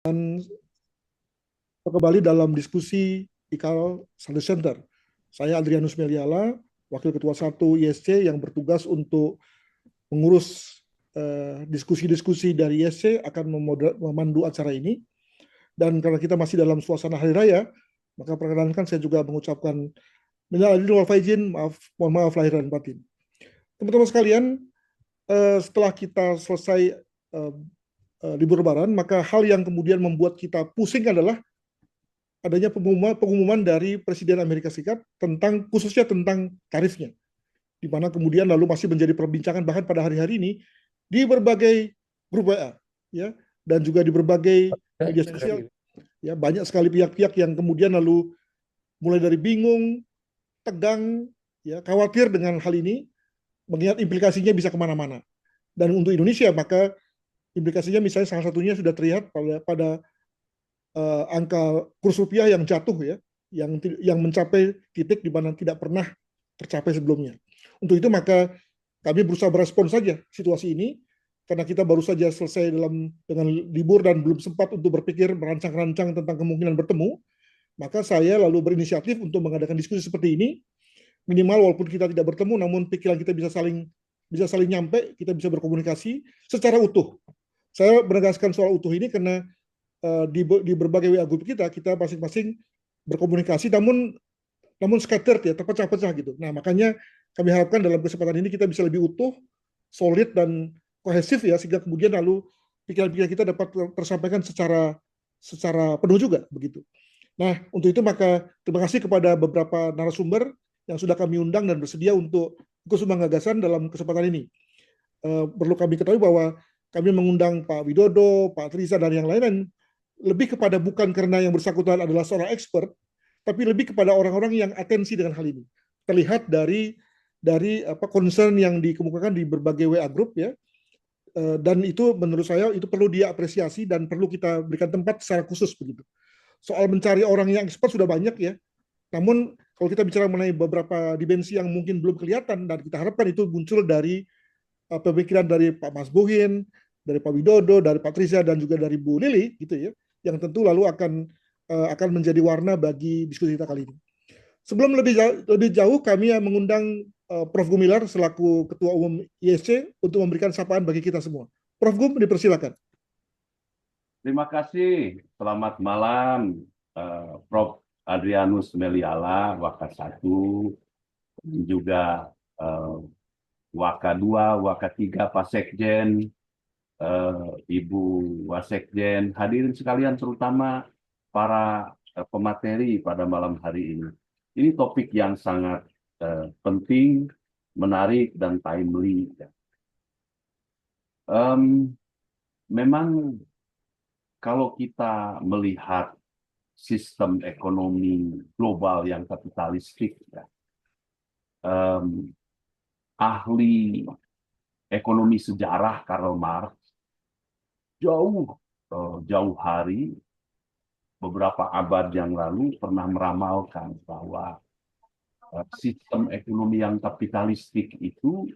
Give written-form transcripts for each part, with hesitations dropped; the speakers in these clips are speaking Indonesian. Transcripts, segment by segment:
Dan kembali dalam diskusi IKAL Study Center. Saya Adrianus Meliala, Wakil Ketua 1 ISC yang bertugas untuk mengurus diskusi-diskusi dari ISC, akan memandu acara ini. Dan karena kita masih dalam suasana hari raya, maka perkenankan saya juga mengucapkan minal aidin wal faizin, mohon maaf lahir dan batin. Teman-teman sekalian, setelah kita selesai libur Lebaran, maka hal yang kemudian membuat kita pusing adalah adanya pengumuman dari Presiden Amerika Serikat tentang khususnya tentang tarifnya, di mana kemudian lalu masih menjadi perbincangan bahkan pada hari-hari ini di berbagai grup WA, ya, dan juga di berbagai media sosial, ya, banyak sekali pihak-pihak yang kemudian lalu mulai dari bingung, tegang, ya, khawatir dengan hal ini, mengingat implikasinya bisa kemana-mana. Dan untuk Indonesia maka implikasinya misalnya salah satunya sudah terlihat pada angka kurs rupiah yang jatuh, ya, yang mencapai titik di mana tidak pernah tercapai sebelumnya. Untuk itu maka kami berusaha berespon saja situasi ini, karena kita baru saja selesai dengan libur dan belum sempat untuk berpikir merancang-rancang tentang kemungkinan bertemu. Maka saya lalu berinisiatif untuk mengadakan diskusi seperti ini, minimal walaupun kita tidak bertemu, namun pikiran kita bisa saling nyampe, kita bisa berkomunikasi secara utuh. Saya menegaskan soal utuh ini karena di berbagai WA group kita masing-masing berkomunikasi, namun scattered, ya, terpecah-pecah gitu. Nah, makanya kami harapkan dalam kesempatan ini kita bisa lebih utuh, solid dan kohesif, ya, sehingga kemudian lalu pikiran-pikiran kita dapat tersampaikan secara penuh juga begitu. Nah, untuk itu maka terima kasih kepada beberapa narasumber yang sudah kami undang dan bersedia untuk ikut sumbang gagasan dalam kesempatan ini. Perlu kami ketahui bahwa kami mengundang Pak Widodo, Pak Triza, dan yang lain-lain lebih kepada bukan karena yang bersangkutan adalah seorang expert, tapi lebih kepada orang-orang yang atensi dengan hal ini. Terlihat dari concern yang dikemukakan di berbagai WA group, ya, dan itu menurut saya itu perlu diapresiasi dan perlu kita berikan tempat secara khusus begitu. Soal mencari orang yang expert sudah banyak, ya, namun kalau kita bicara mengenai beberapa dimensi yang mungkin belum kelihatan dan kita harapkan itu muncul dari pemikiran dari Pak Mas Buhin, dari Pak Widodo, dari Pak Triza, dan juga dari Bu Lili, gitu ya, yang tentu lalu akan menjadi warna bagi diskusi kita kali ini. Sebelum lebih jauh kami mengundang Prof. Gumilar selaku Ketua Umum ISC untuk memberikan sapaan bagi kita semua. Prof. Gum, dipersilakan. Terima kasih. Selamat malam, Prof. Adrianus Meliala, Waka 1, juga Waka 2, Waka 3, Pak Sekjen, Ibu Wasekjen, hadirin sekalian, terutama para pemateri pada malam hari ini. Ini topik yang sangat penting, menarik, dan timely. Memang kalau kita melihat sistem ekonomi global yang kapitalistik, ya, ahli ekonomi sejarah Karl Marx jauh hari, beberapa abad yang lalu, pernah meramalkan bahwa sistem ekonomi yang kapitalistik itu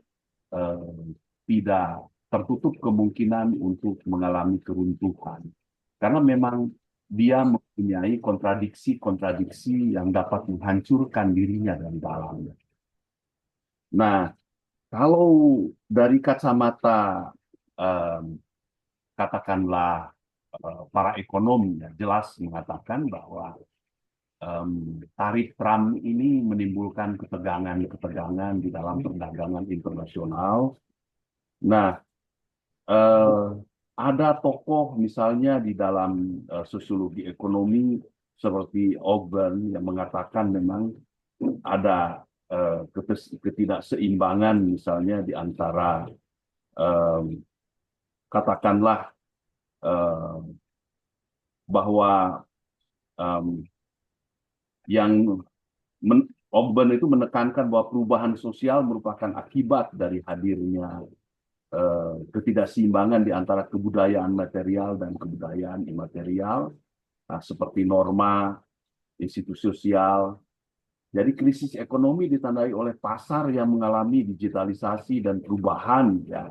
tidak tertutup kemungkinan untuk mengalami keruntuhan. Karena memang dia mempunyai kontradiksi-kontradiksi yang dapat menghancurkan dirinya dari dalamnya. Nah, kalau dari kacamata katakanlah para ekonom, ya, jelas mengatakan bahwa tarif Trump ini menimbulkan ketegangan di dalam perdagangan internasional. Nah, ada tokoh misalnya di dalam sosiologi ekonomi seperti Ogburn yang mengatakan memang ada ketidakseimbangan misalnya di antara katakanlah bahwa Ogburn itu menekankan bahwa perubahan sosial merupakan akibat dari hadirnya ketidakseimbangan di antara kebudayaan material dan kebudayaan imaterial, seperti norma, institusi sosial. Jadi krisis ekonomi ditandai oleh pasar yang mengalami digitalisasi dan perubahan, ya,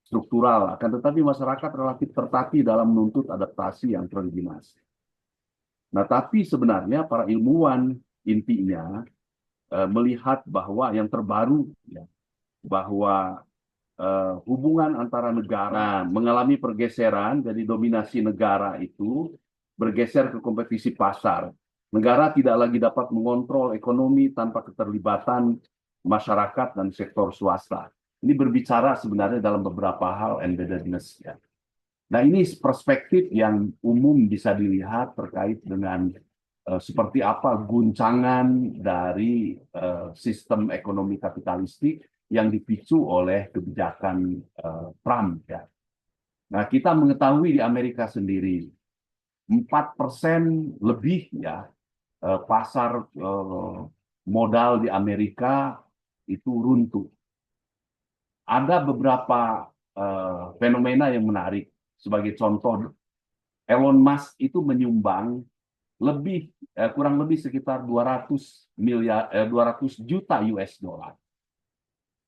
struktural, akan tetapi masyarakat relatif tertatih dalam menuntut adaptasi yang terkoordinasi. Nah, tapi sebenarnya para ilmuwan intinya melihat bahwa yang terbaru ya, bahwa hubungan antara negara mengalami pergeseran dari dominasi negara itu bergeser ke kompetisi pasar. Negara tidak lagi dapat mengontrol ekonomi tanpa keterlibatan masyarakat dan sektor swasta. Ini berbicara sebenarnya dalam beberapa hal embeddedness ya. Nah, ini perspektif yang umum bisa dilihat terkait dengan seperti apa guncangan dari sistem ekonomi kapitalistik yang dipicu oleh kebijakan Trump. Ya. Nah, kita mengetahui di Amerika sendiri 4% lebih ya pasar modal di Amerika itu runtuh. Ada beberapa fenomena yang menarik. Sebagai contoh, Elon Musk itu menyumbang kurang lebih sekitar 200 juta US dollar.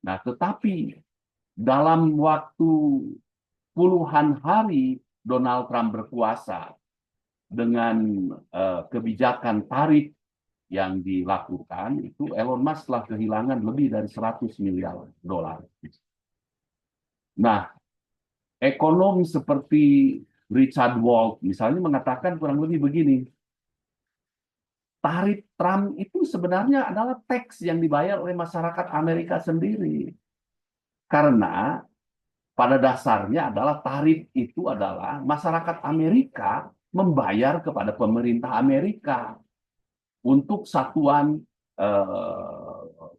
Nah, tetapi dalam waktu puluhan hari Donald Trump berkuasa dengan kebijakan tarif yang dilakukan, itu Elon Musk telah kehilangan lebih dari 100 miliar dolar. Nah, ekonom seperti Richard Wolff misalnya mengatakan kurang lebih begini, tarif Trump itu sebenarnya adalah tax yang dibayar oleh masyarakat Amerika sendiri. Karena pada dasarnya adalah tarif itu adalah masyarakat Amerika membayar kepada pemerintah Amerika untuk satuan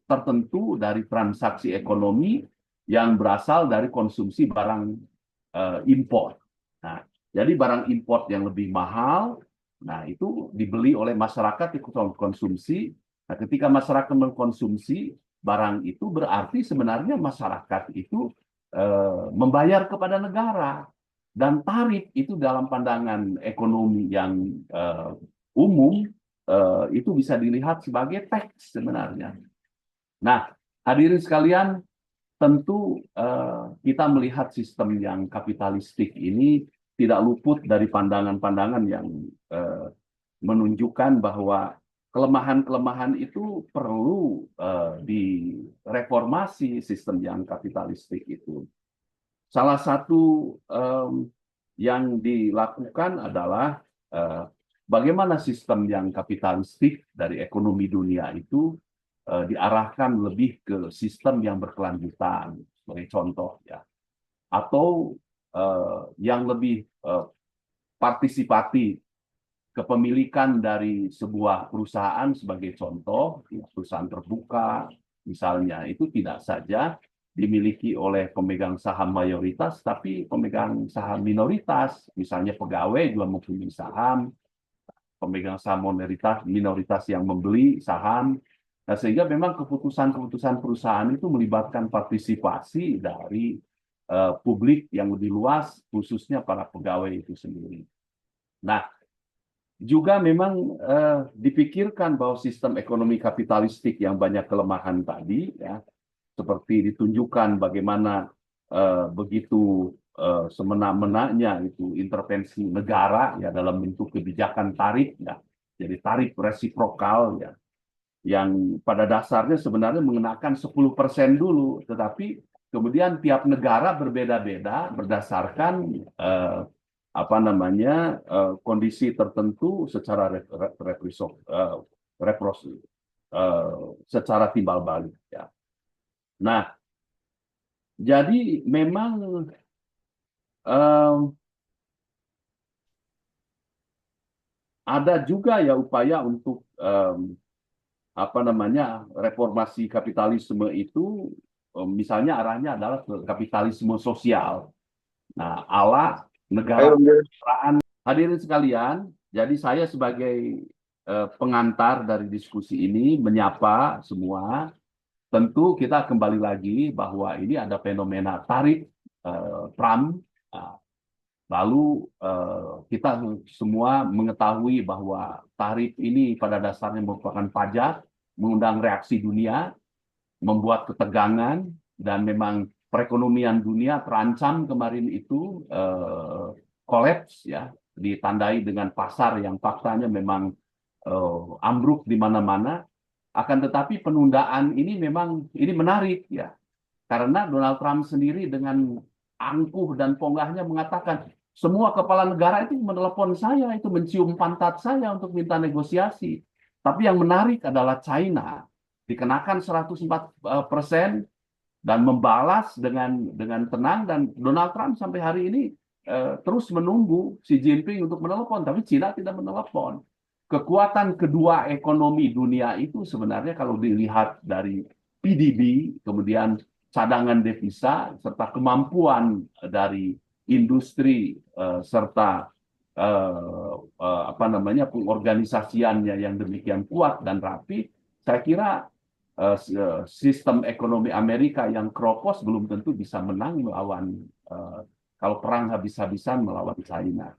tertentu dari transaksi ekonomi yang berasal dari konsumsi barang impor. Nah, jadi barang impor yang lebih mahal, nah itu dibeli oleh masyarakat ikut konsumsi. Nah, ketika masyarakat mengkonsumsi barang itu berarti sebenarnya masyarakat itu membayar kepada negara, dan tarif itu dalam pandangan ekonomi yang umum itu bisa dilihat sebagai tax sebenarnya. Nah, hadirin sekalian, tentu kita melihat sistem yang kapitalistik ini tidak luput dari pandangan-pandangan yang menunjukkan bahwa kelemahan-kelemahan itu perlu direformasi sistem yang kapitalistik itu. Salah satu yang dilakukan adalah bagaimana sistem yang kapitalistik dari ekonomi dunia itu diarahkan lebih ke sistem yang berkelanjutan, sebagai contoh ya, atau yang lebih partisipatif, kepemilikan dari sebuah perusahaan sebagai contoh, perusahaan terbuka misalnya, itu tidak saja dimiliki oleh pemegang saham mayoritas, tapi pemegang saham minoritas, misalnya pegawai juga mempunyai saham, pemegang saham minoritas yang membeli saham. Nah, sehingga memang keputusan-keputusan perusahaan itu melibatkan partisipasi dari publik yang lebih luas, khususnya para pegawai itu sendiri. Nah, juga memang dipikirkan bahwa sistem ekonomi kapitalistik yang banyak kelemahan tadi, ya, seperti ditunjukkan bagaimana begitu semena-menanya itu intervensi negara ya dalam bentuk kebijakan tarif, ya, jadi tarif resiprokal ya, yang pada dasarnya sebenarnya mengenakan 10% dulu, tetapi kemudian tiap negara berbeda-beda berdasarkan kondisi tertentu secara secara timbal balik ya. Nah, jadi memang ada juga ya upaya untuk reformasi kapitalisme itu, misalnya arahnya adalah ke kapitalisme sosial. Nah, ala negara kesejahteraan. Hadirin sekalian, jadi saya sebagai pengantar dari diskusi ini menyapa semua. Tentu kita kembali lagi bahwa ini ada fenomena tarif Trump. Lalu kita semua mengetahui bahwa tarif ini pada dasarnya merupakan pajak, mengundang reaksi dunia, membuat ketegangan, dan memang perekonomian dunia terancam kemarin itu kolaps ya, ditandai dengan pasar yang faktanya memang ambruk di mana-mana. Akan tetapi penundaan ini memang ini menarik ya, karena Donald Trump sendiri dengan angkuh dan ponggahnya mengatakan semua kepala negara itu menelepon saya, itu mencium pantat saya untuk minta negosiasi. Tapi yang menarik adalah China dikenakan 104% dan membalas dengan tenang, dan Donald Trump sampai hari ini terus menunggu Xi Jinping untuk menelepon, tapi China tidak menelepon. Kekuatan kedua ekonomi dunia itu sebenarnya kalau dilihat dari PDB, kemudian cadangan devisa, serta kemampuan dari industri serta apa namanya pengorganisasiannya yang demikian kuat dan rapi, saya kira sistem ekonomi Amerika yang kropos belum tentu bisa menang melawan kalau perang habis-habisan melawan China.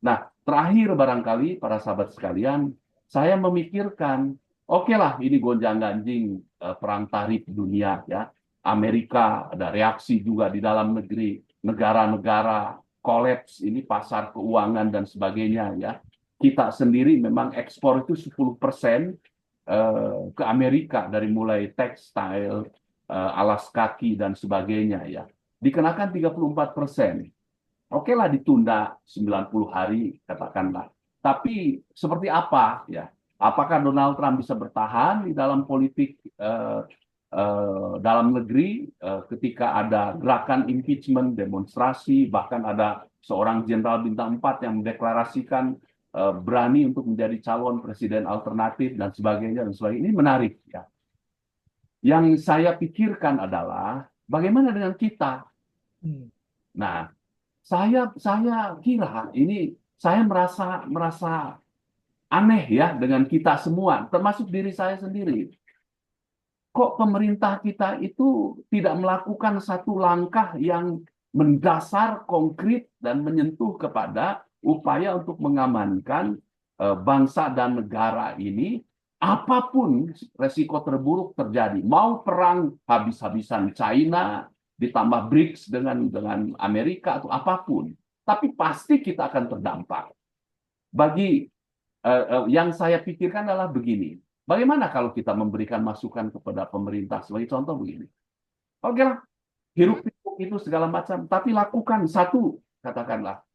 Nah, terakhir barangkali para sahabat sekalian, saya memikirkan, oke lah ini gonjang-ganjing perang tarif dunia ya. Amerika ada reaksi juga di dalam negeri, negara-negara kolaps ini pasar keuangan dan sebagainya ya. Kita sendiri memang ekspor itu 10% ke Amerika, dari mulai tekstil, alas kaki dan sebagainya ya. Dikenakan 34%. Oke lah ditunda 90 hari katakanlah. Tapi seperti apa ya? Apakah Donald Trump bisa bertahan di dalam politik dalam negeri ketika ada gerakan impeachment, demonstrasi, bahkan ada seorang jenderal bintang 4 yang mendeklarasikan berani untuk menjadi calon presiden alternatif dan sebagainya dan sebagainya. Ini menarik ya. Yang saya pikirkan adalah bagaimana dengan kita? Nah, saya kira ini saya merasa aneh ya dengan kita semua, termasuk diri saya sendiri. Kok pemerintah kita itu tidak melakukan satu langkah yang mendasar, konkret, dan menyentuh kepada upaya untuk mengamankan bangsa dan negara ini, apapun resiko terburuk terjadi. Mau perang habis-habisan China, ditambah BRICS dengan Amerika atau apapun. Tapi pasti kita akan terdampak. Bagi yang saya pikirkan adalah begini. Bagaimana kalau kita memberikan masukan kepada pemerintah? Sebagai contoh begini. Oke lah, hiruk-pikuk itu segala macam, tapi lakukan satu, katakanlah.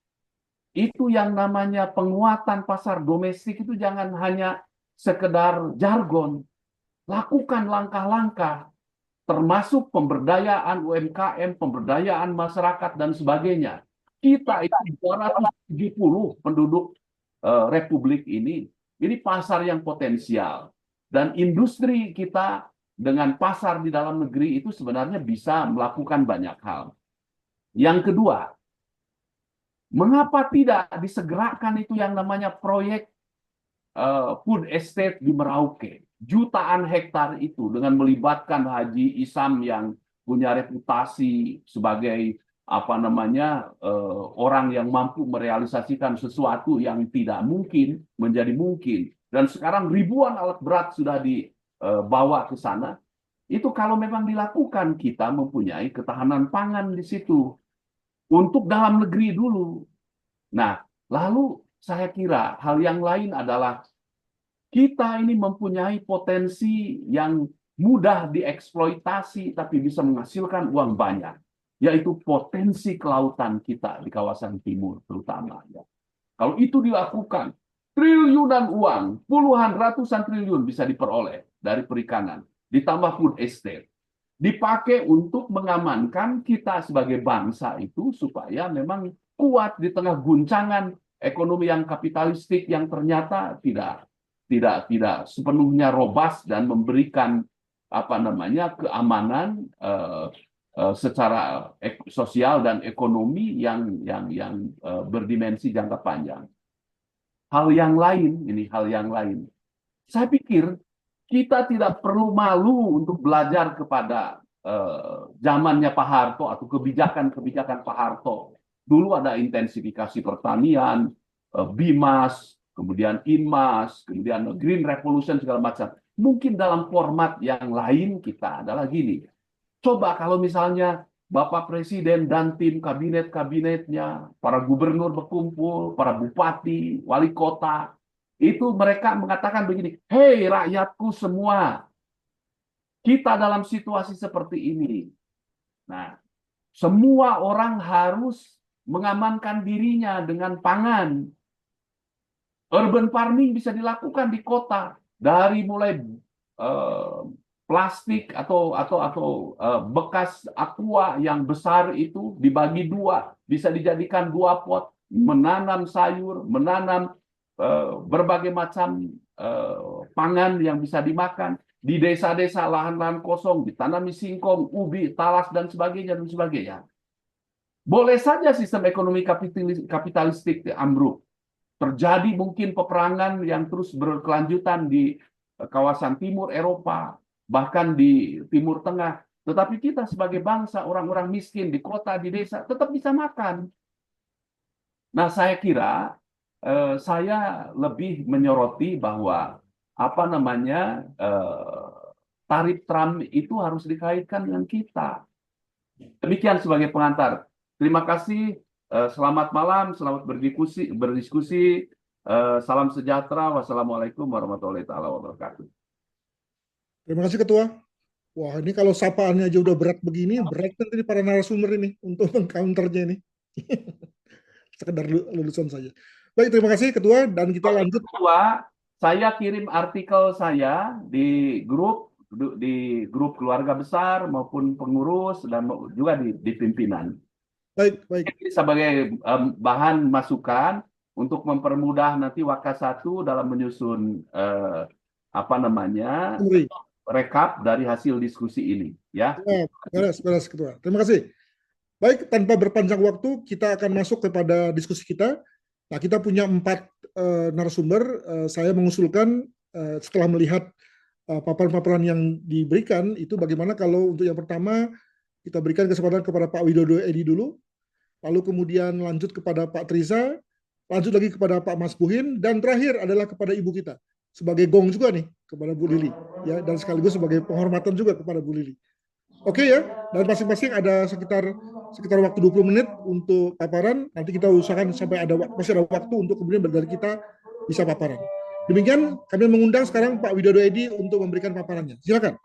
Itu yang namanya penguatan pasar domestik itu jangan hanya sekedar jargon. Lakukan langkah-langkah, termasuk pemberdayaan UMKM, pemberdayaan masyarakat, dan sebagainya. Kita itu 270 penduduk Republik ini pasar yang potensial. Dan industri kita dengan pasar di dalam negeri itu sebenarnya bisa melakukan banyak hal. Yang kedua, mengapa tidak disegerakan itu yang namanya proyek food estate di Merauke? Jutaan hektar itu dengan melibatkan Haji Isam yang punya reputasi sebagai apa namanya orang yang mampu merealisasikan sesuatu yang tidak mungkin menjadi mungkin. Dan sekarang ribuan alat berat sudah dibawa ke sana. Itu kalau memang dilakukan, kita mempunyai ketahanan pangan di situ. Untuk dalam negeri dulu. Nah, lalu saya kira hal yang lain adalah kita ini mempunyai potensi yang mudah dieksploitasi tapi bisa menghasilkan uang banyak. Yaitu potensi kelautan kita di kawasan timur terutama. Ya. Kalau itu dilakukan, triliunan uang, puluhan ratusan triliun bisa diperoleh dari perikanan, ditambah food estate, dipakai untuk mengamankan kita sebagai bangsa itu supaya memang kuat di tengah guncangan ekonomi yang kapitalistik yang ternyata tidak sepenuhnya robust dan memberikan apa namanya keamanan secara sosial dan ekonomi yang berdimensi jangka panjang. Hal yang lain. Saya pikir kita tidak perlu malu untuk belajar kepada zamannya Pak Harto atau kebijakan-kebijakan Pak Harto. Dulu ada intensifikasi pertanian, BIMAS, kemudian INMAS, kemudian Green Revolution segala macam. Mungkin dalam format yang lain kita adalah gini. Coba kalau misalnya Bapak Presiden dan tim kabinet-kabinetnya, para gubernur berkumpul, para bupati, wali kota, itu mereka mengatakan begini, hei rakyatku semua, kita dalam situasi seperti ini. Nah, semua orang harus mengamankan dirinya dengan pangan. Urban farming bisa dilakukan di kota dari mulai eh, plastik atau bekas aqua yang besar itu dibagi dua, bisa dijadikan dua pot, menanam sayur, menanam berbagai macam pangan yang bisa dimakan di desa-desa, lahan-lahan kosong ditanami singkong, ubi, talas dan sebagainya dan sebagainya. Boleh saja sistem ekonomi kapitalistik ambruk. Terjadi mungkin peperangan yang terus berkelanjutan di kawasan timur Eropa, bahkan di Timur Tengah. Tetapi kita sebagai bangsa, orang-orang miskin di kota, di desa, tetap bisa makan. Nah, saya kira saya lebih menyoroti bahwa apa namanya tarif Trump itu harus dikaitkan dengan kita. Demikian sebagai pengantar. Terima kasih. Selamat malam, selamat berdiskusi. Salam sejahtera. Wassalamualaikum warahmatullahi wabarakatuh. Terima kasih Ketua. Wah, ini kalau sapaannya aja udah berat begini, berat nanti para narasumber ini untuk mengcounternya ini. Sekedar lulusan saja. Baik, terima kasih Ketua, dan kita lanjut. Ketua, saya kirim artikel saya di grup keluarga besar maupun pengurus dan juga di pimpinan. Baik, baik. Ini sebagai bahan masukan untuk mempermudah nanti Waka 1 dalam menyusun apa namanya rekap dari hasil diskusi ini, ya. Beres, beres Ketua. Terima kasih. Baik, tanpa berpanjang waktu, kita akan masuk kepada diskusi kita. Nah, kita punya 4 narasumber. Saya mengusulkan setelah melihat paparan-paparan yang diberikan, itu bagaimana kalau untuk yang pertama kita berikan kesempatan kepada Pak Widodo Edi dulu, lalu kemudian lanjut kepada Pak Triza, lanjut lagi kepada Pak Mas Buhin, dan terakhir adalah kepada Ibu kita sebagai gong juga nih kepada Bu Lili, ya, dan sekaligus sebagai penghormatan juga kepada Bu Lili. Oke ya, dan masing-masing ada sekitar waktu 20 menit untuk paparan. Nanti kita usahakan sampai masih ada waktu untuk kemudian dari kita bisa paparan. Demikian kami mengundang sekarang Pak Widodo Edi untuk memberikan paparannya. Silakan.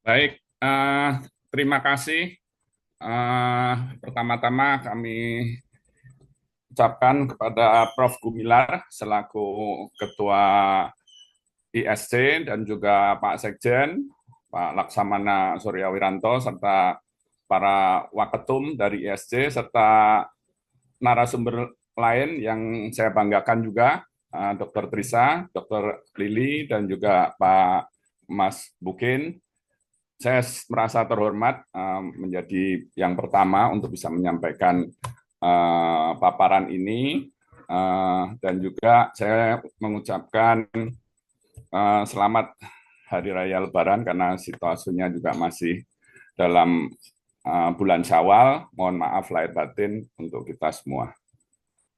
Baik, terima kasih. Pertama-tama kami ucapkan kepada Prof. Gumilar selaku Ketua ISC dan juga Pak Sekjen, Pak Laksamana Surya Wiranto, serta para waketum dari ISC, serta narasumber lain yang saya banggakan juga, Dr. Trisa, Dr. Lili, dan juga Pak Mas Bukin. Saya merasa terhormat menjadi yang pertama untuk bisa menyampaikan paparan ini, dan juga saya mengucapkan selamat Hari Raya Lebaran karena situasinya juga masih dalam bulan Syawal. Mohon maaf lahir batin untuk kita semua.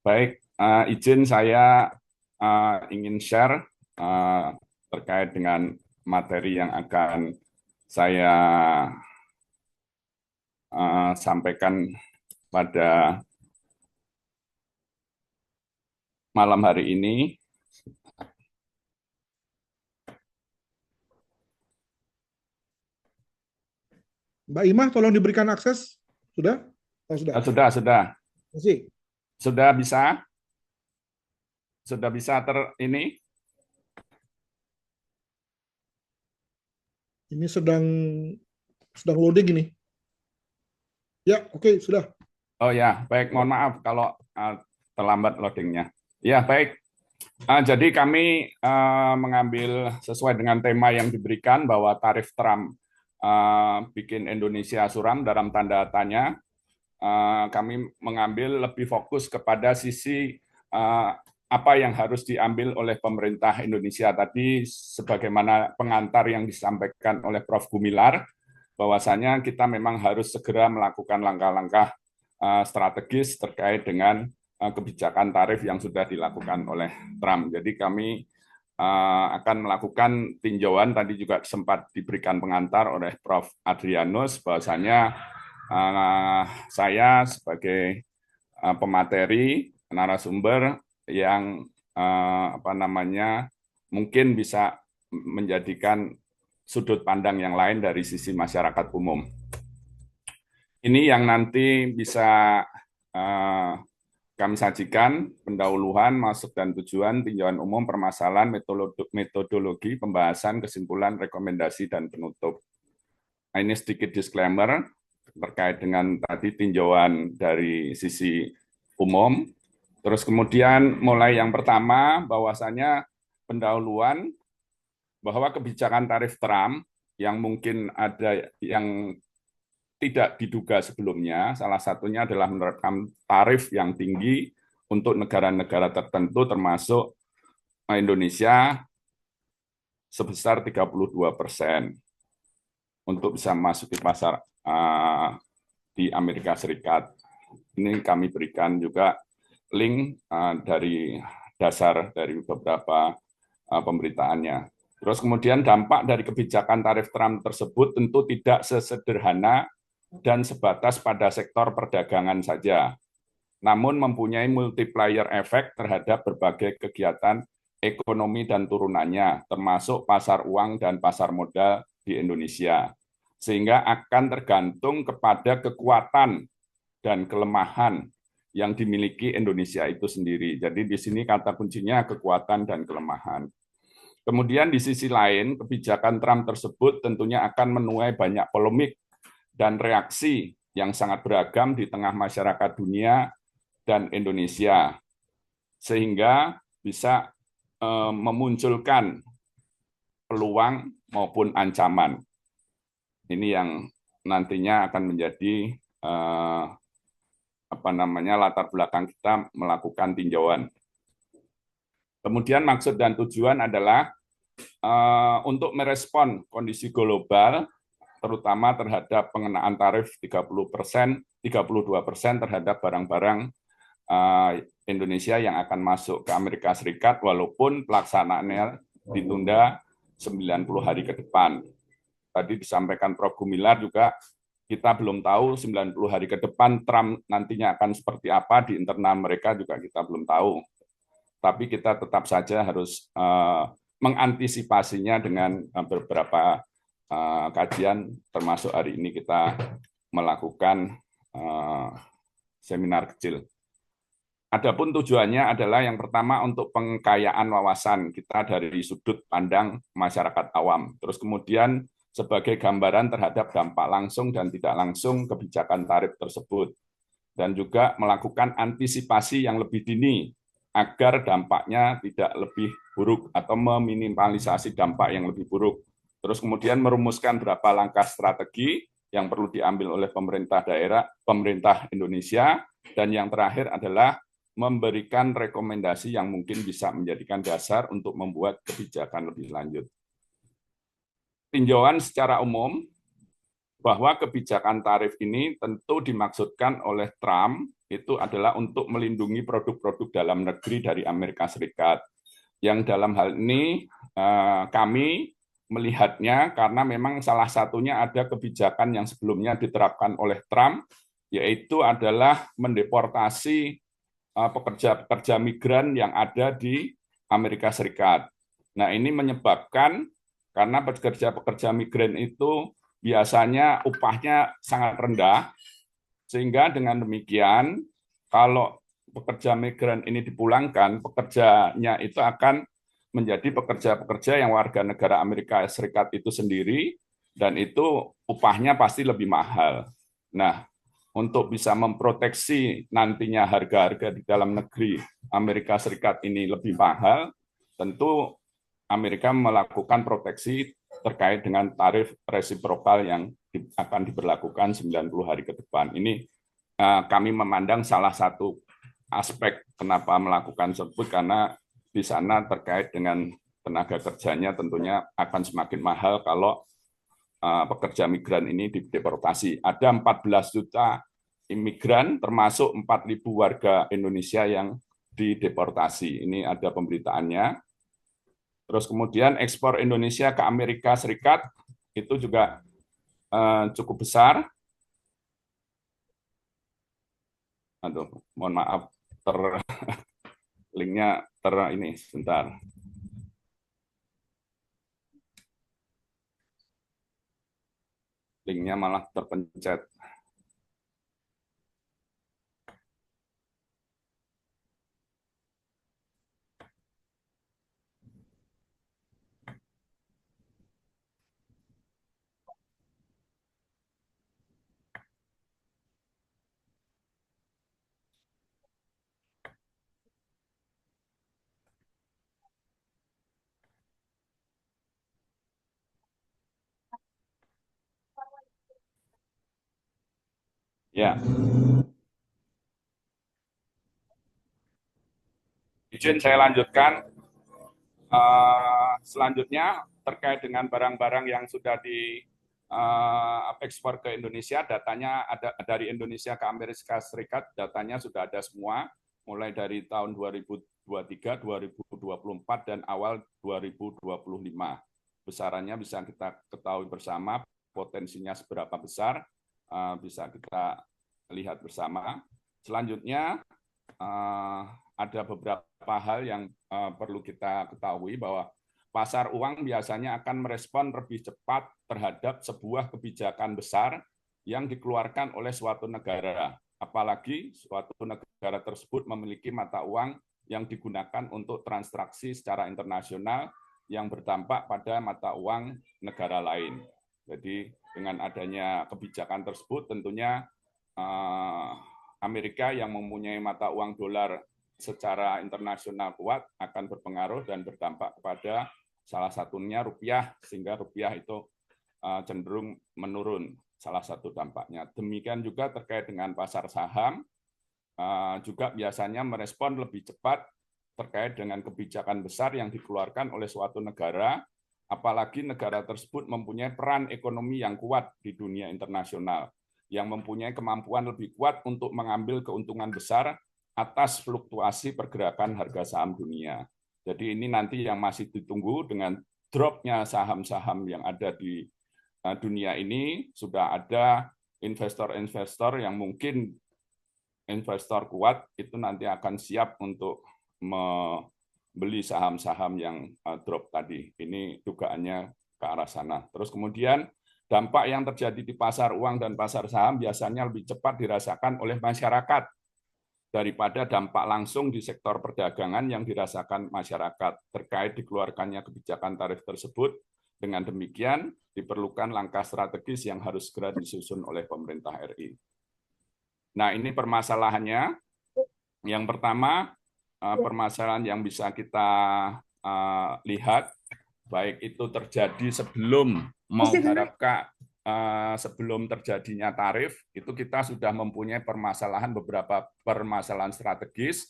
Baik, izin saya ingin share terkait dengan materi yang akan saya sampaikan pada malam hari ini. Mbak Imah, tolong diberikan akses. Sudah? Oh, sudah. Sudah. Masih. Sudah bisa? Sudah bisa ini? Ini sedang loading ini. Ya, oke, sudah. Oh ya, baik. Mohon maaf kalau terlambat loadingnya. Ya, baik. Jadi kami mengambil sesuai dengan tema yang diberikan bahwa tarif Trump bikin Indonesia suram dalam tanda tanya. Kami mengambil lebih fokus kepada sisi apa yang harus diambil oleh pemerintah Indonesia tadi, sebagaimana pengantar yang disampaikan oleh Prof. Gumilar, bahwasanya kita memang harus segera melakukan langkah-langkah strategis terkait dengan kebijakan tarif yang sudah dilakukan oleh Trump. Jadi kami akan melakukan tinjauan. Tadi juga sempat diberikan pengantar oleh Prof. Adrianus bahwasanya saya sebagai pemateri, narasumber yang mungkin bisa menjadikan sudut pandang yang lain dari sisi masyarakat umum. Ini yang nanti bisa kami sajikan: pendahuluan, maksud dan tujuan, tinjauan umum, permasalahan, metodologi, pembahasan, kesimpulan, rekomendasi, dan penutup. Nah, ini sedikit disclaimer terkait dengan tadi tinjauan dari sisi umum. Terus kemudian mulai yang pertama, bahwasanya pendahuluan bahwa kebijakan tarif Trump yang mungkin ada yang tidak diduga sebelumnya, salah satunya adalah menerapkan tarif yang tinggi untuk negara-negara tertentu termasuk Indonesia sebesar 32% untuk bisa masuk di pasar di Amerika Serikat. Ini kami berikan juga link dari dasar dari beberapa pemberitaannya. Terus kemudian dampak dari kebijakan tarif Trump tersebut tentu tidak sesederhana dan sebatas pada sektor perdagangan saja, namun mempunyai multiplier efek terhadap berbagai kegiatan ekonomi dan turunannya, termasuk pasar uang dan pasar modal di Indonesia, sehingga akan tergantung kepada kekuatan dan kelemahan yang dimiliki Indonesia itu sendiri. Jadi di sini kata kuncinya kekuatan dan kelemahan. Kemudian di sisi lain, kebijakan Trump tersebut tentunya akan menuai banyak polemik dan reaksi yang sangat beragam di tengah masyarakat dunia dan Indonesia, sehingga bisa memunculkan peluang maupun ancaman. Ini yang nantinya akan menjadi latar belakang kita melakukan tinjauan. Kemudian maksud dan tujuan adalah untuk merespon kondisi global, terutama terhadap pengenaan tarif 32% terhadap barang-barang Indonesia yang akan masuk ke Amerika Serikat, walaupun pelaksanaannya ditunda 90 hari ke depan. Tadi disampaikan Prof. Gumilar juga, kita belum tahu 90 hari ke depan Trump nantinya akan seperti apa di internal mereka, juga kita belum tahu. Tapi kita tetap saja harus mengantisipasinya dengan beberapa kajian, termasuk hari ini kita melakukan seminar kecil. Adapun tujuannya adalah yang pertama untuk pengkayaan wawasan kita dari sudut pandang masyarakat awam. Terus kemudian sebagai gambaran terhadap dampak langsung dan tidak langsung kebijakan tarif tersebut. Dan juga melakukan antisipasi yang lebih dini agar dampaknya tidak lebih buruk atau meminimalisasi dampak yang lebih buruk. Terus kemudian merumuskan beberapa langkah strategi yang perlu diambil oleh pemerintah daerah, pemerintah Indonesia, dan yang terakhir adalah memberikan rekomendasi yang mungkin bisa menjadikan dasar untuk membuat kebijakan lebih lanjut. Tinjauan secara umum bahwa kebijakan tarif ini tentu dimaksudkan oleh Trump itu adalah untuk melindungi produk-produk dalam negeri dari Amerika Serikat. Yang dalam hal ini kami melihatnya karena memang salah satunya ada kebijakan yang sebelumnya diterapkan oleh Trump, yaitu adalah mendeportasi pekerja-pekerja migran yang ada di Amerika Serikat. Nah, ini menyebabkan karena pekerja-pekerja migran itu biasanya upahnya sangat rendah, sehingga dengan demikian kalau pekerja migran ini dipulangkan, pekerjanya itu akan menjadi pekerja-pekerja yang warga negara Amerika Serikat itu sendiri, dan itu upahnya pasti lebih mahal. Nah, untuk bisa memproteksi nantinya harga-harga di dalam negeri Amerika Serikat ini lebih mahal, tentu Amerika melakukan proteksi terkait dengan tarif resiprokal yang akan diberlakukan 90 hari ke depan. Ini kami memandang salah satu aspek kenapa melakukan tersebut, karena di sana terkait dengan tenaga kerjanya tentunya akan semakin mahal kalau pekerja migran ini dideportasi. Ada 14 juta imigran, termasuk 4.000 warga Indonesia yang dideportasi. Ini ada pemberitaannya. Terus kemudian ekspor Indonesia ke Amerika Serikat itu juga cukup besar. Aduh, mohon maaf, linknya ini sebentar. Linknya malah terpencet. Ya, izin saya lanjutkan. Selanjutnya terkait dengan barang-barang yang sudah di ekspor ke Indonesia, datanya ada dari Indonesia ke Amerika Serikat, datanya sudah ada semua, mulai dari tahun 2023, 2024, dan awal 2025. Besarannya bisa kita ketahui bersama, potensinya seberapa besar, bisa kita lihat bersama. Selanjutnya, ada beberapa hal yang perlu kita ketahui bahwa pasar uang biasanya akan merespon lebih cepat terhadap sebuah kebijakan besar yang dikeluarkan oleh suatu negara. Apalagi suatu negara tersebut memiliki mata uang yang digunakan untuk transaksi secara internasional yang berdampak pada mata uang negara lain. Jadi dengan adanya kebijakan tersebut tentunya Amerika yang mempunyai mata uang dolar secara internasional kuat akan berpengaruh dan berdampak kepada salah satunya rupiah, sehingga rupiah itu cenderung menurun, salah satu dampaknya. Demikian juga terkait dengan pasar saham, juga biasanya merespon lebih cepat terkait dengan kebijakan besar yang dikeluarkan oleh suatu negara, apalagi negara tersebut mempunyai peran ekonomi yang kuat di dunia internasional, yang mempunyai kemampuan lebih kuat untuk mengambil keuntungan besar atas fluktuasi pergerakan harga saham dunia. Jadi ini nanti yang masih ditunggu dengan dropnya saham-saham yang ada di dunia ini, sudah ada investor-investor yang mungkin investor kuat itu nanti akan siap untuk membeli saham-saham yang drop tadi. Ini dugaannya ke arah sana. Terus kemudian dampak yang terjadi di pasar uang dan pasar saham biasanya lebih cepat dirasakan oleh masyarakat daripada dampak langsung di sektor perdagangan yang dirasakan masyarakat terkait dikeluarkannya kebijakan tarif tersebut. Dengan demikian, diperlukan langkah strategis yang harus segera disusun oleh pemerintah RI. Nah, ini permasalahannya. Yang pertama, permasalahan yang bisa kita lihat, baik itu terjadi sebelum mengharapkan sebelum terjadinya tarif, itu kita sudah mempunyai beberapa permasalahan strategis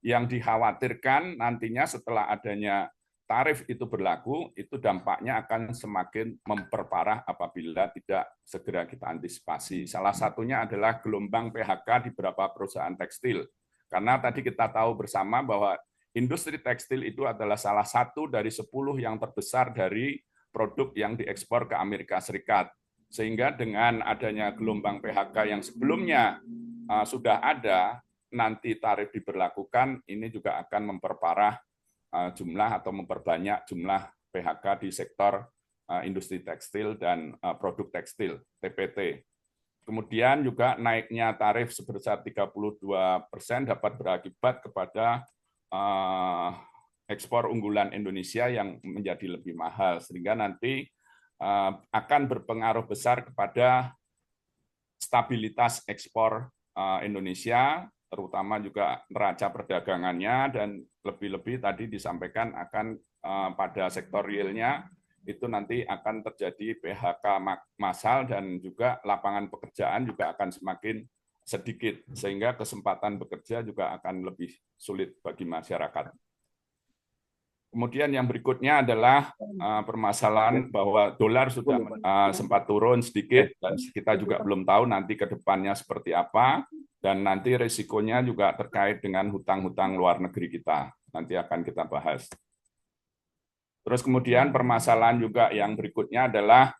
yang dikhawatirkan nantinya setelah adanya tarif itu berlaku, itu dampaknya akan semakin memperparah apabila tidak segera kita antisipasi. Salah satunya adalah gelombang PHK di beberapa perusahaan tekstil. Karena tadi kita tahu bersama bahwa industri tekstil itu adalah salah satu dari 10 yang terbesar dari produk yang diekspor ke Amerika Serikat. Sehingga dengan adanya gelombang PHK yang sebelumnya sudah ada, nanti tarif diberlakukan, ini juga akan memperparah jumlah atau memperbanyak jumlah PHK di sektor industri tekstil dan produk tekstil, TPT. Kemudian juga naiknya tarif sebesar 32% dapat berakibat kepada ekspor unggulan Indonesia yang menjadi lebih mahal, sehingga nanti akan berpengaruh besar kepada stabilitas ekspor Indonesia, terutama juga neraca perdagangannya, dan lebih-lebih tadi disampaikan akan pada sektor realnya itu nanti akan terjadi PHK massal dan juga lapangan pekerjaan juga akan semakin sedikit, sehingga kesempatan bekerja juga akan lebih sulit bagi masyarakat. Kemudian yang berikutnya adalah permasalahan bahwa dolar sudah sempat turun sedikit, dan kita juga belum tahu nanti ke depannya seperti apa, dan nanti risikonya juga terkait dengan hutang-hutang luar negeri kita. Nanti akan kita bahas. Terus kemudian permasalahan juga yang berikutnya adalah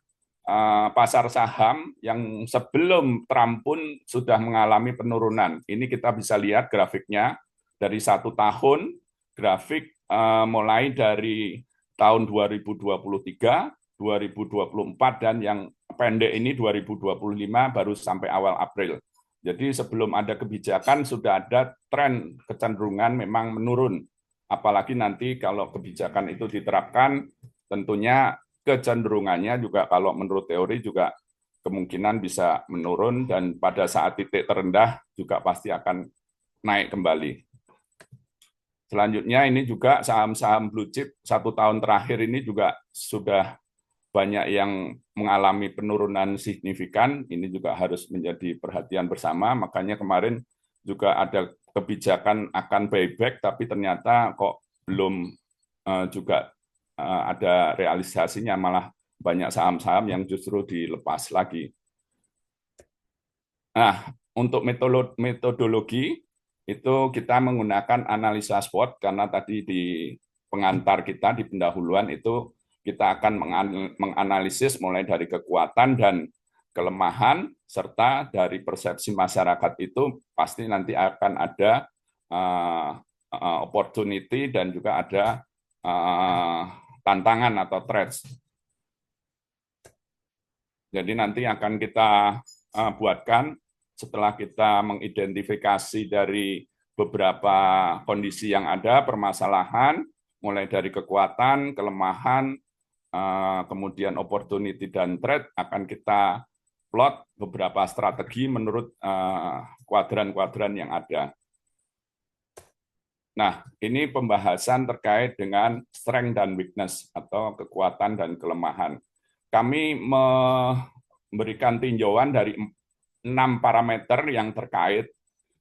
pasar saham yang sebelum Trump pun sudah mengalami penurunan. Ini kita bisa lihat grafiknya dari 1 tahun, grafik mulai dari tahun 2023, 2024, dan yang pendek ini 2025 baru sampai awal April. Jadi sebelum ada kebijakan sudah ada tren kecenderungan memang menurun. Apalagi nanti kalau kebijakan itu diterapkan, tentunya kecenderungannya juga kalau menurut teori juga kemungkinan bisa menurun dan pada saat titik terendah juga pasti akan naik kembali. Selanjutnya ini juga saham-saham blue chip 1 tahun terakhir ini juga sudah banyak yang mengalami penurunan signifikan. Ini juga harus menjadi perhatian bersama. Makanya kemarin juga ada kebijakan akan buyback, tapi ternyata kok belum juga ada realisasinya, malah banyak saham-saham yang justru dilepas lagi. Nah, untuk metodologi itu kita menggunakan analisa SWOT karena tadi di pengantar kita di pendahuluan itu kita akan menganalisis mulai dari kekuatan dan kelemahan serta dari persepsi masyarakat itu pasti nanti akan ada opportunity dan juga ada tantangan atau threats. Jadi nanti akan kita buatkan setelah kita mengidentifikasi dari beberapa kondisi yang ada, permasalahan, mulai dari kekuatan, kelemahan, kemudian opportunity dan threat, akan kita plot beberapa strategi menurut kuadran-kuadran yang ada. Nah, ini pembahasan terkait dengan strength dan weakness atau kekuatan dan kelemahan. Kami memberikan tinjauan dari 6 parameter yang terkait,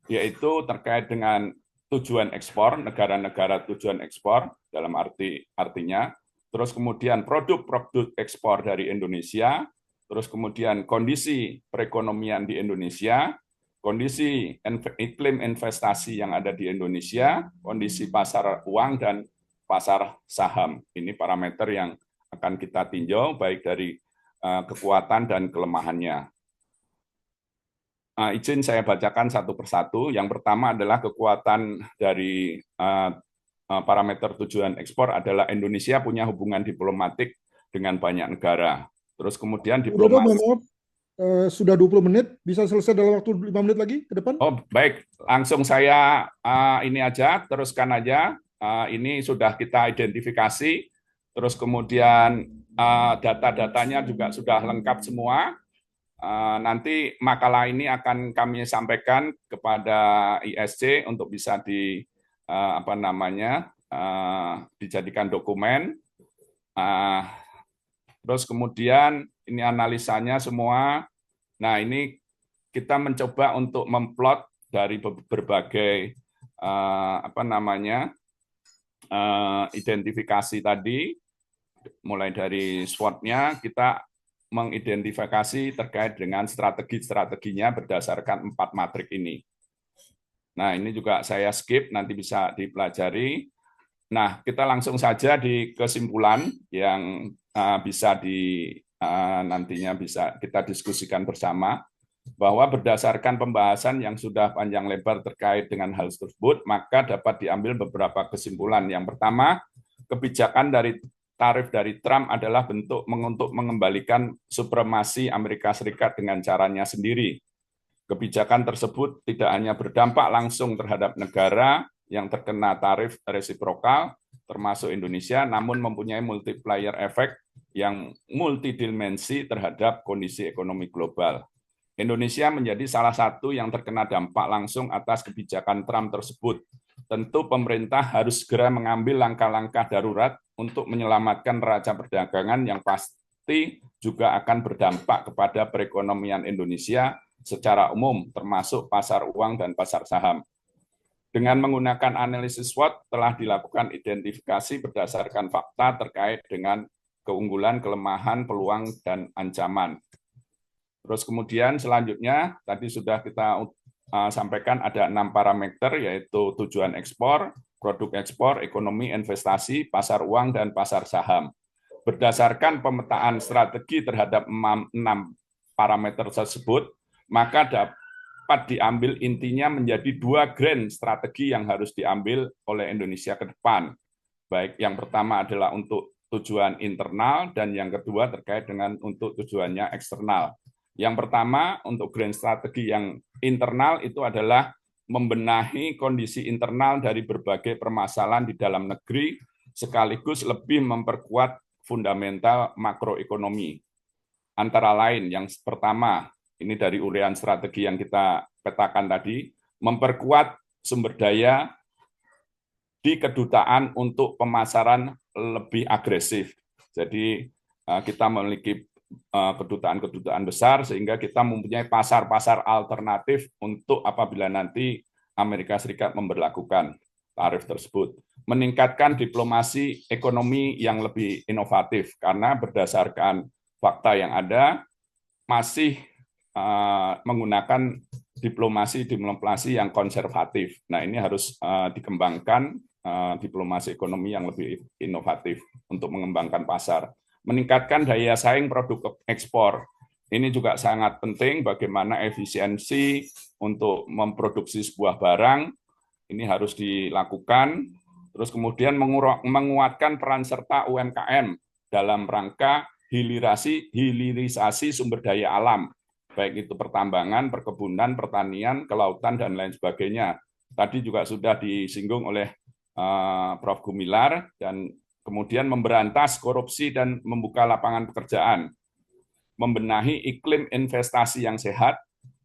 yaitu terkait dengan tujuan ekspor, negara-negara tujuan ekspor, dalam artinya, terus kemudian produk-produk ekspor dari Indonesia, terus kemudian kondisi perekonomian di Indonesia, kondisi iklim investasi yang ada di Indonesia, kondisi pasar uang dan pasar saham. Ini parameter yang akan kita tinjau baik dari kekuatan dan kelemahannya. Izin saya bacakan satu persatu. Yang pertama adalah kekuatan dari parameter tujuan ekspor adalah Indonesia punya hubungan diplomatik dengan banyak negara. Terus kemudian diplomasi. Sudah 20 menit, bisa selesai dalam waktu 5 menit lagi ke depan? Oh, baik. Langsung saya ini aja, teruskan aja. Ini sudah kita identifikasi. Terus kemudian data-datanya juga sudah lengkap semua. Nanti makalah ini akan kami sampaikan kepada ISC untuk bisa dijadikan dokumen. Terus kemudian ini analisanya semua. Nah, ini kita mencoba untuk memplot dari berbagai identifikasi tadi, mulai dari SWOT-nya kita mengidentifikasi terkait dengan strategi-strateginya berdasarkan 4 matrik ini. Nah, ini juga saya skip, nanti bisa dipelajari. Nah, kita langsung saja di kesimpulan yang nantinya bisa kita diskusikan bersama, bahwa berdasarkan pembahasan yang sudah panjang lebar terkait dengan hal tersebut, maka dapat diambil beberapa kesimpulan. Yang pertama, kebijakan dari tarif dari Trump adalah bentuk untuk mengembalikan supremasi Amerika Serikat dengan caranya sendiri. Kebijakan tersebut tidak hanya berdampak langsung terhadap negara yang terkena tarif resiprokal, termasuk Indonesia, namun mempunyai multiplier effect yang multidimensi terhadap kondisi ekonomi global. Indonesia menjadi salah satu yang terkena dampak langsung atas kebijakan Trump tersebut. Tentu pemerintah harus segera mengambil langkah-langkah darurat untuk menyelamatkan neraca perdagangan yang pasti juga akan berdampak kepada perekonomian Indonesia secara umum, termasuk pasar uang dan pasar saham. Dengan menggunakan analisis SWOT, telah dilakukan identifikasi berdasarkan fakta terkait dengan keunggulan, kelemahan, peluang, dan ancaman. Terus kemudian selanjutnya, tadi sudah kita sampaikan ada 6 parameter, yaitu tujuan ekspor, produk ekspor, ekonomi, investasi, pasar uang, dan pasar saham. Berdasarkan pemetaan strategi terhadap 6 parameter tersebut, maka dapat diambil intinya menjadi 2 grand strategi yang harus diambil oleh Indonesia ke depan. Baik, yang pertama adalah untuk tujuan internal dan yang kedua terkait dengan untuk tujuannya eksternal. Yang pertama untuk grand strategi yang internal itu adalah membenahi kondisi internal dari berbagai permasalahan di dalam negeri sekaligus lebih memperkuat fundamental makroekonomi. Antara lain yang pertama, ini dari uraian strategi yang kita petakan tadi, memperkuat sumber daya di kedutaan untuk pemasaran lebih agresif. Jadi kita memiliki kedutaan-kedutaan besar sehingga kita mempunyai pasar-pasar alternatif untuk apabila nanti Amerika Serikat memberlakukan tarif tersebut. Meningkatkan diplomasi ekonomi yang lebih inovatif karena berdasarkan fakta yang ada masih menggunakan diplomasi yang konservatif. Nah, ini harus dikembangkan diplomasi ekonomi yang lebih inovatif untuk mengembangkan pasar. Meningkatkan daya saing produk ekspor. Ini juga sangat penting bagaimana efisiensi untuk memproduksi sebuah barang ini harus dilakukan. Terus kemudian menguatkan peran serta UMKM dalam rangka hilirisasi sumber daya alam, baik itu pertambangan, perkebunan, pertanian, kelautan, dan lain sebagainya. Tadi juga sudah disinggung oleh Prof. Gumilar, dan kemudian memberantas korupsi dan membuka lapangan pekerjaan, membenahi iklim investasi yang sehat,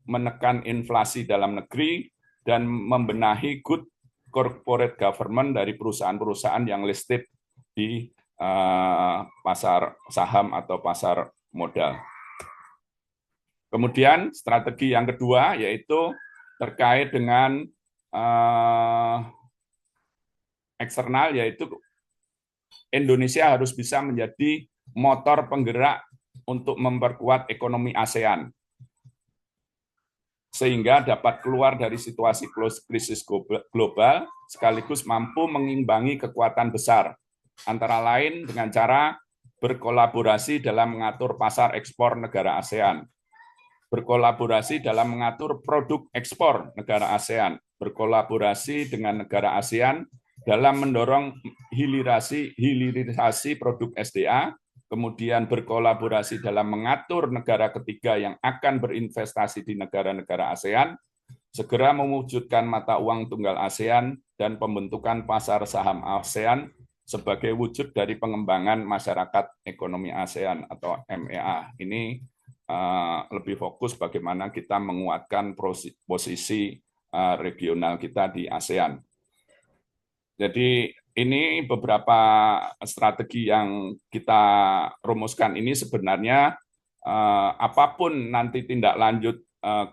menekan inflasi dalam negeri, dan membenahi good corporate government dari perusahaan-perusahaan yang listed di pasar saham atau pasar modal. Kemudian strategi yang kedua yaitu terkait dengan eksternal, yaitu Indonesia harus bisa menjadi motor penggerak untuk memperkuat ekonomi ASEAN sehingga dapat keluar dari situasi krisis global sekaligus mampu mengimbangi kekuatan besar antara lain dengan cara berkolaborasi dalam mengatur pasar ekspor negara ASEAN, berkolaborasi dalam mengatur produk ekspor negara ASEAN, berkolaborasi dengan negara ASEAN dalam mendorong hilirisasi produk SDA, kemudian berkolaborasi dalam mengatur negara ketiga yang akan berinvestasi di negara-negara ASEAN, segera mewujudkan mata uang tunggal ASEAN dan pembentukan pasar saham ASEAN sebagai wujud dari pengembangan masyarakat ekonomi ASEAN atau MEA. Ini lebih fokus bagaimana kita menguatkan posisi regional kita di ASEAN. Jadi ini beberapa strategi yang kita rumuskan ini sebenarnya apapun nanti tindak lanjut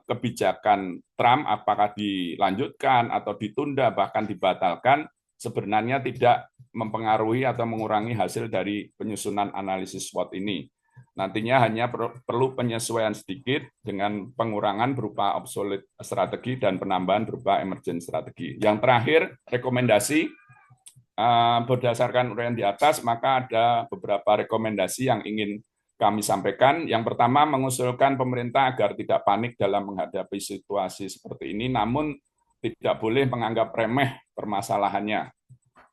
kebijakan Trump, apakah dilanjutkan atau ditunda bahkan dibatalkan, sebenarnya tidak mempengaruhi atau mengurangi hasil dari penyusunan analisis SWOT ini. Nantinya hanya perlu penyesuaian sedikit dengan pengurangan berupa obsolete strategi dan penambahan berupa emergent strategi. Yang terakhir, rekomendasi berdasarkan uraian di atas, maka ada beberapa rekomendasi yang ingin kami sampaikan. Yang pertama, mengusulkan pemerintah agar tidak panik dalam menghadapi situasi seperti ini, namun tidak boleh menganggap remeh permasalahannya.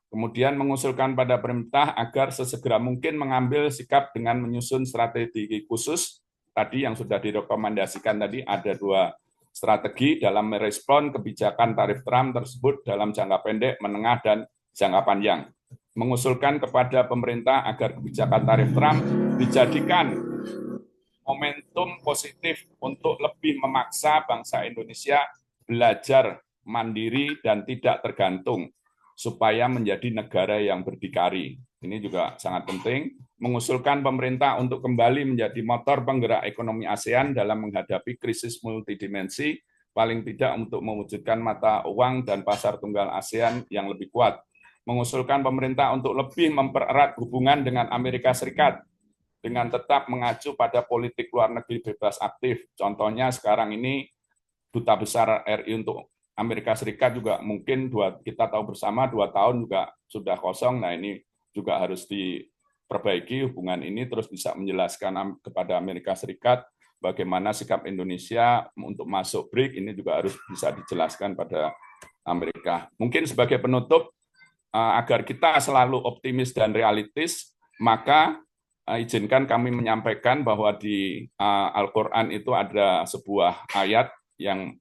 Kemudian mengusulkan pada pemerintah agar sesegera mungkin mengambil sikap dengan menyusun strategi khusus. Tadi yang sudah direkomendasikan tadi ada 2 strategi dalam merespon kebijakan tarif Trump tersebut dalam jangka pendek, menengah, dan jangka panjang. Mengusulkan kepada pemerintah agar kebijakan tarif Trump dijadikan momentum positif untuk lebih memaksa bangsa Indonesia belajar mandiri dan tidak tergantung supaya menjadi negara yang berdikari. Ini juga sangat penting. Mengusulkan pemerintah untuk kembali menjadi motor penggerak ekonomi ASEAN dalam menghadapi krisis multidimensi, paling tidak untuk mewujudkan mata uang dan pasar tunggal ASEAN yang lebih kuat. Mengusulkan pemerintah untuk lebih mempererat hubungan dengan Amerika Serikat dengan tetap mengacu pada politik luar negeri bebas aktif. Contohnya sekarang ini Duta Besar RI untuk Amerika Serikat juga mungkin kita tahu bersama 2 tahun juga sudah kosong. Nah ini juga harus diperbaiki hubungan ini, terus bisa menjelaskan kepada Amerika Serikat bagaimana sikap Indonesia untuk masuk BRIC, ini juga harus bisa dijelaskan pada Amerika. Mungkin sebagai penutup, agar kita selalu optimis dan realistis, maka izinkan kami menyampaikan bahwa di Al-Quran itu ada sebuah ayat yang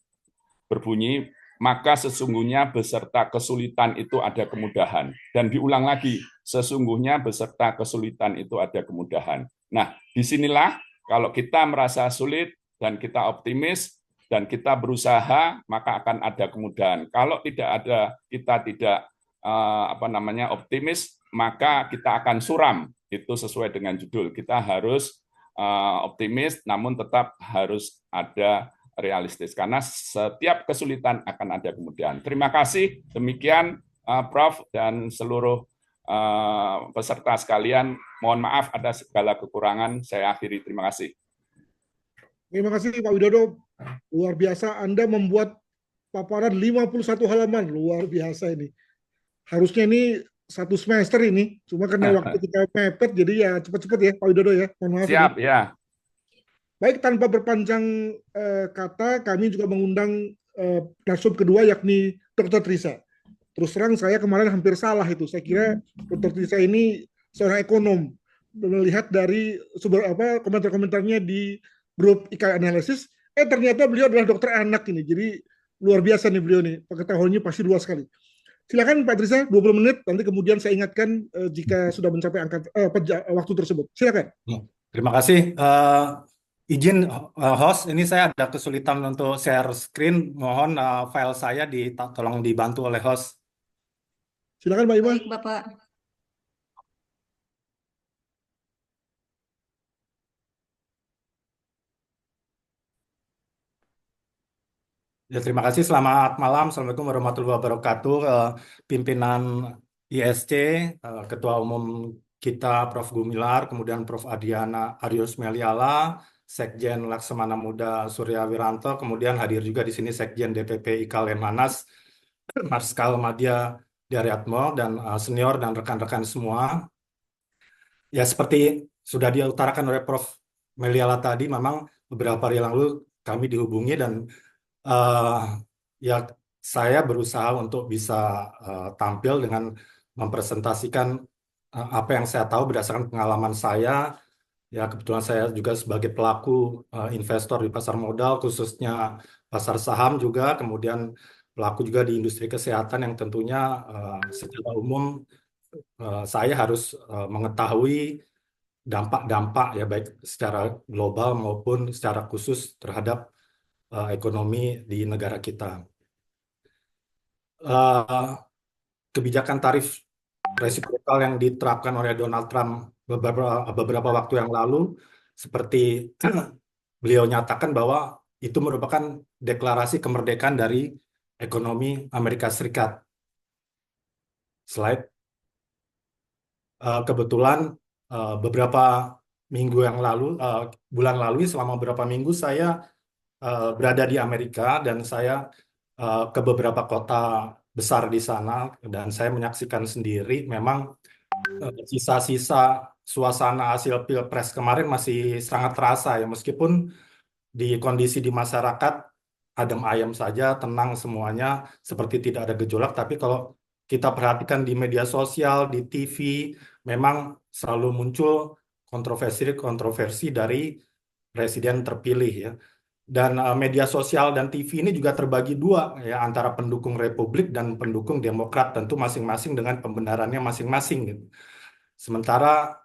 berbunyi, maka sesungguhnya beserta kesulitan itu ada kemudahan. Dan diulang lagi, sesungguhnya beserta kesulitan itu ada kemudahan. Nah, disinilah kalau kita merasa sulit dan kita optimis dan kita berusaha, maka akan ada kemudahan. Kalau kita tidak optimis, maka kita akan suram. Itu sesuai dengan judul. Kita harus optimis, namun tetap harus ada realistis, karena setiap kesulitan akan ada kemudahan. Terima kasih. Demikian Prof. dan seluruh peserta sekalian. Mohon maaf ada segala kekurangan. Saya akhiri. Terima kasih. Terima kasih Pak Widodo. Luar biasa, Anda membuat paparan 51 halaman. Luar biasa ini. Harusnya ini 1 semester ini. Cuma karena waktu kita mepet, jadi ya cepat-cepat ya Pak Widodo ya. Mohon maaf. Siap, ini. ya. Baik, tanpa berpanjang kata, kami juga mengundang narsum kedua, yakni Dr. Trisa. Terus terang saya kemarin hampir salah itu. Saya kira Dr. Trisa ini seorang ekonom. Melihat dari komentar-komentarnya di grup IKA Analysis, ternyata beliau adalah dokter anak ini. Jadi luar biasa nih beliau nih. Pengetahuannya pasti luas sekali. Silakan Pak Trisa, 20 menit. Nanti kemudian saya ingatkan jika sudah mencapai waktu tersebut. Silakan. Terima kasih. Izin host, ini saya ada kesulitan untuk share screen. Mohon file saya tolong dibantu oleh host. Silakan Mbak Ima. Baik, Bapak. Ya, terima kasih. Selamat malam. Assalamualaikum warahmatullahi wabarakatuh. Pimpinan ISC, Ketua Umum kita Prof. Gumilar, kemudian Prof. Arius Meliala, Sekjen Laksamana Muda Surya Wiranto, kemudian hadir juga di sini Sekjen DPP IKA Lemhanas, Marskal Madya Daryatmo, dan senior dan rekan-rekan semua. Ya, seperti sudah diutarakan oleh Prof. Meliala tadi, memang beberapa hari lalu kami dihubungi dan ya saya berusaha untuk bisa tampil dengan mempresentasikan apa yang saya tahu berdasarkan pengalaman saya. Ya, kebetulan saya juga sebagai pelaku investor di pasar modal, khususnya pasar saham juga, kemudian pelaku juga di industri kesehatan yang tentunya secara umum saya harus mengetahui dampak-dampak ya baik secara global maupun secara khusus terhadap ekonomi di negara kita. Kebijakan tarif resiprokal yang diterapkan oleh Donald Trump beberapa waktu yang lalu, seperti beliau nyatakan bahwa itu merupakan deklarasi kemerdekaan dari ekonomi Amerika Serikat. Slide. Kebetulan beberapa minggu yang lalu, bulan lalu, selama beberapa minggu saya berada di Amerika dan saya ke beberapa kota besar di sana dan saya menyaksikan sendiri memang sisa-sisa suasana hasil Pilpres kemarin masih sangat terasa ya, meskipun di kondisi di masyarakat adem ayem saja, tenang semuanya, seperti tidak ada gejolak, tapi kalau kita perhatikan di media sosial, di TV, memang selalu muncul kontroversi dari presiden terpilih ya. Dan media sosial dan TV ini juga terbagi dua ya, antara pendukung Republik dan pendukung Demokrat, tentu masing-masing dengan pembenarannya masing-masing gitu. Sementara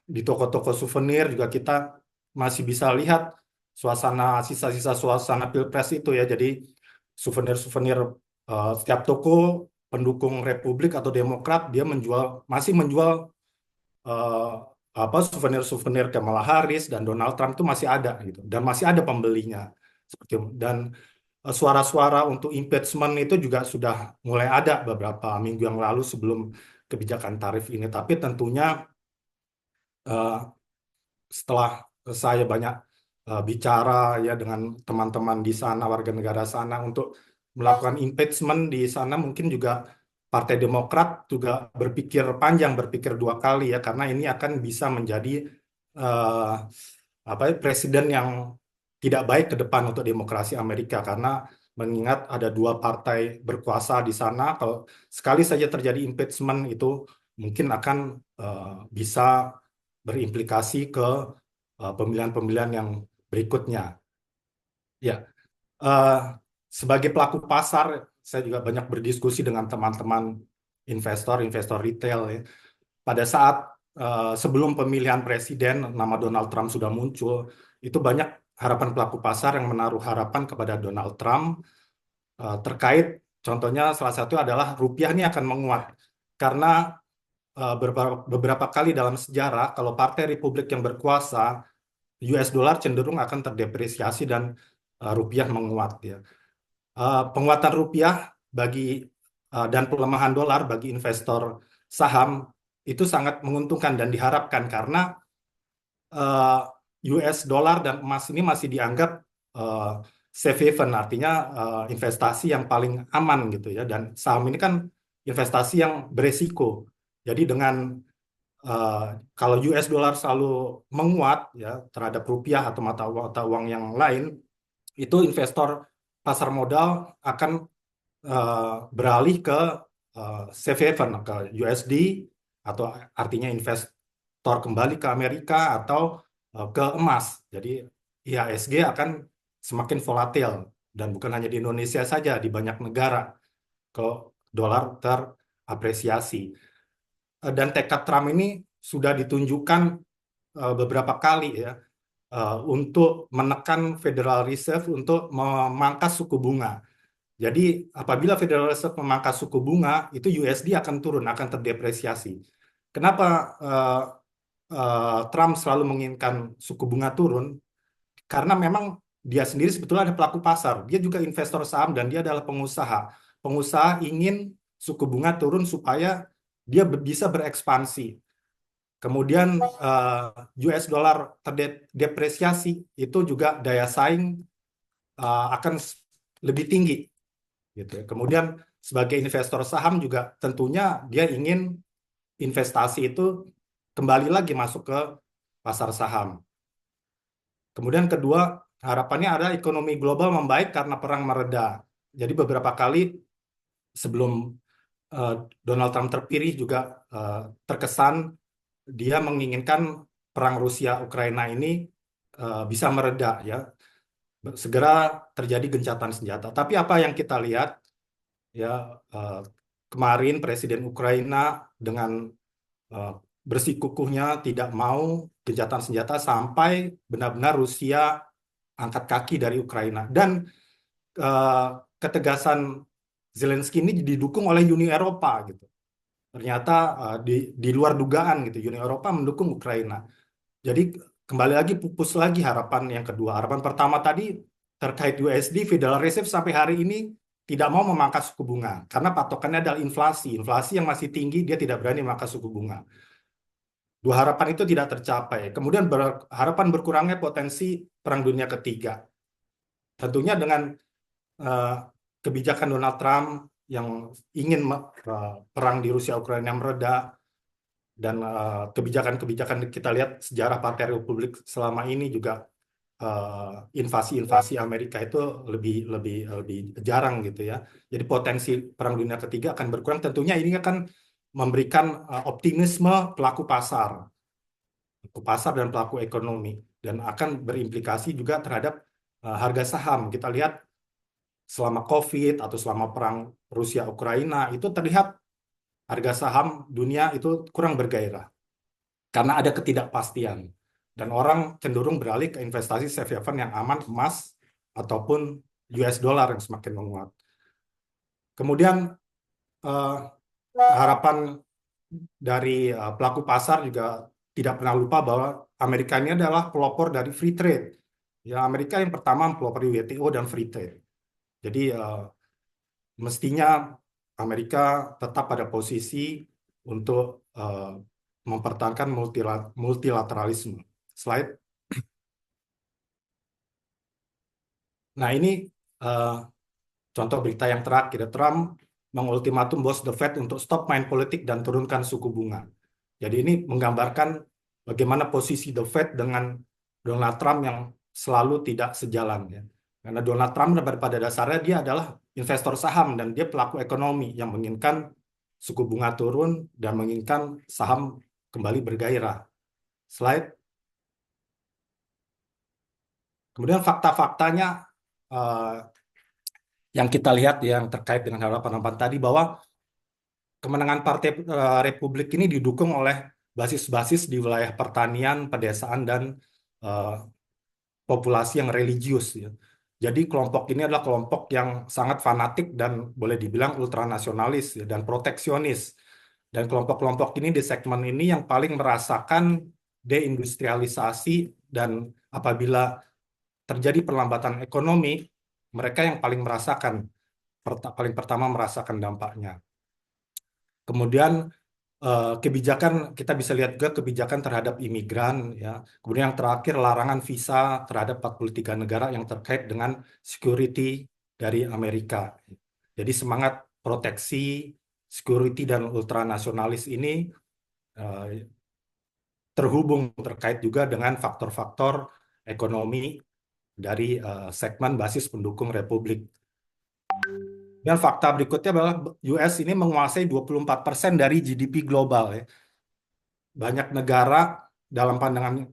di toko-toko souvenir juga kita masih bisa lihat sisa-sisa suasana Pilpres itu ya. Jadi souvenir-souvenir setiap toko pendukung Republik atau Demokrat dia masih menjual souvenir-souvenir Kamala Harris dan Donald Trump itu masih ada gitu, dan masih ada pembelinya seperti itu. Dan suara-suara untuk impeachment itu juga sudah mulai ada beberapa minggu yang lalu sebelum kebijakan tarif ini. Tapi tentunya setelah saya banyak bicara ya dengan teman-teman di sana, warga negara sana, untuk melakukan impeachment di sana, mungkin juga Partai Demokrat juga berpikir panjang, berpikir dua kali ya, karena ini akan bisa menjadi eh, presiden yang tidak baik ke depan untuk demokrasi Amerika, karena mengingat ada dua partai berkuasa di sana. Kalau sekali saja terjadi impeachment itu mungkin akan bisa berimplikasi ke pemilihan-pemilihan yang berikutnya. Ya, eh, sebagai pelaku pasar, saya juga banyak berdiskusi dengan teman-teman investor retail ya. Pada saat sebelum pemilihan presiden, nama Donald Trump sudah muncul, itu banyak harapan pelaku pasar yang menaruh harapan kepada Donald Trump terkait, contohnya salah satu adalah rupiah ini akan menguat. Karena beberapa kali dalam sejarah, kalau Partai Republik yang berkuasa, US dollar cenderung akan terdepresiasi dan rupiah menguat ya. Penguatan rupiah dan pelemahan dolar bagi investor saham itu sangat menguntungkan dan diharapkan, karena US dollar dan emas ini masih dianggap safe haven, artinya investasi yang paling aman gitu ya. Dan saham ini kan investasi yang beresiko. Jadi dengan kalau US dollar selalu menguat ya terhadap rupiah atau mata uang yang lain, itu investor pasar modal akan beralih ke safe haven, ke USD, atau artinya investor kembali ke Amerika atau ke emas. Jadi IHSG akan semakin volatil, dan bukan hanya di Indonesia saja, di banyak negara kalau dolar terapresiasi. Dan tekad Trump ini sudah ditunjukkan beberapa kali ya, untuk menekan Federal Reserve untuk memangkas suku bunga. Jadi apabila Federal Reserve memangkas suku bunga, itu USD akan turun, akan terdepresiasi. Kenapa Trump selalu menginginkan suku bunga turun? Karena memang dia sendiri sebetulnya ada pelaku pasar. Dia juga investor saham dan dia adalah pengusaha. Pengusaha ingin suku bunga turun supaya dia bisa berekspansi. Kemudian US dollar terdepresiasi, itu juga daya saing akan lebih tinggi gitu ya. Kemudian sebagai investor saham juga tentunya dia ingin investasi itu kembali lagi masuk ke pasar saham. Kemudian kedua, harapannya adalah ekonomi global membaik karena perang mereda. Jadi beberapa kali sebelum Donald Trump terpilih juga terkesan dia menginginkan perang Rusia-Ukraina ini bisa mereda ya, segera terjadi gencatan senjata. Tapi apa yang kita lihat ya, kemarin Presiden Ukraina dengan bersikukuhnya tidak mau gencatan senjata sampai benar-benar Rusia angkat kaki dari Ukraina. Dan ketegasan Zelensky ini didukung oleh Uni Eropa gitu. Ternyata di luar dugaan gitu, Uni Eropa mendukung Ukraina. Jadi kembali lagi, pupus lagi harapan yang kedua. Harapan pertama tadi terkait USD, Federal Reserve sampai hari ini tidak mau memangkas suku bunga karena patokannya adalah inflasi. Inflasi yang masih tinggi, dia tidak berani memangkas suku bunga. Dua harapan itu tidak tercapai. Kemudian harapan berkurangnya potensi Perang Dunia Ketiga. Tentunya dengan kebijakan Donald Trump yang ingin perang di Rusia-Ukraina mereda, dan kebijakan-kebijakan kita lihat sejarah Partai Republik selama ini juga invasi-invasi Amerika itu lebih jarang gitu ya. Jadi potensi Perang Dunia Ketiga akan berkurang. Tentunya ini akan memberikan optimisme pelaku pasar dan pelaku ekonomi, dan akan berimplikasi juga terhadap harga saham. Kita lihat selama COVID atau selama perang Rusia-Ukraina itu terlihat harga saham dunia itu kurang bergairah karena ada ketidakpastian, dan orang cenderung beralih ke investasi safe haven yang aman, emas ataupun US dollar yang semakin menguat. Kemudian harapan dari pelaku pasar juga tidak pernah lupa bahwa Amerika ini adalah pelopor dari free trade. Ya, Amerika yang pertama pelopor WTO dan free trade. Jadi mestinya Amerika tetap pada posisi untuk mempertahankan multilateralisme. Slide. Nah, ini Contoh berita yang terakhir, Trump mengultimatum bos The Fed untuk stop main politik dan turunkan suku bunga. Jadi ini menggambarkan bagaimana posisi The Fed dengan Donald Trump yang selalu tidak sejalan, ya. Karena Donald Trump pada dasarnya dia adalah investor saham dan dia pelaku ekonomi yang menginginkan suku bunga turun dan menginginkan saham kembali bergairah. Slide. Kemudian fakta-faktanya yang kita lihat yang terkait dengan harapan-harapan tadi bahwa kemenangan Partai Republik ini didukung oleh basis-basis di wilayah pertanian, pedesaan, dan populasi yang religius, ya. Jadi kelompok ini adalah kelompok yang sangat fanatik dan boleh dibilang ultranasionalis, ya, dan proteksionis. Dan kelompok-kelompok ini di segmen ini yang paling merasakan deindustrialisasi, dan apabila terjadi perlambatan ekonomi, mereka yang paling paling pertama merasakan dampaknya. Kemudian kebijakan, kita bisa lihat juga kebijakan terhadap imigran, ya. Kemudian yang terakhir, larangan visa terhadap 43 negara yang terkait dengan security dari Amerika. Jadi semangat proteksi, security, dan ultranasionalis ini terhubung terkait juga dengan faktor-faktor ekonomi dari segmen basis pendukung Republik. Dan fakta berikutnya adalah US ini menguasai 24% dari GDP global, ya. Banyak negara dalam pandangan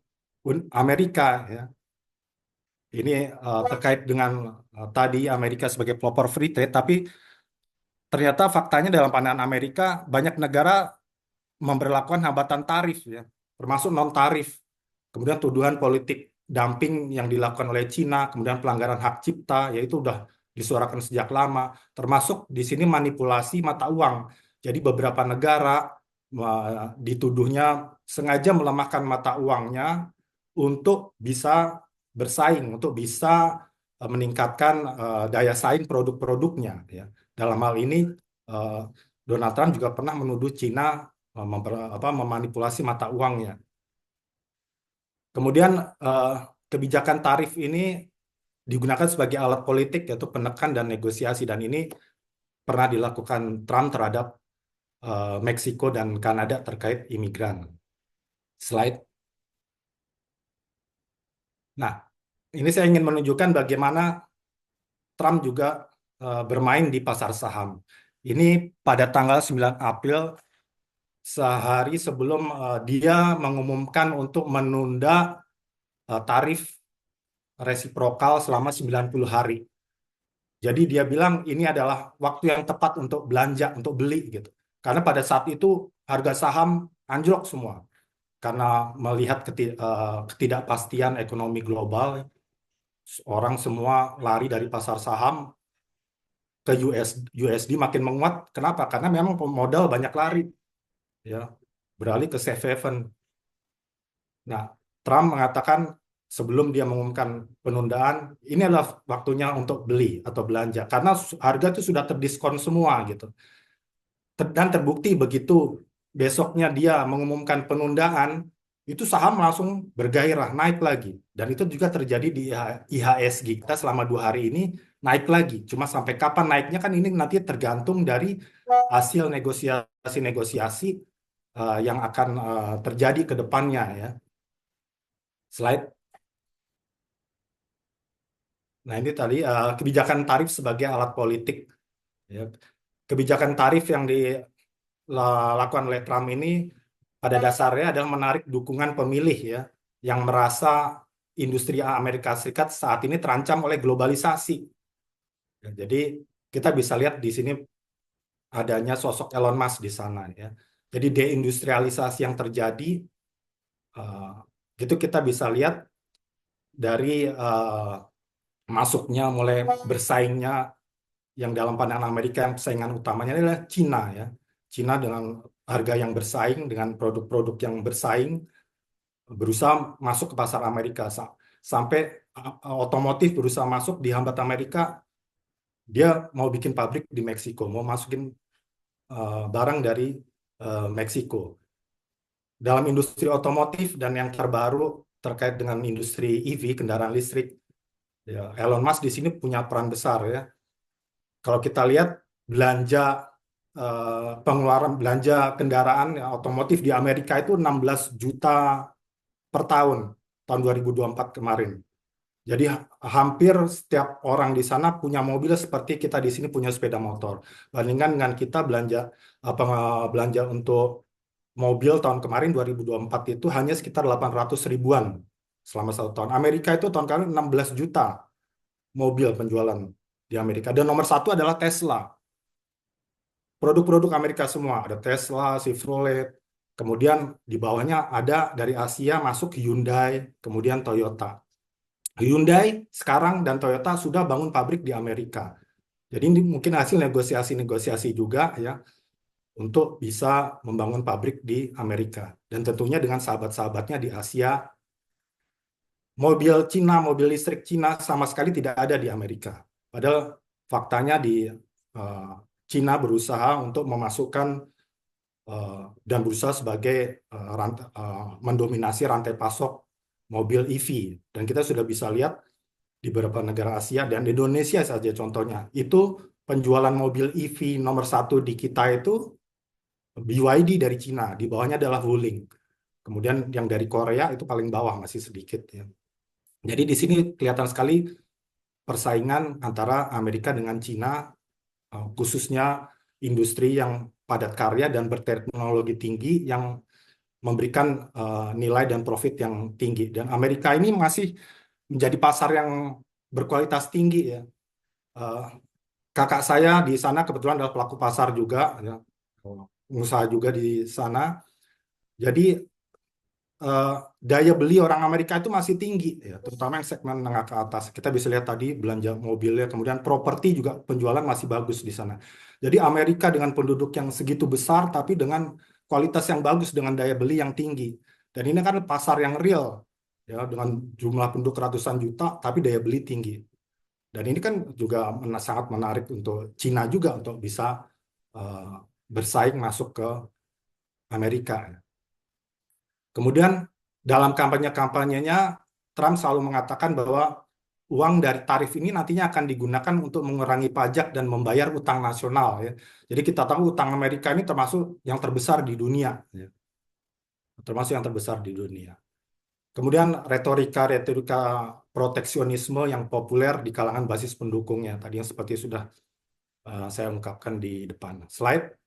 Amerika, ya. Ini terkait dengan tadi Amerika sebagai pelopor free trade, tapi ternyata faktanya dalam pandangan Amerika banyak negara memberlakukan hambatan tarif, ya, termasuk non tarif. Kemudian tuduhan politik dumping yang dilakukan oleh Cina, kemudian pelanggaran hak cipta, yaitu sudah disuarakan sejak lama, termasuk di sini manipulasi mata uang. Jadi beberapa negara dituduhnya sengaja melemahkan mata uangnya untuk bisa bersaing, untuk bisa meningkatkan daya saing produk-produknya, ya. Dalam hal ini Donald Trump juga pernah menuduh Cina memanipulasi mata uangnya. Kemudian kebijakan tarif ini digunakan sebagai alat politik, yaitu penekan dan negosiasi, dan ini pernah dilakukan Trump terhadap Meksiko dan Kanada terkait imigran. Slide. Nah, ini saya ingin menunjukkan bagaimana Trump juga bermain di pasar saham. Ini pada tanggal 9 April, sehari sebelum dia mengumumkan untuk menunda tarif resiprokal selama 90 hari. Jadi dia bilang ini adalah waktu yang tepat untuk belanja, untuk beli, gitu. Karena pada saat itu harga saham anjlok semua. Karena melihat ketidakpastian ekonomi global, orang semua lari dari pasar saham ke USD makin menguat. Kenapa? Karena memang pemodal banyak lari, ya, beralih ke safe haven. Nah, Trump mengatakan sebelum dia mengumumkan penundaan, ini adalah waktunya untuk beli atau belanja karena harga itu sudah terdiskon semua, gitu. Dan terbukti begitu besoknya dia mengumumkan penundaan, itu saham langsung bergairah, naik lagi. Dan itu juga terjadi di IHSG. Kita selama 2 hari ini naik lagi. Cuma sampai kapan naiknya kan ini nanti tergantung dari hasil negosiasi-negosiasi yang akan terjadi ke depannya, ya. Slide. Nah, ini tadi kebijakan tarif sebagai alat politik, ya. Kebijakan tarif yang dilakukan oleh Trump ini pada dasarnya adalah menarik dukungan pemilih, ya, yang merasa industri Amerika Serikat saat ini terancam oleh globalisasi. Ya, jadi kita bisa lihat di sini adanya sosok Elon Musk di sana, ya. Jadi deindustrialisasi yang terjadi, itu kita bisa lihat dari masuknya, mulai bersaingnya, yang dalam pandangan Amerika yang saingan utamanya adalah Cina, ya. Cina dengan harga yang bersaing, dengan produk-produk yang bersaing, berusaha masuk ke pasar Amerika. Sampai otomotif berusaha masuk, dihambat Amerika, dia mau bikin pabrik di Meksiko, mau masukin barang dari Meksiko. Dalam industri otomotif dan yang terbaru terkait dengan industri EV, kendaraan listrik, ya, Elon Musk di sini punya peran besar, ya. Kalau kita lihat belanja pengeluaran belanja kendaraan ya, otomotif di Amerika itu 16 juta per tahun 2024 kemarin. Jadi hampir setiap orang di sana punya mobil seperti kita di sini punya sepeda motor. Bandingkan dengan kita belanja untuk mobil tahun kemarin 2024 itu hanya sekitar 800 ribuan selama 1 tahun. Amerika itu tahun kemarin 16 juta mobil penjualan di Amerika. Dan nomor satu adalah Tesla. Produk-produk Amerika semua, ada Tesla, Chevrolet, kemudian di bawahnya ada dari Asia masuk Hyundai, kemudian Toyota. Hyundai sekarang dan Toyota sudah bangun pabrik di Amerika. Jadi ini mungkin hasil negosiasi-negosiasi juga ya untuk bisa membangun pabrik di Amerika. Dan tentunya dengan sahabat-sahabatnya di Asia. Mobil Cina, mobil listrik Cina sama sekali tidak ada di Amerika. Padahal faktanya di Cina berusaha untuk memasukkan dan berusaha sebagai mendominasi rantai pasok mobil EV. Dan kita sudah bisa lihat di beberapa negara Asia dan Indonesia saja contohnya. Itu penjualan mobil EV nomor 1 di kita itu BYD dari Cina, di bawahnya adalah Wuling. Kemudian yang dari Korea itu paling bawah, masih sedikit ya. Jadi di sini kelihatan sekali persaingan antara Amerika dengan Cina, khususnya industri yang padat karya dan berteknologi tinggi yang memberikan nilai dan profit yang tinggi. Dan Amerika ini masih menjadi pasar yang berkualitas tinggi ya. Kakak saya di sana kebetulan adalah pelaku pasar juga, ya, pengusaha juga di sana. Jadi daya beli orang Amerika itu masih tinggi, ya, terutama yang segmen menengah ke atas. Kita bisa lihat tadi belanja mobilnya, kemudian properti juga penjualan masih bagus di sana. Jadi Amerika dengan penduduk yang segitu besar, tapi dengan kualitas yang bagus, dengan daya beli yang tinggi. Dan ini kan pasar yang real, ya, dengan jumlah penduduk ratusan juta, tapi daya beli tinggi. Dan ini kan juga sangat menarik untuk Cina juga untuk bisa bersaing masuk ke Amerika. Kemudian dalam kampanye-kampanyenya, Trump selalu mengatakan bahwa uang dari tarif ini nantinya akan digunakan untuk mengurangi pajak dan membayar utang nasional. Ya. Jadi kita tahu utang Amerika ini termasuk yang terbesar di dunia. Ya. Termasuk yang terbesar di dunia. Kemudian retorika proteksionisme yang populer di kalangan basis pendukungnya. Tadi yang seperti sudah saya ungkapkan di depan slide.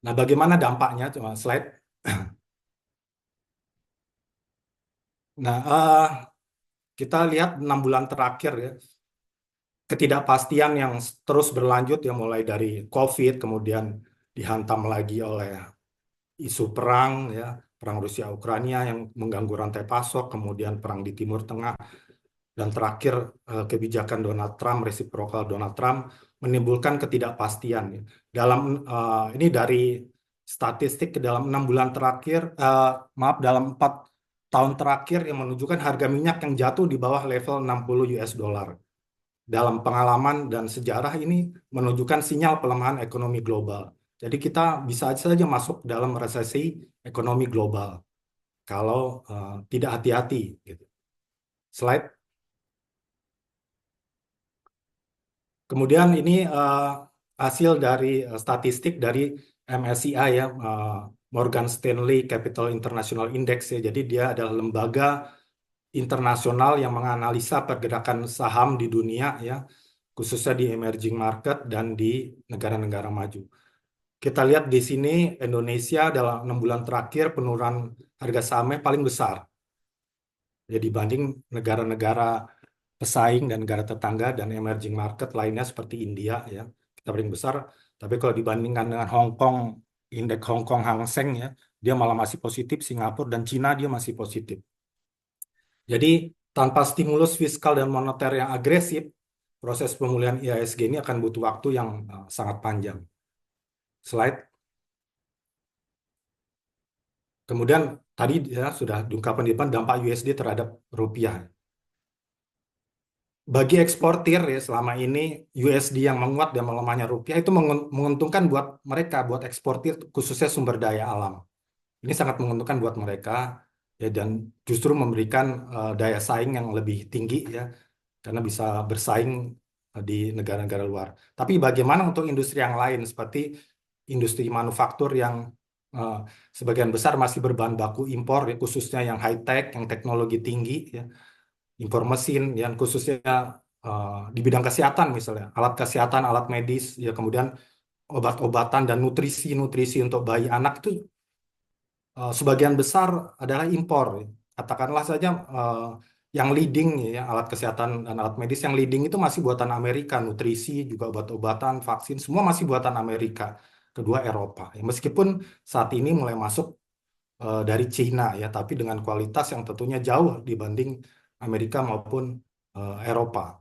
Nah, bagaimana dampaknya? Cuma slide. Nah, kita lihat 6 bulan terakhir ya, ketidakpastian yang terus berlanjut ya, mulai dari COVID, kemudian dihantam lagi oleh isu perang ya, perang Rusia-Ukraina yang mengganggu rantai pasok, kemudian perang di Timur Tengah, dan terakhir kebijakan Donald Trump, resiprokal Donald Trump menimbulkan ketidakpastian. Dalam ini dari statistik dalam 6 bulan terakhir, dalam 4 tahun terakhir yang menunjukkan harga minyak yang jatuh di bawah level 60 US dollar. Dalam pengalaman dan sejarah ini menunjukkan sinyal pelemahan ekonomi global. Jadi kita bisa saja masuk dalam resesi ekonomi global kalau tidak hati-hati. Gitu. Slide. Kemudian ini hasil dari statistik dari MSCI ya, Morgan Stanley Capital International Index ya. Jadi dia adalah lembaga internasional yang menganalisa pergerakan saham di dunia ya, khususnya di emerging market dan di negara-negara maju. Kita lihat di sini Indonesia dalam 6 bulan terakhir penurunan harga sahamnya paling besar. Jadi dibanding negara-negara pesaing dan negara tetangga dan emerging market lainnya seperti India ya, kita paling besar. Tapi kalau dibandingkan dengan Hong Kong, indeks Hong Kong Hang Seng ya, dia malah masih positif, Singapura dan Cina dia masih positif. Jadi tanpa stimulus fiskal dan moneter yang agresif, proses pemulihan IHSG ini akan butuh waktu yang sangat panjang. Slide. Kemudian tadi ya sudah diungkapkan di depan dampak USD terhadap rupiah. Bagi eksportir ya selama ini USD yang menguat dan melemahnya rupiah itu menguntungkan buat mereka, buat eksportir khususnya sumber daya alam. Ini sangat menguntungkan buat mereka ya, dan justru memberikan daya saing yang lebih tinggi ya karena bisa bersaing di negara-negara luar. Tapi bagaimana untuk industri yang lain seperti industri manufaktur yang eh, sebagian besar masih berbahan baku impor, ya, khususnya yang high tech, yang teknologi tinggi, ya, impor mesin, yang khususnya di bidang kesehatan misalnya, alat kesehatan, alat medis, ya kemudian obat-obatan dan nutrisi-nutrisi untuk bayi anak itu sebagian besar adalah impor. Katakanlah saja yang leading ya alat kesehatan dan alat medis yang leading itu masih buatan Amerika, nutrisi juga obat-obatan, vaksin semua masih buatan Amerika. Kedua Eropa. Ya, meskipun saat ini mulai masuk dari Cina ya, tapi dengan kualitas yang tentunya jauh dibanding Amerika maupun Eropa.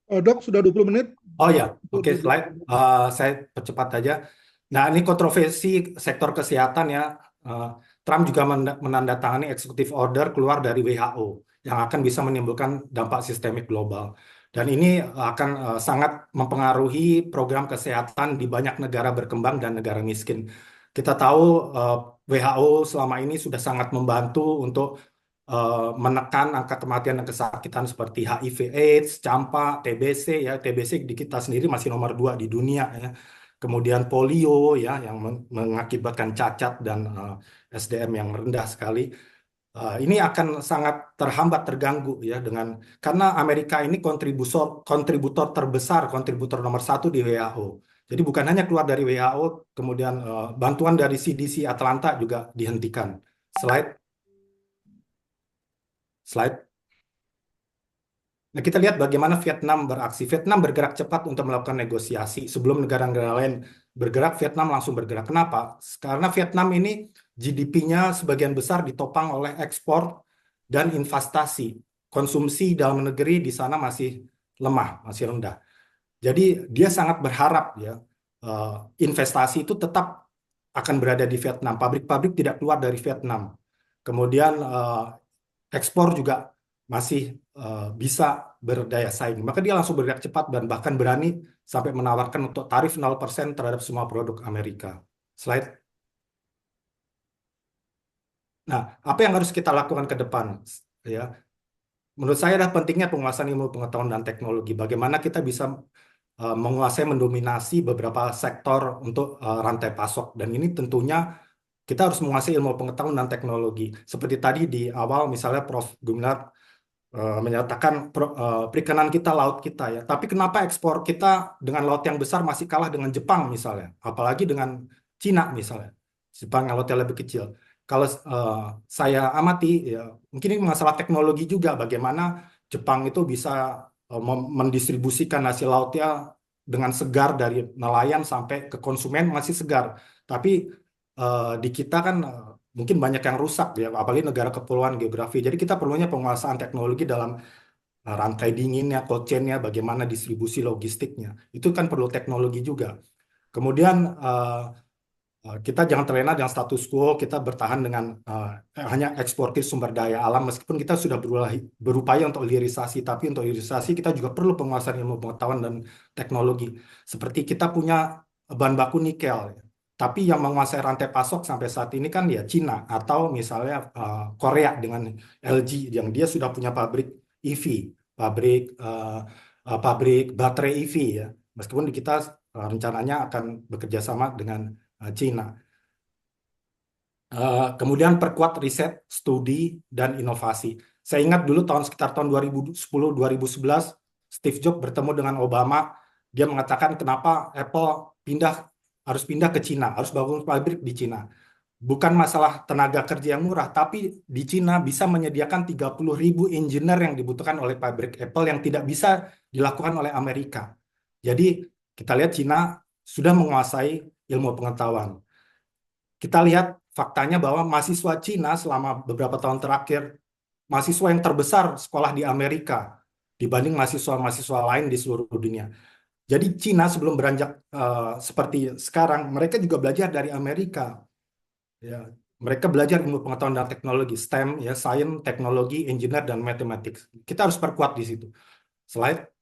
Dok, sudah 20 menit. Oh ya, Untuk oke, slide. Saya percepat aja. Nah, ini kontroversi sektor kesehatan ya. Eh, Trump juga menandatangani executive order keluar dari WHO yang akan bisa menimbulkan dampak sistemik global. Dan ini akan sangat mempengaruhi program kesehatan di banyak negara berkembang dan negara miskin. Kita tahu WHO selama ini sudah sangat membantu untuk menekan angka kematian dan kesakitan seperti HIV/AIDS, campak, TBC ya. TBC di kita sendiri masih nomor 2 di dunia ya. Kemudian polio ya yang mengakibatkan cacat dan SDM yang rendah sekali. Ini akan sangat terhambat terganggu ya dengan karena Amerika ini kontributor terbesar, kontributor nomor 1 di WHO. Jadi bukan hanya keluar dari WHO, kemudian bantuan dari CDC Atlanta juga dihentikan. Slide. Nah, kita lihat bagaimana Vietnam beraksi. Vietnam bergerak cepat untuk melakukan negosiasi. Sebelum negara-negara lain bergerak, Vietnam langsung bergerak. Kenapa? Karena Vietnam ini GDP-nya sebagian besar ditopang oleh ekspor dan investasi. Konsumsi dalam negeri di sana masih lemah, masih rendah. Jadi dia sangat berharap ya investasi itu tetap akan berada di Vietnam. Pabrik-pabrik tidak keluar dari Vietnam. Kemudian ekspor juga masih bisa berdaya saing. Maka dia langsung bergerak cepat dan bahkan berani sampai menawarkan untuk tarif 0% terhadap semua produk Amerika. Slide. Nah, apa yang harus kita lakukan ke depan? Ya, menurut saya adalah pentingnya penguasaan ilmu pengetahuan dan teknologi. Bagaimana kita bisa menguasai, mendominasi beberapa sektor untuk rantai pasok. Dan ini tentunya kita harus menguasai ilmu pengetahuan dan teknologi. Seperti tadi di awal, misalnya Prof. Gumilar menyatakan perikanan kita, laut kita ya. Tapi kenapa ekspor kita dengan laut yang besar masih kalah dengan Jepang misalnya, apalagi dengan Cina misalnya. Jepang yang lautnya lebih kecil. Kalau saya amati ya, mungkin ini masalah teknologi juga. Bagaimana Jepang itu bisa mendistribusikan hasil lautnya dengan segar dari nelayan sampai ke konsumen masih segar. Tapi di kita kan mungkin banyak yang rusak ya, apalagi negara kepulauan geografi. Jadi kita perlunya penguasaan teknologi dalam rantai dinginnya, cold chain-nya, bagaimana distribusi logistiknya. Itu kan perlu teknologi juga. Kemudian kita jangan terlena dengan status quo, kita bertahan dengan hanya eksportir sumber daya alam, meskipun kita sudah berupaya untuk hilirisasi, tapi untuk hilirisasi kita juga perlu penguasaan ilmu pengetahuan dan teknologi. Seperti kita punya bahan baku nikel, tapi yang menguasai rantai pasok sampai saat ini kan ya Cina atau misalnya Korea dengan LG yang dia sudah punya pabrik EV, pabrik baterai EV ya. Meskipun di kita rencananya akan bekerja sama dengan Cina. Kemudian perkuat riset, studi, dan inovasi. Saya ingat dulu sekitar tahun 2010-2011, Steve Jobs bertemu dengan Obama. Dia mengatakan kenapa Apple harus pindah ke Cina, harus bangun pabrik di Cina. Bukan masalah tenaga kerja yang murah, tapi di Cina bisa menyediakan 30.000 engineer yang dibutuhkan oleh pabrik Apple yang tidak bisa dilakukan oleh Amerika. Jadi kita lihat Cina sudah menguasai ilmu pengetahuan. Kita lihat faktanya bahwa mahasiswa Cina selama beberapa tahun terakhir, mahasiswa yang terbesar sekolah di Amerika dibanding mahasiswa-mahasiswa lain di seluruh dunia. Jadi Cina sebelum beranjak seperti sekarang, mereka juga belajar dari Amerika. Ya, mereka belajar ilmu pengetahuan dan teknologi, STEM, ya, science, teknologi, engineer, dan mathematics. Kita harus perkuat di situ. Slide.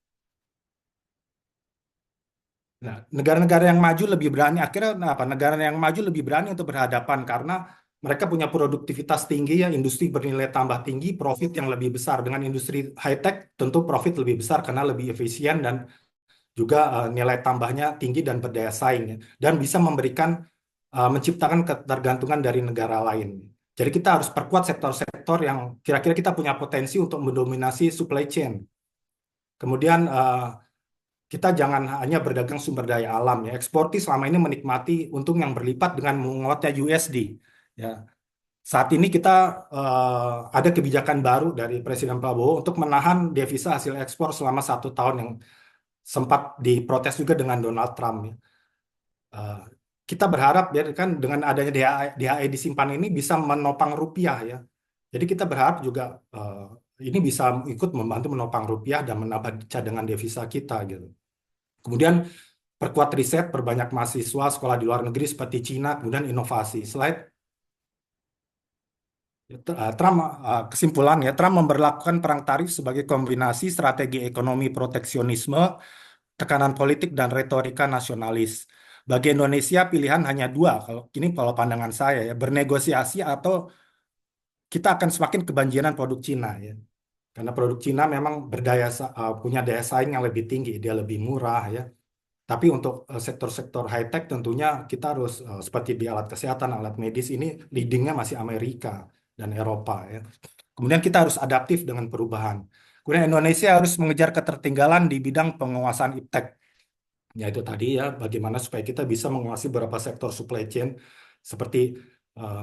Nah, negara-negara yang maju lebih berani, akhirnya apa? Negara yang maju lebih berani untuk berhadapan karena mereka punya produktivitas tinggi ya, industri bernilai tambah tinggi, profit yang lebih besar. Dengan industri high tech tentu profit lebih besar karena lebih efisien dan juga nilai tambahnya tinggi dan berdaya saing ya. Dan bisa menciptakan ketergantungan dari negara lain. Jadi kita harus perkuat sektor-sektor yang kira-kira kita punya potensi untuk mendominasi supply chain. Kemudian kita jangan hanya berdagang sumber daya alam ya. Eksportir selama ini menikmati untung yang berlipat dengan menguatnya USD. Ya, saat ini kita ada kebijakan baru dari Presiden Prabowo untuk menahan devisa hasil ekspor selama 1 tahun yang sempat diprotes juga dengan Donald Trump. Ya. Kita berharap ya kan dengan adanya DHE disimpan ini bisa menopang rupiah ya. Jadi kita berharap juga ini bisa ikut membantu menopang rupiah dan menambah cadangan devisa kita gitu. Kemudian perkuat riset, perbanyak mahasiswa sekolah di luar negeri seperti Cina, kemudian inovasi. Slide. Trump, kesimpulan ya, Trump memberlakukan perang tarif sebagai kombinasi strategi ekonomi proteksionisme, tekanan politik dan retorika nasionalis. Bagi Indonesia pilihan hanya dua, kalau pandangan saya ya, bernegosiasi atau kita akan semakin kebanjiran produk Cina ya. Karena produk Cina memang punya daya saing yang lebih tinggi, dia lebih murah ya. Tapi untuk sektor-sektor high tech tentunya kita harus seperti di alat kesehatan, alat medis ini leadingnya masih Amerika dan Eropa ya. Kemudian kita harus adaptif dengan perubahan. Kemudian Indonesia harus mengejar ketertinggalan di bidang penguasaan iptek. Yaitu tadi ya bagaimana supaya kita bisa menguasai beberapa sektor supply chain seperti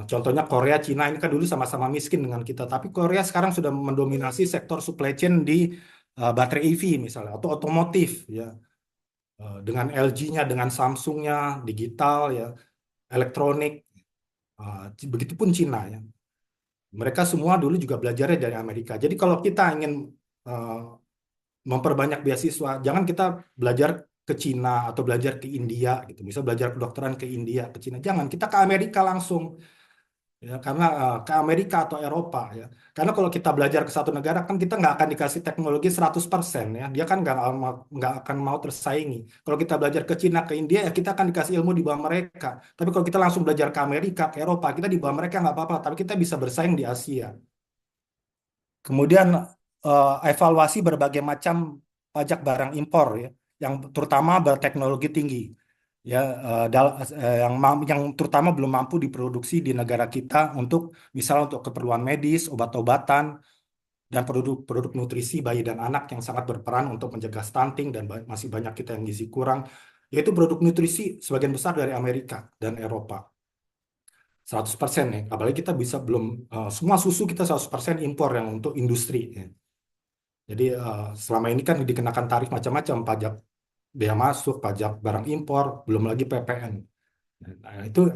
contohnya Korea, Cina ini kan dulu sama-sama miskin dengan kita, tapi Korea sekarang sudah mendominasi sektor supply chain di baterai EV misalnya atau otomotif ya. Dengan LG-nya, dengan Samsung-nya, digital ya, elektronik, begitupun Cina ya. Mereka semua dulu juga belajarnya dari Amerika. Jadi kalau kita ingin memperbanyak beasiswa, jangan kita belajar ke Cina atau belajar ke India gitu. Bisa belajar kedokteran ke India, ke Cina. Jangan, kita ke Amerika langsung. Ya, karena ke Amerika atau Eropa ya. Karena kalau kita belajar ke satu negara kan kita nggak akan dikasih teknologi 100% ya. Dia kan nggak akan mau tersaingi. Kalau kita belajar ke Cina, ke India ya kita akan dikasih ilmu di bawah mereka. Tapi kalau kita langsung belajar ke Amerika, ke Eropa, kita di bawah mereka nggak apa-apa. Tapi kita bisa bersaing di Asia. Kemudian evaluasi berbagai macam pajak barang impor ya, yang terutama berteknologi tinggi ya, yang terutama belum mampu diproduksi di negara kita untuk misalnya untuk keperluan medis, obat-obatan dan produk-produk nutrisi bayi dan anak yang sangat berperan untuk mencegah stunting dan masih banyak kita yang gizi kurang, yaitu produk nutrisi sebagian besar dari Amerika dan Eropa. 100% ya, apalagi kita bisa belum semua susu kita 100% impor yang untuk industri ya. Jadi selama ini kan dikenakan tarif macam-macam, pajak bea masuk, pajak barang impor, belum lagi PPN. Nah, itu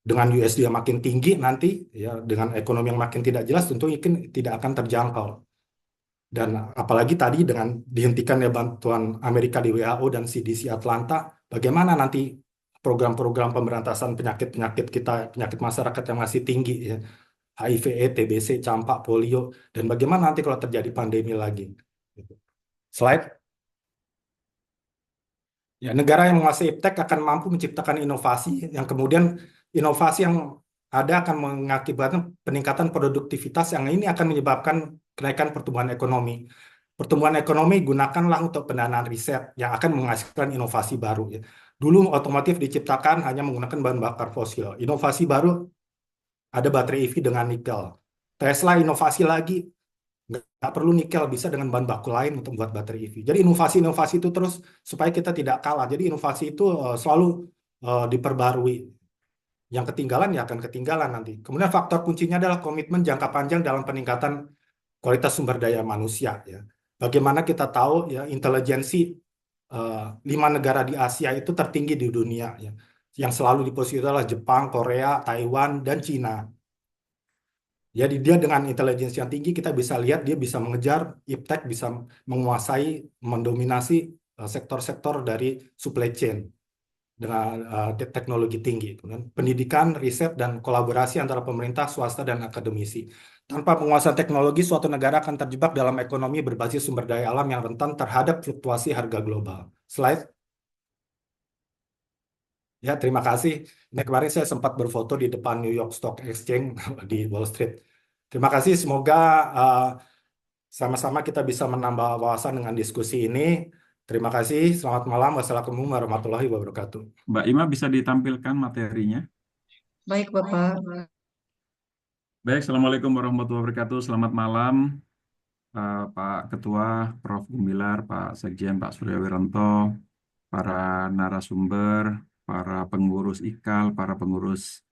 dengan USD yang makin tinggi nanti ya, dengan ekonomi yang makin tidak jelas tentu mungkin tidak akan terjangkau. Dan apalagi tadi dengan dihentikannya bantuan Amerika di WHO dan CDC Atlanta, bagaimana nanti program-program pemberantasan penyakit-penyakit kita, penyakit masyarakat yang masih tinggi ya, HIV, TBC, campak, polio, dan bagaimana nanti kalau terjadi pandemi lagi. Slide. Ya, negara yang menguasai iptek akan mampu menciptakan inovasi yang kemudian inovasi yang ada akan mengakibatkan peningkatan produktivitas yang ini akan menyebabkan kenaikan pertumbuhan ekonomi. Pertumbuhan ekonomi gunakanlah untuk pendanaan riset yang akan menghasilkan inovasi baru. Ya. Dulu otomotif diciptakan hanya menggunakan bahan bakar fosil. Inovasi baru ada baterai EV dengan nikel. Tesla inovasi lagi, nggak perlu nikel, bisa dengan bahan baku lain untuk membuat baterai EV. Jadi inovasi-inovasi itu terus supaya kita tidak kalah. Jadi inovasi itu selalu diperbarui. Yang ketinggalan ya akan ketinggalan nanti. Kemudian faktor kuncinya adalah komitmen jangka panjang dalam peningkatan kualitas sumber daya manusia. Ya. Bagaimana kita tahu ya intelijensi 5 negara di Asia itu tertinggi di dunia. Ya. Yang selalu di posisi adalah Jepang, Korea, Taiwan, dan Cina. Jadi dia dengan intelijensi yang tinggi kita bisa lihat dia bisa mengejar iptek, bisa menguasai, mendominasi sektor-sektor dari supply chain dengan teknologi tinggi. Kemudian pendidikan, riset, dan kolaborasi antara pemerintah, swasta, dan akademisi. Tanpa penguasaan teknologi, suatu negara akan terjebak dalam ekonomi berbasis sumber daya alam yang rentan terhadap fluktuasi harga global. Slide. Ya, terima kasih. Ini kemarin saya sempat berfoto di depan New York Stock Exchange di Wall Street. Terima kasih. Semoga uh, sama-sama kita bisa menambah wawasan dengan diskusi ini. Terima kasih. Selamat malam. Wassalamualaikum warahmatullahi wabarakatuh. Mbak Ima bisa ditampilkan materinya. Baik, Bapak. Baik, Assalamualaikum warahmatullahi wabarakatuh. Selamat malam, Pak Ketua, Prof. Gumilar, Pak Sekjen, Pak Surya Wiranto, para narasumber, para pengurus IKAL, para pengurus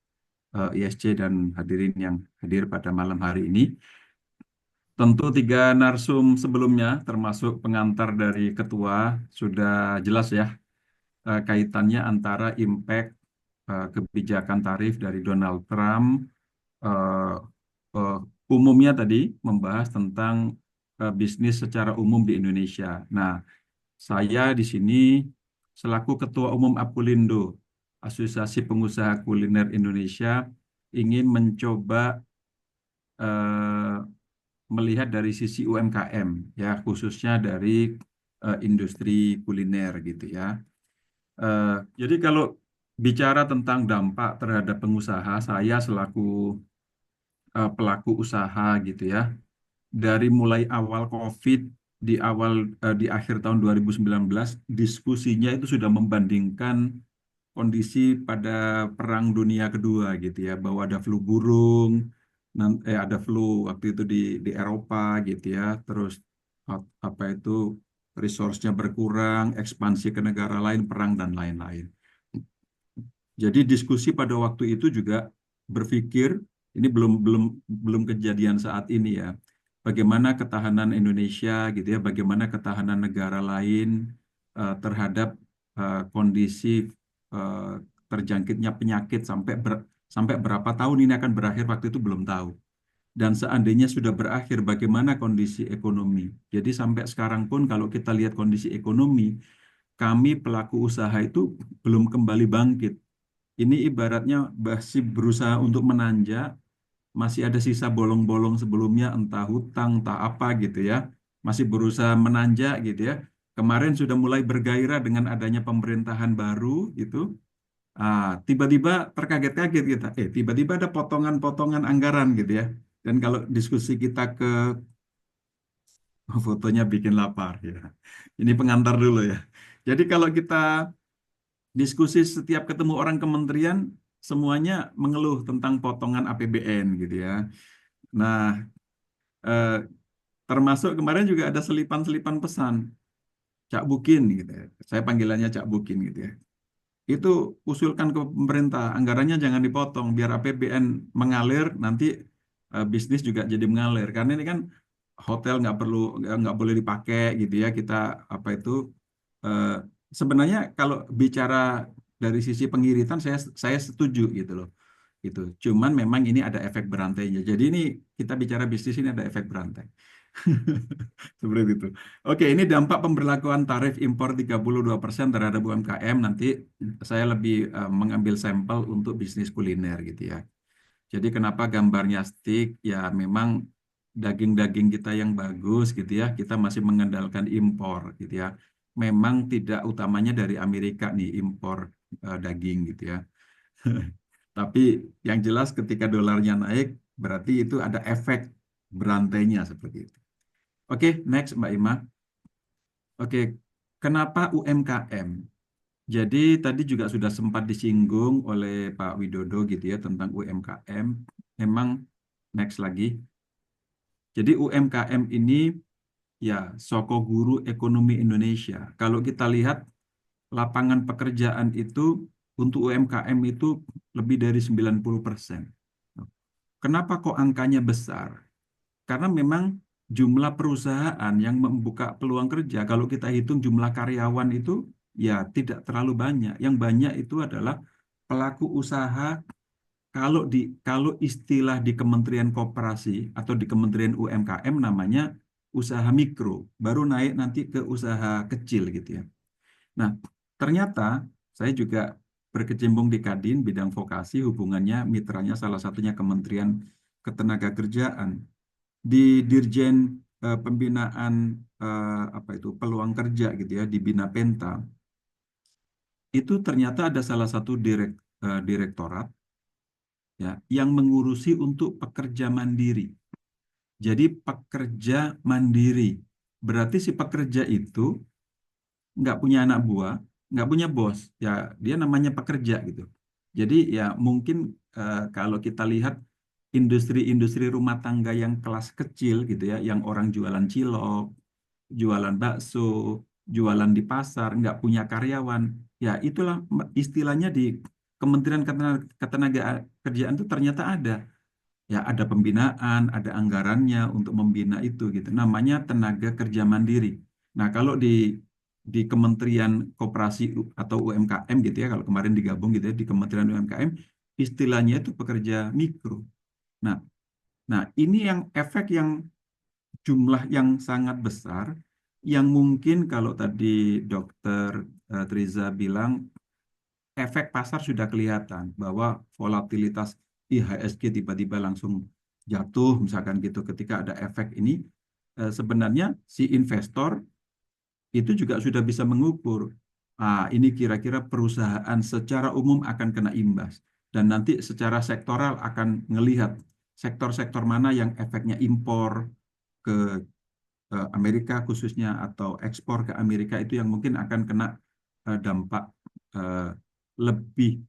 ISC, dan hadirin yang hadir pada malam hari ini. Tentu 3 narsum sebelumnya, termasuk pengantar dari Ketua, sudah jelas ya kaitannya antara impact kebijakan tarif dari Donald Trump. Umumnya tadi membahas tentang bisnis secara umum di Indonesia. Nah, saya di sini selaku Ketua Umum Apulindo, Asosiasi Pengusaha Kuliner Indonesia, ingin mencoba melihat dari sisi UMKM, ya khususnya dari industri kuliner gitu ya. Jadi kalau bicara tentang dampak terhadap pengusaha, saya selaku pelaku usaha gitu ya, dari mulai awal COVID di akhir tahun 2019, diskusinya itu sudah membandingkan kondisi pada Perang Dunia Kedua gitu ya, bahwa ada flu burung, ada flu waktu itu di Eropa gitu ya, terus apa itu resource-nya berkurang, ekspansi ke negara lain, perang dan lain-lain. Jadi diskusi pada waktu itu juga berpikir, ini belum kejadian saat ini ya, bagaimana ketahanan Indonesia gitu ya, bagaimana ketahanan negara lain terhadap kondisi terjangkitnya penyakit sampai berapa tahun ini akan berakhir, waktu itu belum tahu. Dan seandainya sudah berakhir, bagaimana kondisi ekonomi. Jadi sampai sekarang pun kalau kita lihat kondisi ekonomi, kami pelaku usaha itu belum kembali bangkit. Ini ibaratnya masih berusaha untuk menanjak, masih ada sisa bolong-bolong sebelumnya, entah hutang, entah apa gitu ya. Masih berusaha menanjak gitu ya. Kemarin sudah mulai bergairah dengan adanya pemerintahan baru gitu. Tiba-tiba terkaget-kaget kita. Tiba-tiba ada potongan-potongan anggaran gitu ya. Dan kalau diskusi kita ke fotonya bikin lapar ya. Ini pengantar dulu ya. Jadi kalau kita diskusi setiap ketemu orang kementerian, semuanya mengeluh tentang potongan APBN gitu ya. Nah, termasuk kemarin juga ada selipan-selipan pesan, Cak Bukin gitu ya. Saya panggilannya Cak Bukin gitu ya. Itu usulkan ke pemerintah, anggarannya jangan dipotong, biar APBN mengalir, nanti bisnis juga jadi mengalir. Karena ini kan hotel nggak boleh dipakai gitu ya. Kita apa itu sebenarnya kalau bicara dari sisi pengiritan saya setuju gitu loh. Itu. Cuman memang ini ada efek berantainya. Jadi ini kita bicara bisnis, ini ada efek berantai. Seperti itu. Oke, ini dampak pemberlakuan tarif impor 32% terhadap UMKM. Nanti saya lebih mengambil sampel untuk bisnis kuliner gitu ya. Jadi kenapa gambarnya stick? Ya memang daging-daging kita yang bagus gitu ya, kita masih mengandalkan impor gitu ya. Memang tidak utamanya dari Amerika nih impor daging gitu ya. Tapi yang jelas ketika dolarnya naik, berarti itu ada efek berantainya seperti itu. Oke, next Mbak Ima. Oke, kenapa UMKM? Jadi tadi juga sudah sempat disinggung oleh Pak Widodo gitu ya tentang UMKM. Memang next lagi. Jadi UMKM ini ya soko guru ekonomi Indonesia. Kalau kita lihat lapangan pekerjaan itu untuk UMKM itu lebih dari 90%. Kenapa kok angkanya besar? Karena memang jumlah perusahaan yang membuka peluang kerja, kalau kita hitung jumlah karyawan itu ya tidak terlalu banyak. Yang banyak itu adalah pelaku usaha. Kalau istilah di Kementerian Koperasi atau di Kementerian UMKM namanya usaha mikro, baru naik nanti ke usaha kecil gitu ya. Nah, ternyata saya juga berkecimpung di Kadin bidang vokasi, hubungannya mitranya salah satunya Kementerian Ketenagakerjaan. Di Dirjen Pembinaan apa itu peluang kerja gitu ya di Binapenta, itu ternyata ada salah satu direktorat ya yang mengurusi untuk pekerja mandiri. Jadi pekerja mandiri berarti si pekerja itu nggak punya anak buah, nggak punya bos, ya dia namanya pekerja gitu. Jadi ya mungkin kalau kita lihat industri-industri rumah tangga yang kelas kecil gitu ya, yang orang jualan cilok, jualan bakso, jualan di pasar, nggak punya karyawan, ya itulah istilahnya di Kementerian Ketenagakerjaan itu ternyata ada. Ya ada pembinaan, ada anggarannya untuk membina itu gitu. Namanya tenaga kerja mandiri. Nah, kalau di Kementerian Koperasi atau UMKM gitu ya, kalau kemarin digabung gitu ya di Kementerian UMKM, istilahnya itu pekerja mikro. Nah, ini yang efek yang jumlah yang sangat besar yang mungkin kalau tadi Dokter Triza bilang efek pasar sudah kelihatan bahwa volatilitas IHSG tiba-tiba langsung jatuh misalkan gitu ketika ada efek ini sebenarnya si investor itu juga sudah bisa mengukur ini kira-kira perusahaan secara umum akan kena imbas dan nanti secara sektoral akan melihat sektor-sektor mana yang efeknya impor ke Amerika khususnya atau ekspor ke Amerika itu yang mungkin akan kena dampak lebih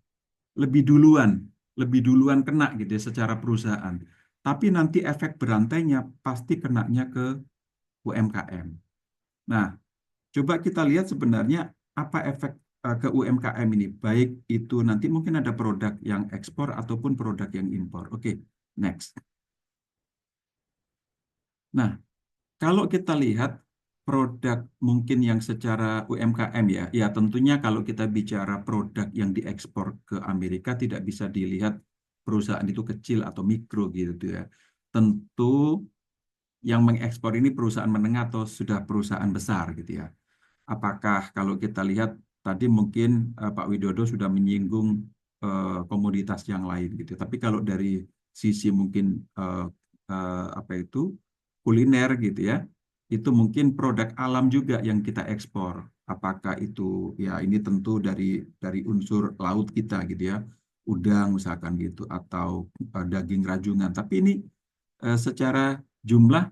lebih duluan kena gitu ya secara perusahaan. Tapi nanti efek berantainya pasti kenanya ke UMKM. Nah, coba kita lihat sebenarnya apa efek ke UMKM ini. Baik itu nanti mungkin ada produk yang ekspor ataupun produk yang impor. Oke, next. Nah, kalau kita lihat produk mungkin yang secara UMKM ya tentunya kalau kita bicara produk yang diekspor ke Amerika tidak bisa dilihat perusahaan itu kecil atau mikro gitu ya. Tentu yang mengekspor ini perusahaan menengah atau sudah perusahaan besar gitu ya. Apakah kalau kita lihat tadi mungkin Pak Widodo sudah menyinggung komoditas yang lain gitu. Tapi kalau dari sisi mungkin apa itu kuliner gitu ya, itu mungkin produk alam juga yang kita ekspor. Apakah itu ya ini tentu dari unsur laut kita gitu ya, udang misalkan gitu atau daging rajungan. Tapi ini secara jumlah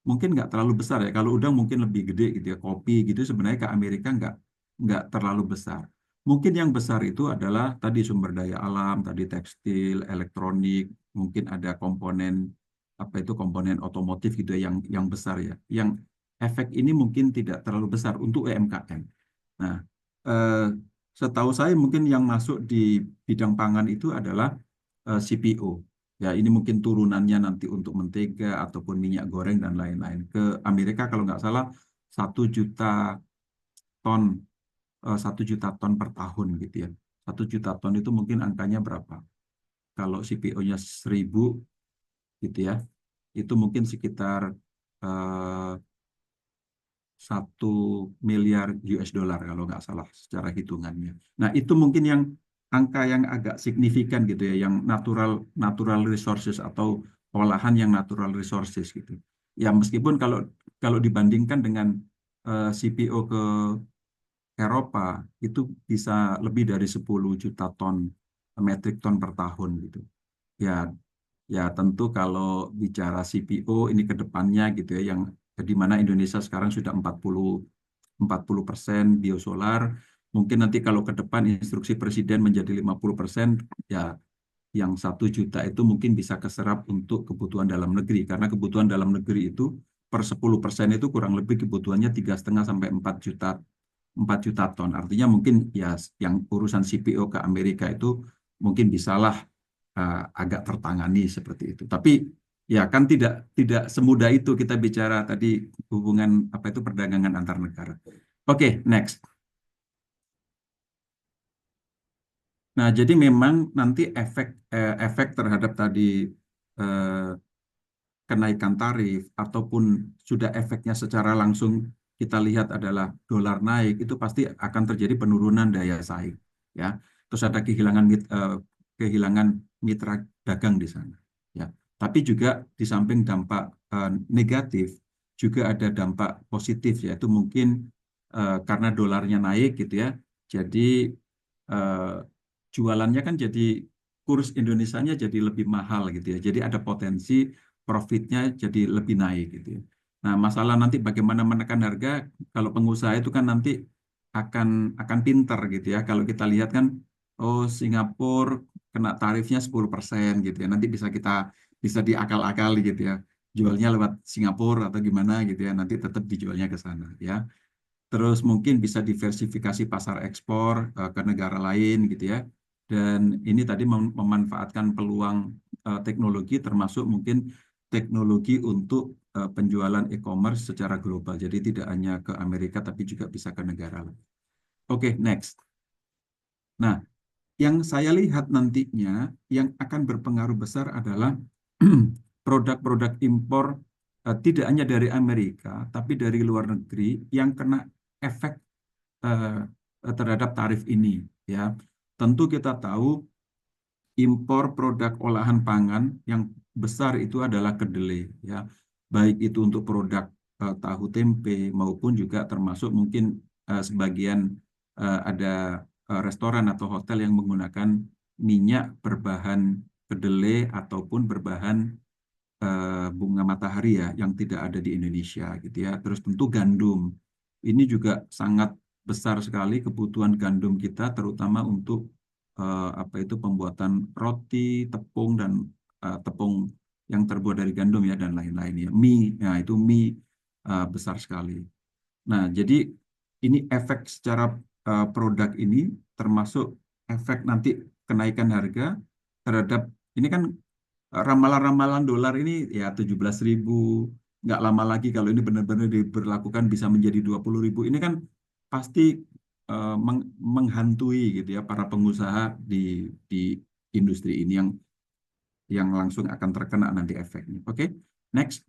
mungkin nggak terlalu besar ya. Kalau udang mungkin lebih gede gitu ya. Kopi gitu sebenarnya ke Amerika nggak terlalu besar. Mungkin yang besar itu adalah tadi sumber daya alam, tadi tekstil, elektronik, mungkin ada komponen apa itu komponen otomotif gitu ya yang besar ya. Yang efek ini mungkin tidak terlalu besar untuk UMKM. Nah, eh, setahu saya mungkin yang masuk di bidang pangan itu adalah CPO. Ya, ini mungkin turunannya nanti untuk mentega ataupun minyak goreng dan lain-lain. Ke Amerika kalau nggak salah 1 juta ton 1 juta ton per tahun gitu ya. 1 juta ton itu mungkin angkanya berapa? Kalau CPO-nya 1.000 gitu ya, itu mungkin sekitar 1 miliar US dollar kalau nggak salah secara hitungannya. Nah itu mungkin yang angka yang agak signifikan gitu ya, yang natural resources atau olahan yang natural resources gitu. Ya meskipun kalau dibandingkan dengan CPO ke Eropa itu bisa lebih dari 10 juta ton metrik ton per tahun gitu. Ya tentu kalau bicara CPO ini ke depannya gitu ya, yang di mana Indonesia sekarang sudah 40% biosolar, mungkin nanti kalau ke depan instruksi Presiden menjadi 50%, ya yang 1 juta itu mungkin bisa keserap untuk kebutuhan dalam negeri, karena kebutuhan dalam negeri itu per 10% itu kurang lebih kebutuhannya 3,5 sampai 4 juta ton. Artinya mungkin ya yang urusan CPO ke Amerika itu mungkin bisalah agak tertangani seperti itu. Tapi ya kan tidak semudah itu kita bicara tadi hubungan apa itu perdagangan antar negara. Oke, next. Nah, jadi memang nanti efek terhadap tadi kenaikan tarif ataupun sudah efeknya secara langsung kita lihat adalah dolar naik, itu pasti akan terjadi penurunan daya saing ya. Terus ada kehilangan mitra dagang di sana ya. Tapi juga di samping dampak negatif juga ada dampak positif, yaitu mungkin karena dolarnya naik gitu ya. Jadi eh, jualannya kan jadi kurs Indonesianya jadi lebih mahal gitu ya. Jadi ada potensi profitnya jadi lebih naik gitu ya. Nah, masalah nanti bagaimana menekan harga, kalau pengusaha itu kan nanti akan pinter gitu ya. Kalau kita lihat kan, oh Singapura kena tarifnya 10% gitu ya. Nanti bisa diakal-akali gitu ya. Jualnya lewat Singapura atau gimana gitu ya. Nanti tetap dijualnya ke sana ya. Terus mungkin bisa diversifikasi pasar ekspor ke negara lain gitu ya. Dan ini tadi memanfaatkan peluang teknologi termasuk mungkin teknologi untuk penjualan e-commerce secara global. Jadi tidak hanya ke Amerika tapi juga bisa ke negara lain. Oke, next. Nah, yang saya lihat nantinya yang akan berpengaruh besar adalah produk-produk impor tidak hanya dari Amerika tapi dari luar negeri yang kena efek terhadap tarif ini ya. Tentu kita tahu impor produk olahan pangan yang besar itu adalah kedelai ya. Baik itu untuk produk tahu tempe maupun juga termasuk mungkin sebagian ada restoran atau hotel yang menggunakan minyak berbahan kedelai ataupun berbahan bunga matahari ya yang tidak ada di Indonesia gitu ya. Terus tentu gandum. Ini juga sangat besar sekali kebutuhan gandum kita terutama untuk apa itu pembuatan roti, tepung dan tepung yang terbuat dari gandum ya dan lain-lain ya. Mie, nah itu mie besar sekali. Nah, jadi ini efek secara produk ini termasuk efek nanti kenaikan harga terhadap ini kan ramalan-ramalan dolar ini ya 17.000, nggak lama lagi kalau ini benar-benar diberlakukan bisa menjadi 20.000. Ini kan pasti menghantui gitu ya para pengusaha di industri ini yang langsung akan terkena nanti efeknya. Oke, next.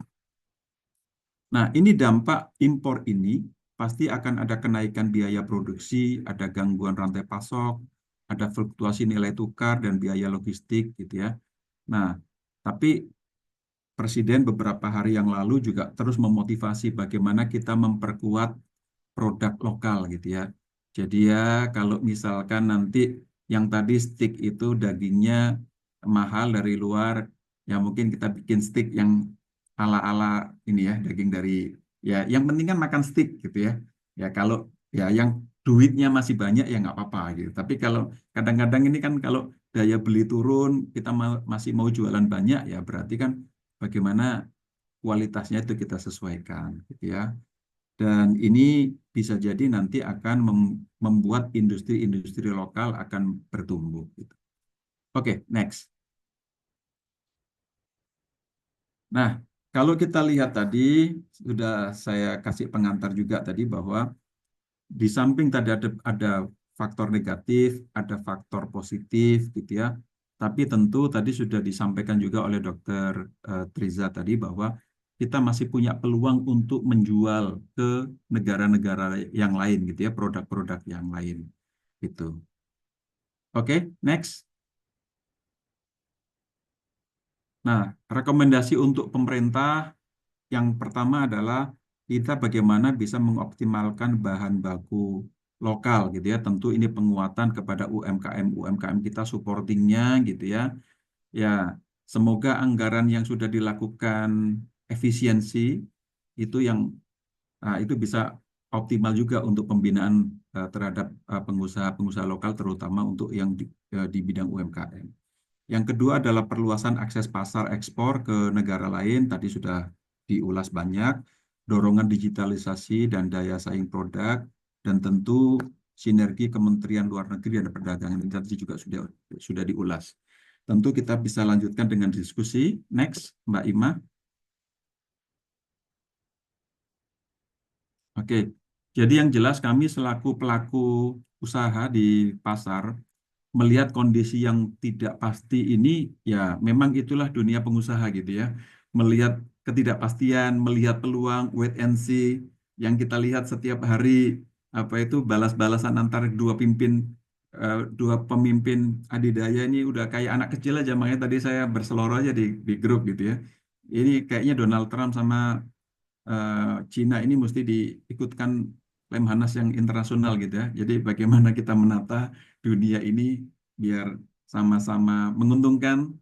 Nah, ini dampak impor ini pasti akan ada kenaikan biaya produksi, ada gangguan rantai pasok, ada fluktuasi nilai tukar dan biaya logistik gitu ya. Nah, tapi Presiden beberapa hari yang lalu juga terus memotivasi bagaimana kita memperkuat produk lokal gitu ya. Jadi ya kalau misalkan nanti yang tadi stick itu dagingnya mahal dari luar, ya mungkin kita bikin stick yang ala-ala ini ya, daging dari ya yang penting kan makan stick gitu ya. Ya kalau ya yang duitnya masih banyak ya nggak apa-apa gitu. Tapi kalau kadang-kadang ini kan kalau daya beli turun, kita masih mau jualan banyak ya berarti kan bagaimana kualitasnya itu kita sesuaikan gitu ya. Dan ini bisa jadi nanti akan membuat industri-industri lokal akan bertumbuh gitu. Oke, next. Nah, kalau kita lihat tadi sudah saya kasih pengantar juga tadi bahwa di samping tadi ada faktor negatif, ada faktor positif gitu ya. Tapi tentu tadi sudah disampaikan juga oleh Dr. Triza tadi bahwa kita masih punya peluang untuk menjual ke negara-negara yang lain gitu ya, produk-produk yang lain gitu. Oke, next. Nah, rekomendasi untuk pemerintah yang pertama adalah kita bagaimana bisa mengoptimalkan bahan baku lokal gitu ya. Tentu ini penguatan kepada UMKM kita supportingnya gitu ya. Ya, semoga anggaran yang sudah dilakukan efisiensi itu bisa optimal juga untuk pembinaan terhadap pengusaha-pengusaha lokal terutama untuk yang di bidang UMKM. Yang kedua adalah perluasan akses pasar ekspor ke negara lain, tadi sudah diulas banyak, dorongan digitalisasi dan daya saing produk, dan tentu sinergi Kementerian Luar Negeri dan Perdagangan ini tadi juga sudah diulas. Tentu kita bisa lanjutkan dengan diskusi. Next, Mbak Ima. Oke, jadi yang jelas kami selaku pelaku usaha di pasar, melihat kondisi yang tidak pasti ini, ya memang itulah dunia pengusaha gitu ya. Melihat ketidakpastian, melihat peluang, wait and see, yang kita lihat setiap hari, apa itu balas-balasan antara dua pemimpin adidaya ini udah kayak anak kecil aja, makanya tadi saya berseloroh aja di grup gitu ya. Ini kayaknya Donald Trump sama Cina ini mesti diikutkan Lemhanas yang internasional gitu ya. Jadi bagaimana kita menata dunia ini biar sama-sama menguntungkan,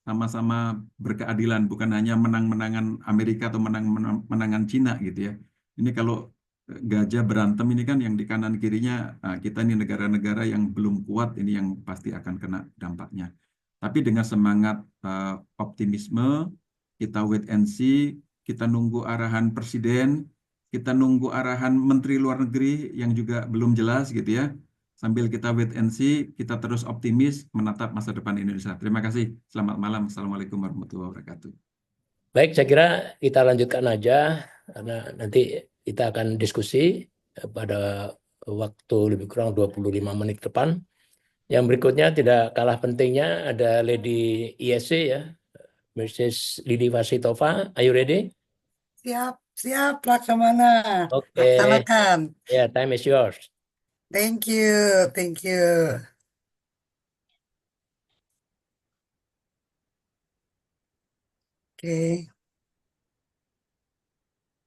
sama-sama berkeadilan, bukan hanya menang-menangan Amerika atau menang-menangan Cina gitu ya. Ini kalau gajah berantem ini kan yang di kanan kirinya, kita ini negara-negara yang belum kuat, ini yang pasti akan kena dampaknya. Tapi dengan semangat optimisme, kita wait and see, kita nunggu arahan presiden, kita nunggu arahan Menteri Luar Negeri yang juga belum jelas gitu ya. Sambil kita wait and see, kita terus optimis menatap masa depan Indonesia. Terima kasih. Selamat malam. Assalamualaikum warahmatullahi wabarakatuh. Baik, saya kira kita lanjutkan aja karena nanti kita akan diskusi pada waktu lebih kurang 25 menit ke depan. Yang berikutnya tidak kalah pentingnya ada Lady ISC ya, Mrs. Lili Wasitova. Are you ready? Siap, Laksamana. Oke, Laksanakan. ya, time is yours. Thank you, thank you. Oke.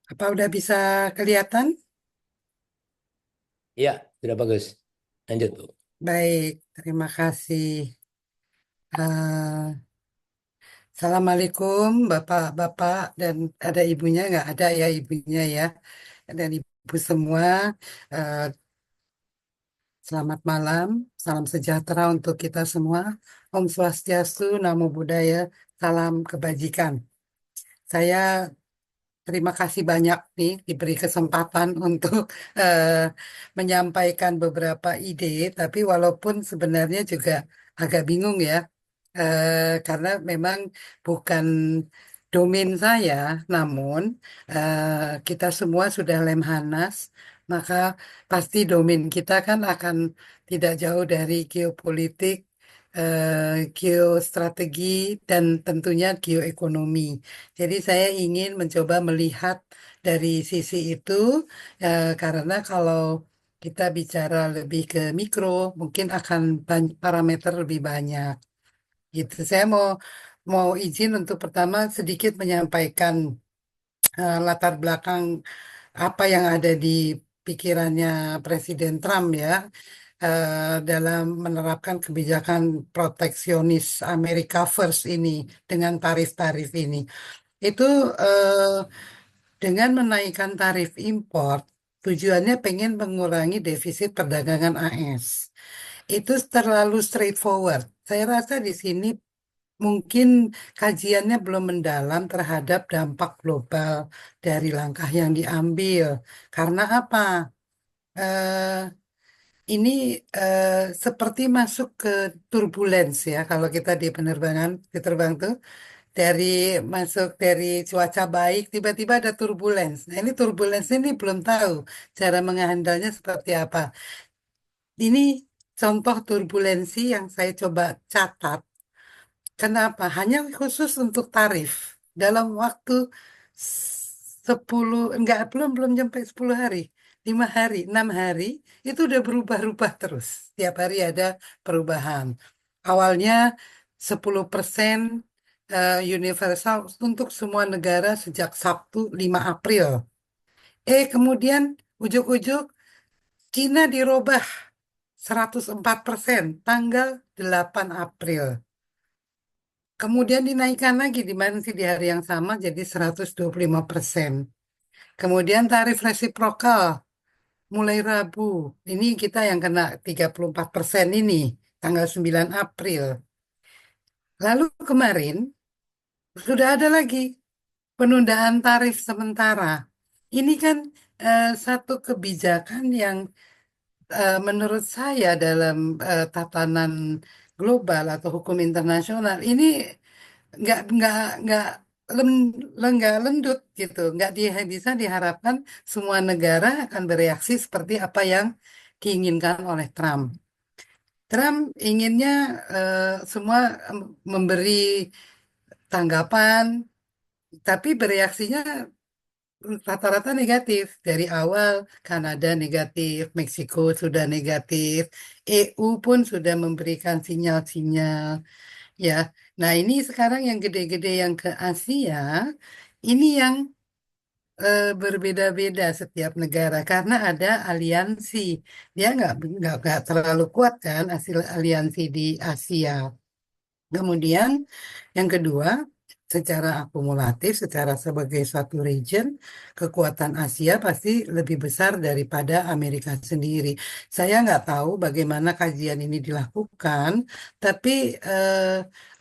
Apa udah bisa kelihatan? Ya, sudah bagus. Lanjut, Bu. Baik, terima kasih. Assalamualaikum Bapak-Bapak dan ada ibunya nggak? Ada ya ibunya ya. Dan ibu semua. eh, Selamat malam, salam sejahtera untuk kita semua. Om Swastiastu, Namo Buddhaya, salam kebajikan. Saya terima kasih banyak nih diberi kesempatan untuk menyampaikan beberapa ide, tapi walaupun sebenarnya juga agak bingung ya, karena memang bukan domain saya, namun kita semua sudah Lemhanas, maka pasti domain kita kan akan tidak jauh dari geopolitik, geostrategi, dan tentunya geoekonomi. Jadi saya ingin mencoba melihat dari sisi itu, karena kalau kita bicara lebih ke mikro, mungkin akan parameter lebih banyak. Gitu. Saya mau izin untuk pertama sedikit menyampaikan latar belakang apa yang ada di pikirannya Presiden Trump ya, dalam menerapkan kebijakan proteksionis Amerika First ini dengan tarif-tarif ini. Itu dengan menaikkan tarif impor, tujuannya pengen mengurangi defisit perdagangan AS. Itu terlalu straightforward. Saya rasa di sini mungkin kajiannya belum mendalam terhadap dampak global dari langkah yang diambil. Karena apa? Eh, ini seperti masuk ke turbulence ya. Kalau kita di penerbangan, diterbang tuh dari masuk dari cuaca baik tiba-tiba ada turbulence. Nah ini turbulence ini belum tahu cara menghandalnya seperti apa. Ini contoh turbulensi yang saya coba catat. Kenapa? Hanya khusus untuk tarif dalam waktu 10 enggak belum sampai 10 hari, 5 hari, 6 hari itu udah berubah-ubah terus. Tiap hari ada perubahan. Awalnya 10% universal untuk semua negara sejak Sabtu 5 April. Kemudian ujuk-ujuk Cina dirubah 104% tanggal 8 April. Kemudian dinaikkan lagi di mana sih di hari yang sama jadi 125%. Kemudian tarif resiprokal mulai Rabu. Ini kita yang kena 34% ini tanggal 9 April. Lalu kemarin sudah ada lagi penundaan tarif sementara. Ini kan satu kebijakan yang menurut saya dalam tatanan global atau hukum internasional ini nggak nggak lendut gitu, nggak bisa diharapkan semua negara akan bereaksi seperti apa yang diinginkan oleh Trump. Trump inginnya semua memberi tanggapan, tapi bereaksinya rata-rata negatif. Dari awal Kanada negatif, Meksiko sudah negatif, EU pun sudah memberikan sinyal-sinyal. Ya, nah ini sekarang yang gede-gede yang ke Asia, ini yang berbeda-beda setiap negara karena ada aliansi. Dia nggak terlalu kuat kan hasil aliansi di Asia. Kemudian yang kedua, secara akumulatif, secara sebagai suatu region, kekuatan Asia pasti lebih besar daripada Amerika sendiri. Saya nggak tahu bagaimana kajian ini dilakukan, tapi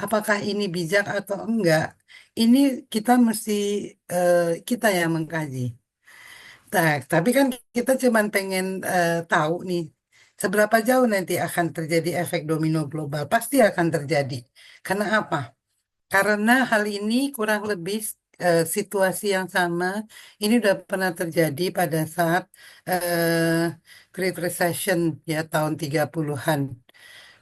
apakah ini bijak atau enggak, ini kita mesti kita yang mengkaji. Nah, tapi kan kita cuman pengen tahu nih, seberapa jauh nanti akan terjadi efek domino global. Pasti akan terjadi. Karena apa? Karena hal ini kurang lebih situasi yang sama, ini udah pernah terjadi pada saat Great Recession ya tahun 30-an.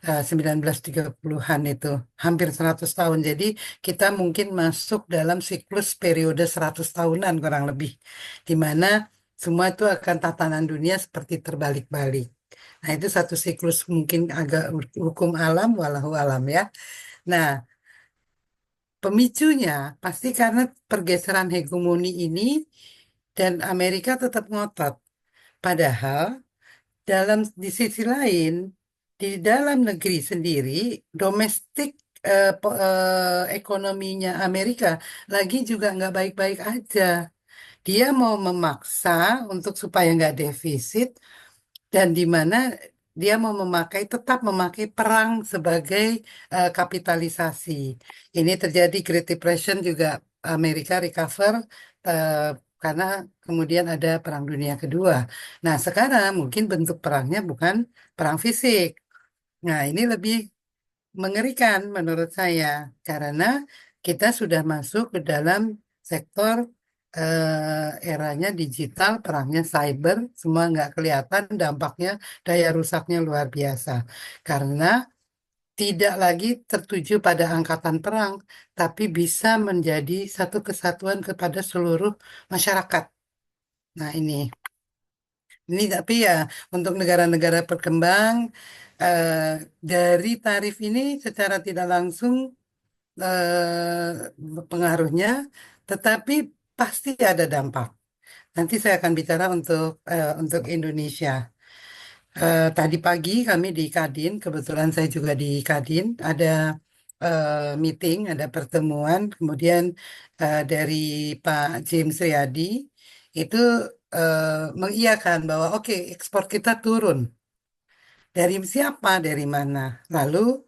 1930-an itu hampir 100 tahun. Jadi kita mungkin masuk dalam siklus periode 100 tahunan kurang lebih di mana semua itu akan tatanan dunia seperti terbalik-balik. Nah, itu satu siklus mungkin agak hukum alam walau alam ya. Nah, pemicunya pasti karena pergeseran hegemoni ini dan Amerika tetap ngotot. Padahal di sisi lain, di dalam negeri sendiri, domestik ekonominya Amerika lagi juga nggak baik-baik aja. Dia mau memaksa untuk supaya nggak defisit dan di mana dia mau tetap memakai perang sebagai kapitalisasi. Ini terjadi Great Depression juga Amerika recover eh, karena kemudian ada Perang Dunia Kedua. Nah, sekarang mungkin bentuk perangnya bukan perang fisik. Nah, ini lebih mengerikan menurut saya karena kita sudah masuk ke dalam sektor eranya digital, perangnya cyber, semua nggak kelihatan dampaknya, daya rusaknya luar biasa. Karena tidak lagi tertuju pada angkatan perang, tapi bisa menjadi satu kesatuan kepada seluruh masyarakat. Nah, ini tapi ya untuk negara-negara berkembang eh, dari tarif ini secara tidak langsung pengaruhnya, tetapi pasti ada dampak. Nanti saya akan bicara untuk Indonesia. Tadi pagi kami di Kadin, kebetulan saya juga di Kadin, ada meeting, ada pertemuan, kemudian dari Pak James Riyadi itu mengiyakan bahwa oke, ekspor kita turun. Dari siapa? Dari mana? Lalu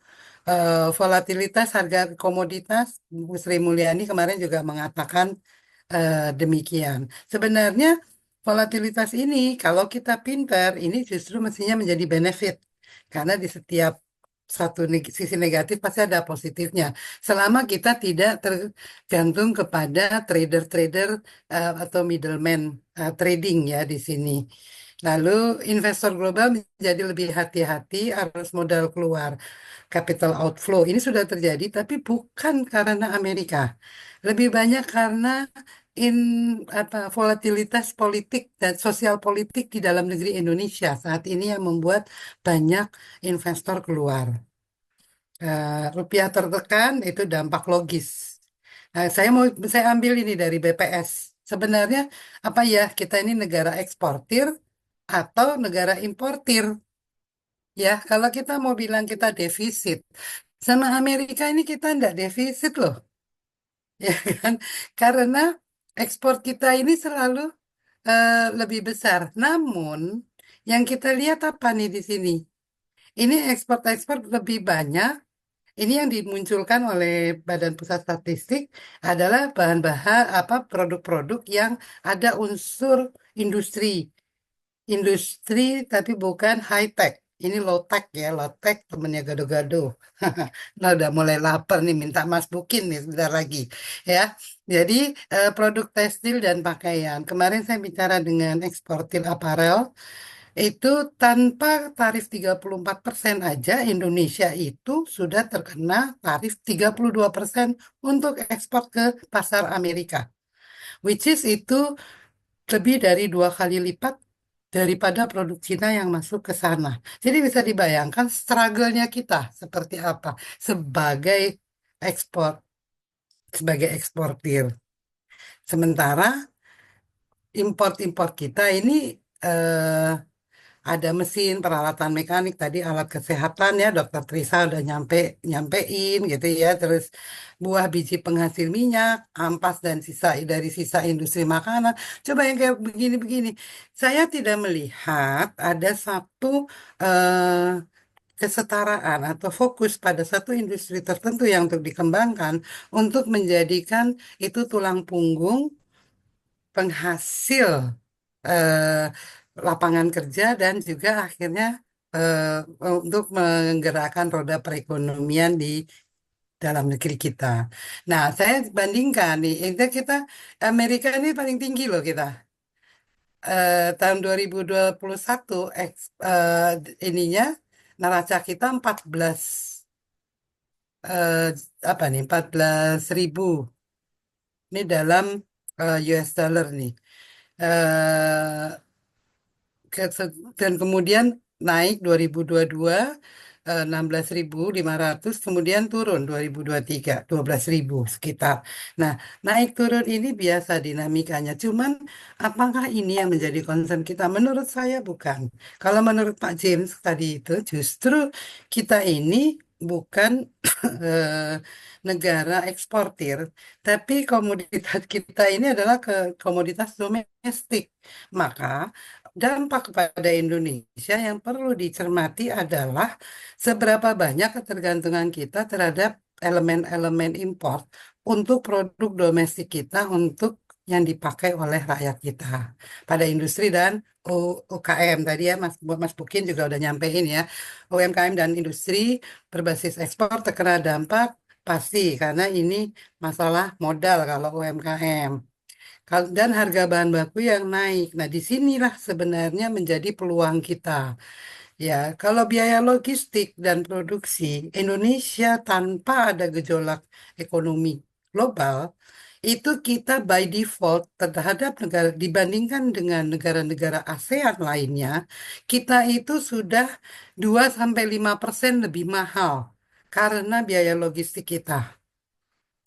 volatilitas harga komoditas, Bu Sri Mulyani kemarin juga mengatakan demikian. Sebenarnya volatilitas ini kalau kita pintar, ini justru mestinya menjadi benefit. Karena di setiap sisi negatif pasti ada positifnya. Selama kita tidak tergantung kepada trader-trader atau middleman trading ya di sini. Lalu investor global menjadi lebih hati-hati arus modal keluar, capital outflow. Ini sudah terjadi, tapi bukan karena Amerika. Lebih banyak karena in volatilitas politik dan sosial politik di dalam negeri Indonesia saat ini yang membuat banyak investor keluar. Rupiah tertekan itu dampak logis. Nah, saya ambil ini dari BPS. Sebenarnya apa ya kita ini negara eksportir atau negara importir? Ya, kalau kita mau bilang kita defisit, sama Amerika ini kita enggak defisit loh, ya kan? Karena ekspor kita ini selalu lebih besar. Namun, yang kita lihat apa nih di sini? Ini ekspor-ekspor lebih banyak. Ini yang dimunculkan oleh Badan Pusat Statistik adalah bahan-bahan produk-produk yang ada unsur industri. Industri tapi bukan high tech. Ini low tech ya, low tech temennya gado-gado. Nah, udah mulai lapar nih, minta Mas Bukin nih sebentar lagi ya. Jadi produk tekstil dan pakaian. Kemarin saya bicara dengan eksportir aparel, itu tanpa tarif 34% aja Indonesia itu sudah terkena tarif 32% untuk ekspor ke pasar Amerika. Which is itu lebih dari 2 kali lipat daripada produk Cina yang masuk ke sana. Jadi bisa dibayangkan struggle-nya kita seperti apa sebagai ekspor, sebagai eksportir. Sementara import-import kita ini ada mesin, peralatan mekanik, tadi alat kesehatan ya, Dokter Trisa udah nyampein gitu ya, terus buah biji penghasil minyak, ampas dan sisa dari sisa industri makanan. Coba yang kayak begini-begini, saya tidak melihat ada satu eh, kesetaraan atau fokus pada satu industri tertentu yang untuk dikembangkan untuk menjadikan itu tulang punggung penghasil eh, lapangan kerja dan juga akhirnya eh, untuk menggerakkan roda perekonomian di dalam negeri kita. Nah, saya bandingkan nih, ini kita Amerika ini paling tinggi loh kita. Tahun 2021 ininya neraca kita 14 eh, apa nih 14.000 ini dalam US dollar nih. Eh, dan kemudian naik 2022 16.500, kemudian turun 2023 12.000 sekitar. Nah, naik turun ini biasa dinamikanya. Cuman apakah ini yang menjadi concern kita? Menurut saya bukan. Kalau menurut Pak James tadi itu justru kita ini bukan eh, negara eksportir, tapi komoditas kita ini adalah komoditas domestik. Maka dampak kepada Indonesia yang perlu dicermati adalah seberapa banyak ketergantungan kita terhadap elemen-elemen impor untuk produk domestik kita untuk yang dipakai oleh rakyat kita pada industri dan UKM tadi ya Mas Bukin juga udah nyampein ya, UMKM dan industri berbasis ekspor terkena dampak pasti karena ini masalah modal kalau UMKM. Dan harga bahan baku yang naik. Nah, disinilah sebenarnya menjadi peluang kita. Ya, kalau biaya logistik dan produksi Indonesia tanpa ada gejolak ekonomi global, itu kita by default terhadap negara dibandingkan dengan negara-negara ASEAN lainnya, kita itu sudah 2-5% lebih mahal karena biaya logistik kita.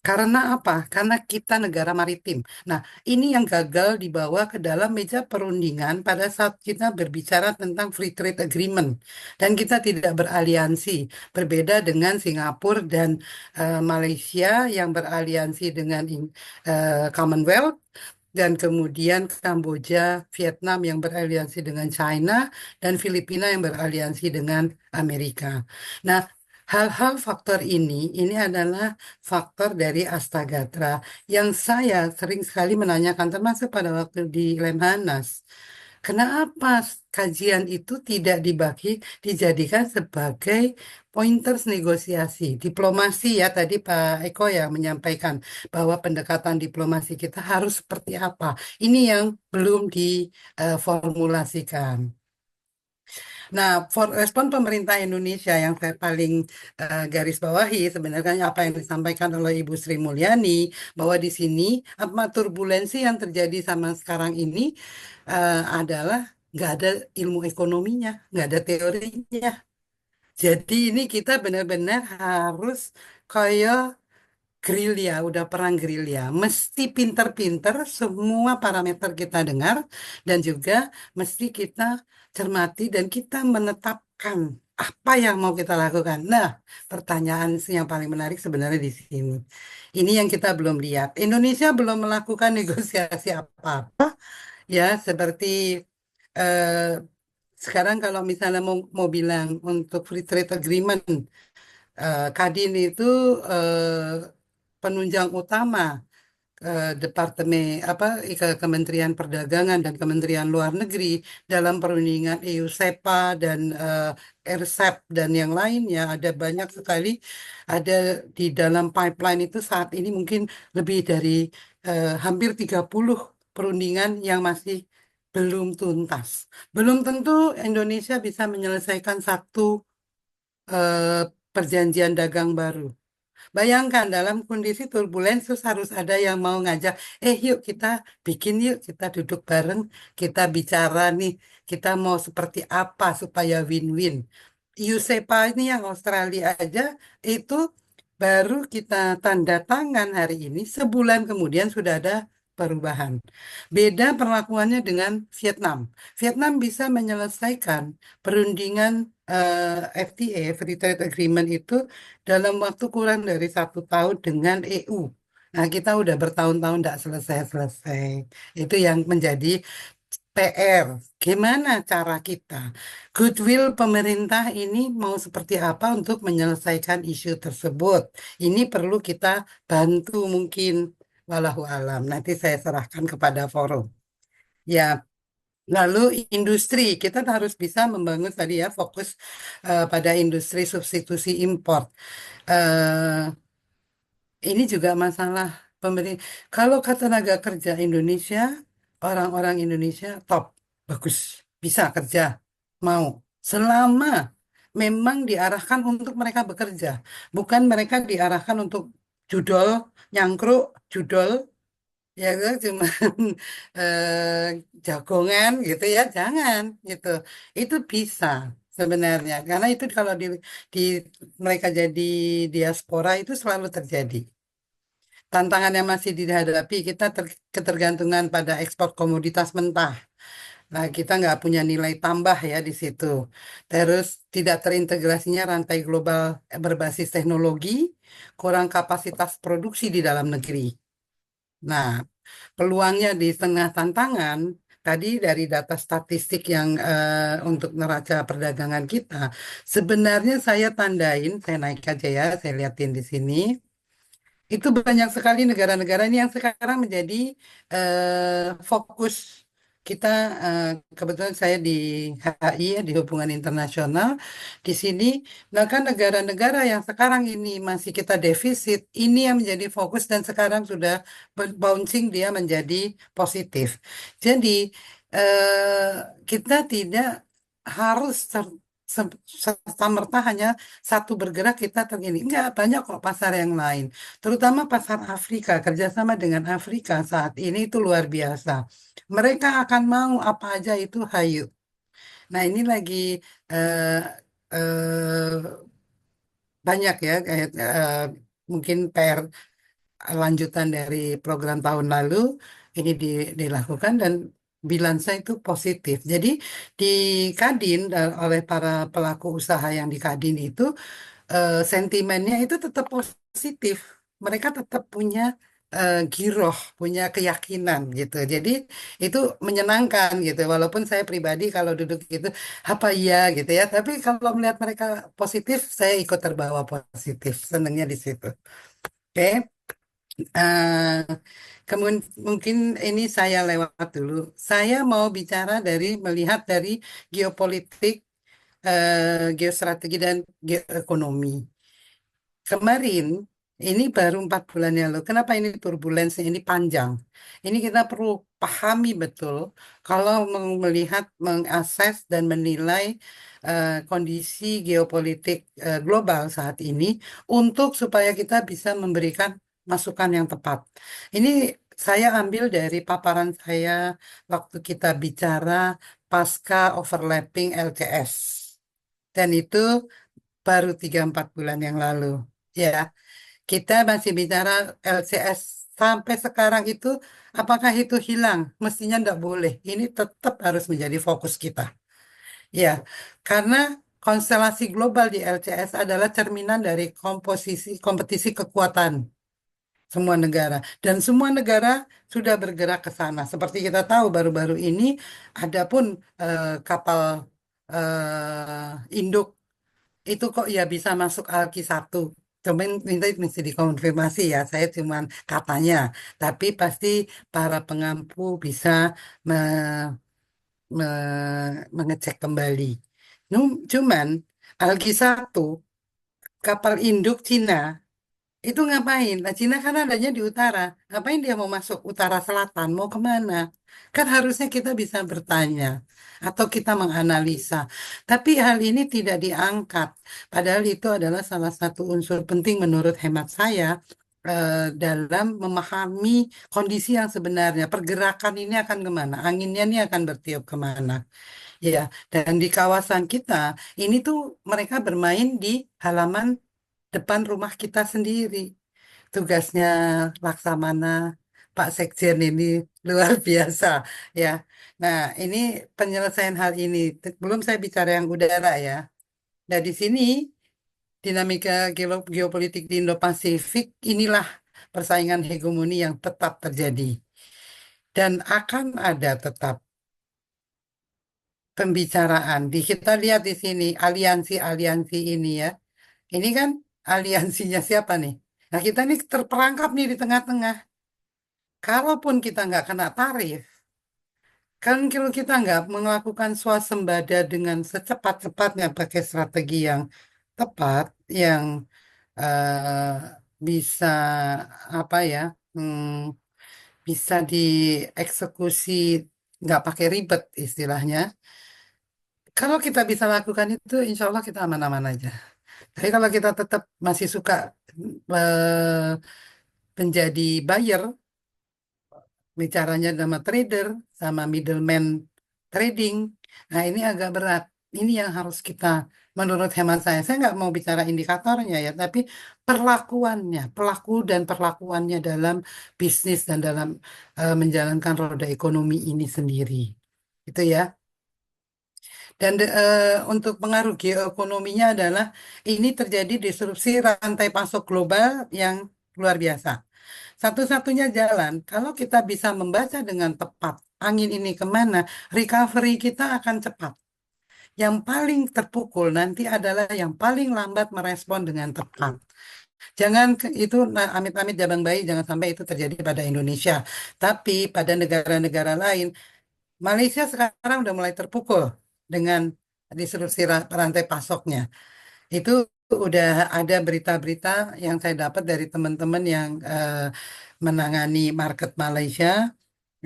Karena apa? Karena kita negara maritim. Nah, ini yang gagal dibawa ke dalam meja perundingan pada saat kita berbicara tentang free trade agreement. Dan kita tidak beraliansi. Berbeda dengan Singapura dan Malaysia yang beraliansi dengan Commonwealth. Dan kemudian Kamboja, Vietnam yang beraliansi dengan China, dan Filipina yang beraliansi dengan Amerika. Nah, hal-hal faktor ini adalah faktor dari Astagatra yang saya sering sekali menanyakan termasuk pada waktu di Lemhanas. Kenapa kajian itu tidak dijadikan sebagai pointers negosiasi diplomasi ya tadi Pak Eko ya menyampaikan bahwa pendekatan diplomasi kita harus seperti apa. Ini yang belum diformulasikan. Nah, respon pemerintah Indonesia yang saya paling garis bawahi sebenarnya apa yang disampaikan oleh Ibu Sri Mulyani bahwa di sini apa turbulensi yang terjadi sama sekarang ini adalah nggak ada ilmu ekonominya, nggak ada teorinya. Jadi ini kita benar-benar harus kayak gerilya, udah perang gerilya. Mesti pinter-pinter semua parameter kita dengar dan juga mesti kita cermati dan kita menetapkan apa yang mau kita lakukan. Nah, pertanyaan yang paling menarik sebenarnya di sini. Ini yang kita belum lihat. Indonesia belum melakukan negosiasi apa-apa, ya seperti eh, sekarang kalau misalnya mau bilang untuk free trade agreement, Kadin itu penunjang utama Departemen Kementerian Perdagangan dan Kementerian Luar Negeri dalam perundingan EU-SEPA dan RCEP dan yang lainnya ada banyak sekali ada di dalam pipeline itu saat ini mungkin lebih dari hampir 30 perundingan yang masih belum tuntas. Belum tentu Indonesia bisa menyelesaikan satu eh, perjanjian dagang baru. Bayangkan dalam kondisi turbulensius harus ada yang mau ngajak, yuk kita bikin yuk, kita duduk bareng, kita bicara nih, kita mau seperti apa supaya win-win. USEPA ini yang Australia aja itu baru kita tanda tangan hari ini, sebulan kemudian sudah ada perubahan. Beda perlakuannya dengan Vietnam. Vietnam bisa menyelesaikan perundingan FTA, Free Trade Agreement itu dalam waktu kurang dari 1 tahun dengan EU. Nah, kita udah bertahun-tahun tidak selesai-selesai. Itu yang menjadi PR. Gimana cara kita? Goodwill pemerintah ini mau seperti apa untuk menyelesaikan isu tersebut? Ini perlu kita bantu mungkin. Walahu alam. Nanti saya serahkan kepada forum. Ya, lalu industri kita harus bisa membangun tadi ya fokus pada industri substitusi impor. Eh, ini juga masalah pemerintah. Kalau tenaga kerja Indonesia, orang-orang Indonesia top, bagus, bisa kerja, mau. Selama memang diarahkan untuk mereka bekerja, bukan mereka diarahkan untuk judol, nyangkruk, judol, ya kan, cuma jagongan gitu ya, jangan gitu. Itu bisa sebenarnya, karena itu kalau di mereka jadi diaspora itu selalu terjadi. Tantangan yang masih dihadapi kita ketergantungan pada ekspor komoditas mentah. Nah, kita nggak punya nilai tambah ya di situ. Terus tidak terintegrasinya rantai global berbasis teknologi, kurang kapasitas produksi di dalam negeri. Nah, peluangnya di tengah tantangan, tadi dari data statistik yang untuk neraca perdagangan kita, sebenarnya saya tandain, saya naik aja ya, saya liatin di sini. Itu banyak sekali negara-negara ini yang sekarang menjadi fokus kita. Kebetulan saya di HI ya, di Hubungan Internasional di sini. Nah kan negara-negara yang sekarang ini masih kita defisit, ini yang menjadi fokus dan sekarang sudah bouncing dia menjadi positif. Jadi eh, kita tidak harus serta-merta hanya satu bergerak kita tergini. Enggak, banyak kok pasar yang lain. Terutama pasar Afrika, kerjasama dengan Afrika saat ini itu luar biasa. Mereka akan mau apa aja itu hayu. Nah ini lagi eh, eh, banyak ya, mungkin PR lanjutan dari program tahun lalu ini dilakukan dan bilansa itu positif. Jadi di Kadin oleh para pelaku usaha yang di Kadin itu sentimennya itu tetap positif. Mereka tetap punya giroh, punya keyakinan gitu. Jadi itu menyenangkan gitu. Walaupun saya pribadi kalau duduk gitu apa iya gitu ya. Tapi kalau melihat mereka positif, saya ikut terbawa positif. Senangnya di situ. Oke. Eh, mungkin ini saya lewat dulu. Saya mau bicara melihat dari geopolitik, geostrategi dan geoekonomi. Kemarin ini baru 4 bulan yang lalu. Kenapa ini turbulensi ini panjang? Ini kita perlu pahami betul kalau melihat, mengakses dan menilai kondisi geopolitik global saat ini untuk supaya kita bisa memberikan masukan yang tepat. Ini saya ambil dari paparan saya waktu kita bicara pasca overlapping LCS. Dan itu baru 3-4 bulan yang lalu. Ya, kita masih bicara LCS sampai sekarang itu, apakah itu hilang? Mestinya tidak boleh. Ini tetap harus menjadi fokus kita. Ya, karena konstelasi global di LCS adalah cerminan dari kompetisi kekuatan semua negara. Dan semua negara sudah bergerak ke sana. Seperti kita tahu baru-baru ini, ada pun kapal induk itu kok ya bisa masuk Alki 1. Cuman minta mesti dikonfirmasi ya, saya cuman katanya. Tapi pasti para pengampu bisa mengecek kembali. Cuman Alki 1, kapal induk Cina, itu ngapain? Nah, Cina kan adanya di utara. Ngapain dia mau masuk utara selatan? Mau kemana? Kan harusnya kita bisa bertanya atau kita menganalisa. Tapi hal ini tidak diangkat. Padahal itu adalah salah satu unsur penting menurut hemat saya dalam memahami kondisi yang sebenarnya. Pergerakan ini akan kemana? Anginnya ini akan bertiup kemana? Ya, dan di kawasan kita ini tuh mereka bermain di halaman depan rumah kita sendiri. Tugasnya Laksamana Pak Sekjen ini luar biasa ya. Nah, ini penyelesaian hal ini. Belum saya bicara yang udara ya. Nah, di sini dinamika geopolitik di Indo-Pasifik inilah persaingan hegemoni yang tetap terjadi. Dan akan ada tetap pembicaraan. Kita lihat di sini aliansi-aliansi ini ya. Ini kan aliansinya siapa nih? Nah, kita nih terperangkap nih di tengah-tengah. Kalaupun kita nggak kena tarif, kan kalau kita nggak melakukan swasembada dengan secepat-cepatnya pakai strategi yang tepat, yang eh, bisa apa ya, bisa dieksekusi nggak pakai ribet istilahnya. Kalau kita bisa lakukan itu, insya Allah kita aman-aman aja. Tapi kalau kita tetap masih suka eh, menjadi buyer, bicaranya sama trader, sama middleman trading, nah ini agak berat. Ini yang harus kita, menurut hemat saya nggak mau bicara indikatornya ya, tapi perlakuannya, dan perlakuannya dalam bisnis dan dalam menjalankan roda ekonomi ini sendiri. Itu ya. Dan untuk pengaruh geoekonominya adalah ini terjadi disrupsi rantai pasok global yang luar biasa. Satu-satunya jalan, kalau kita bisa membaca dengan tepat angin ini kemana, recovery kita akan cepat. Yang paling terpukul nanti adalah yang paling lambat merespon dengan tepat. Jangan itu amit-amit jabang bayi, jangan sampai itu terjadi pada Indonesia. Tapi pada negara-negara lain, Malaysia sekarang udah mulai terpukul dengan disrupsi rantai pasoknya. Itu udah ada berita-berita yang saya dapat dari teman-teman yang menangani market Malaysia.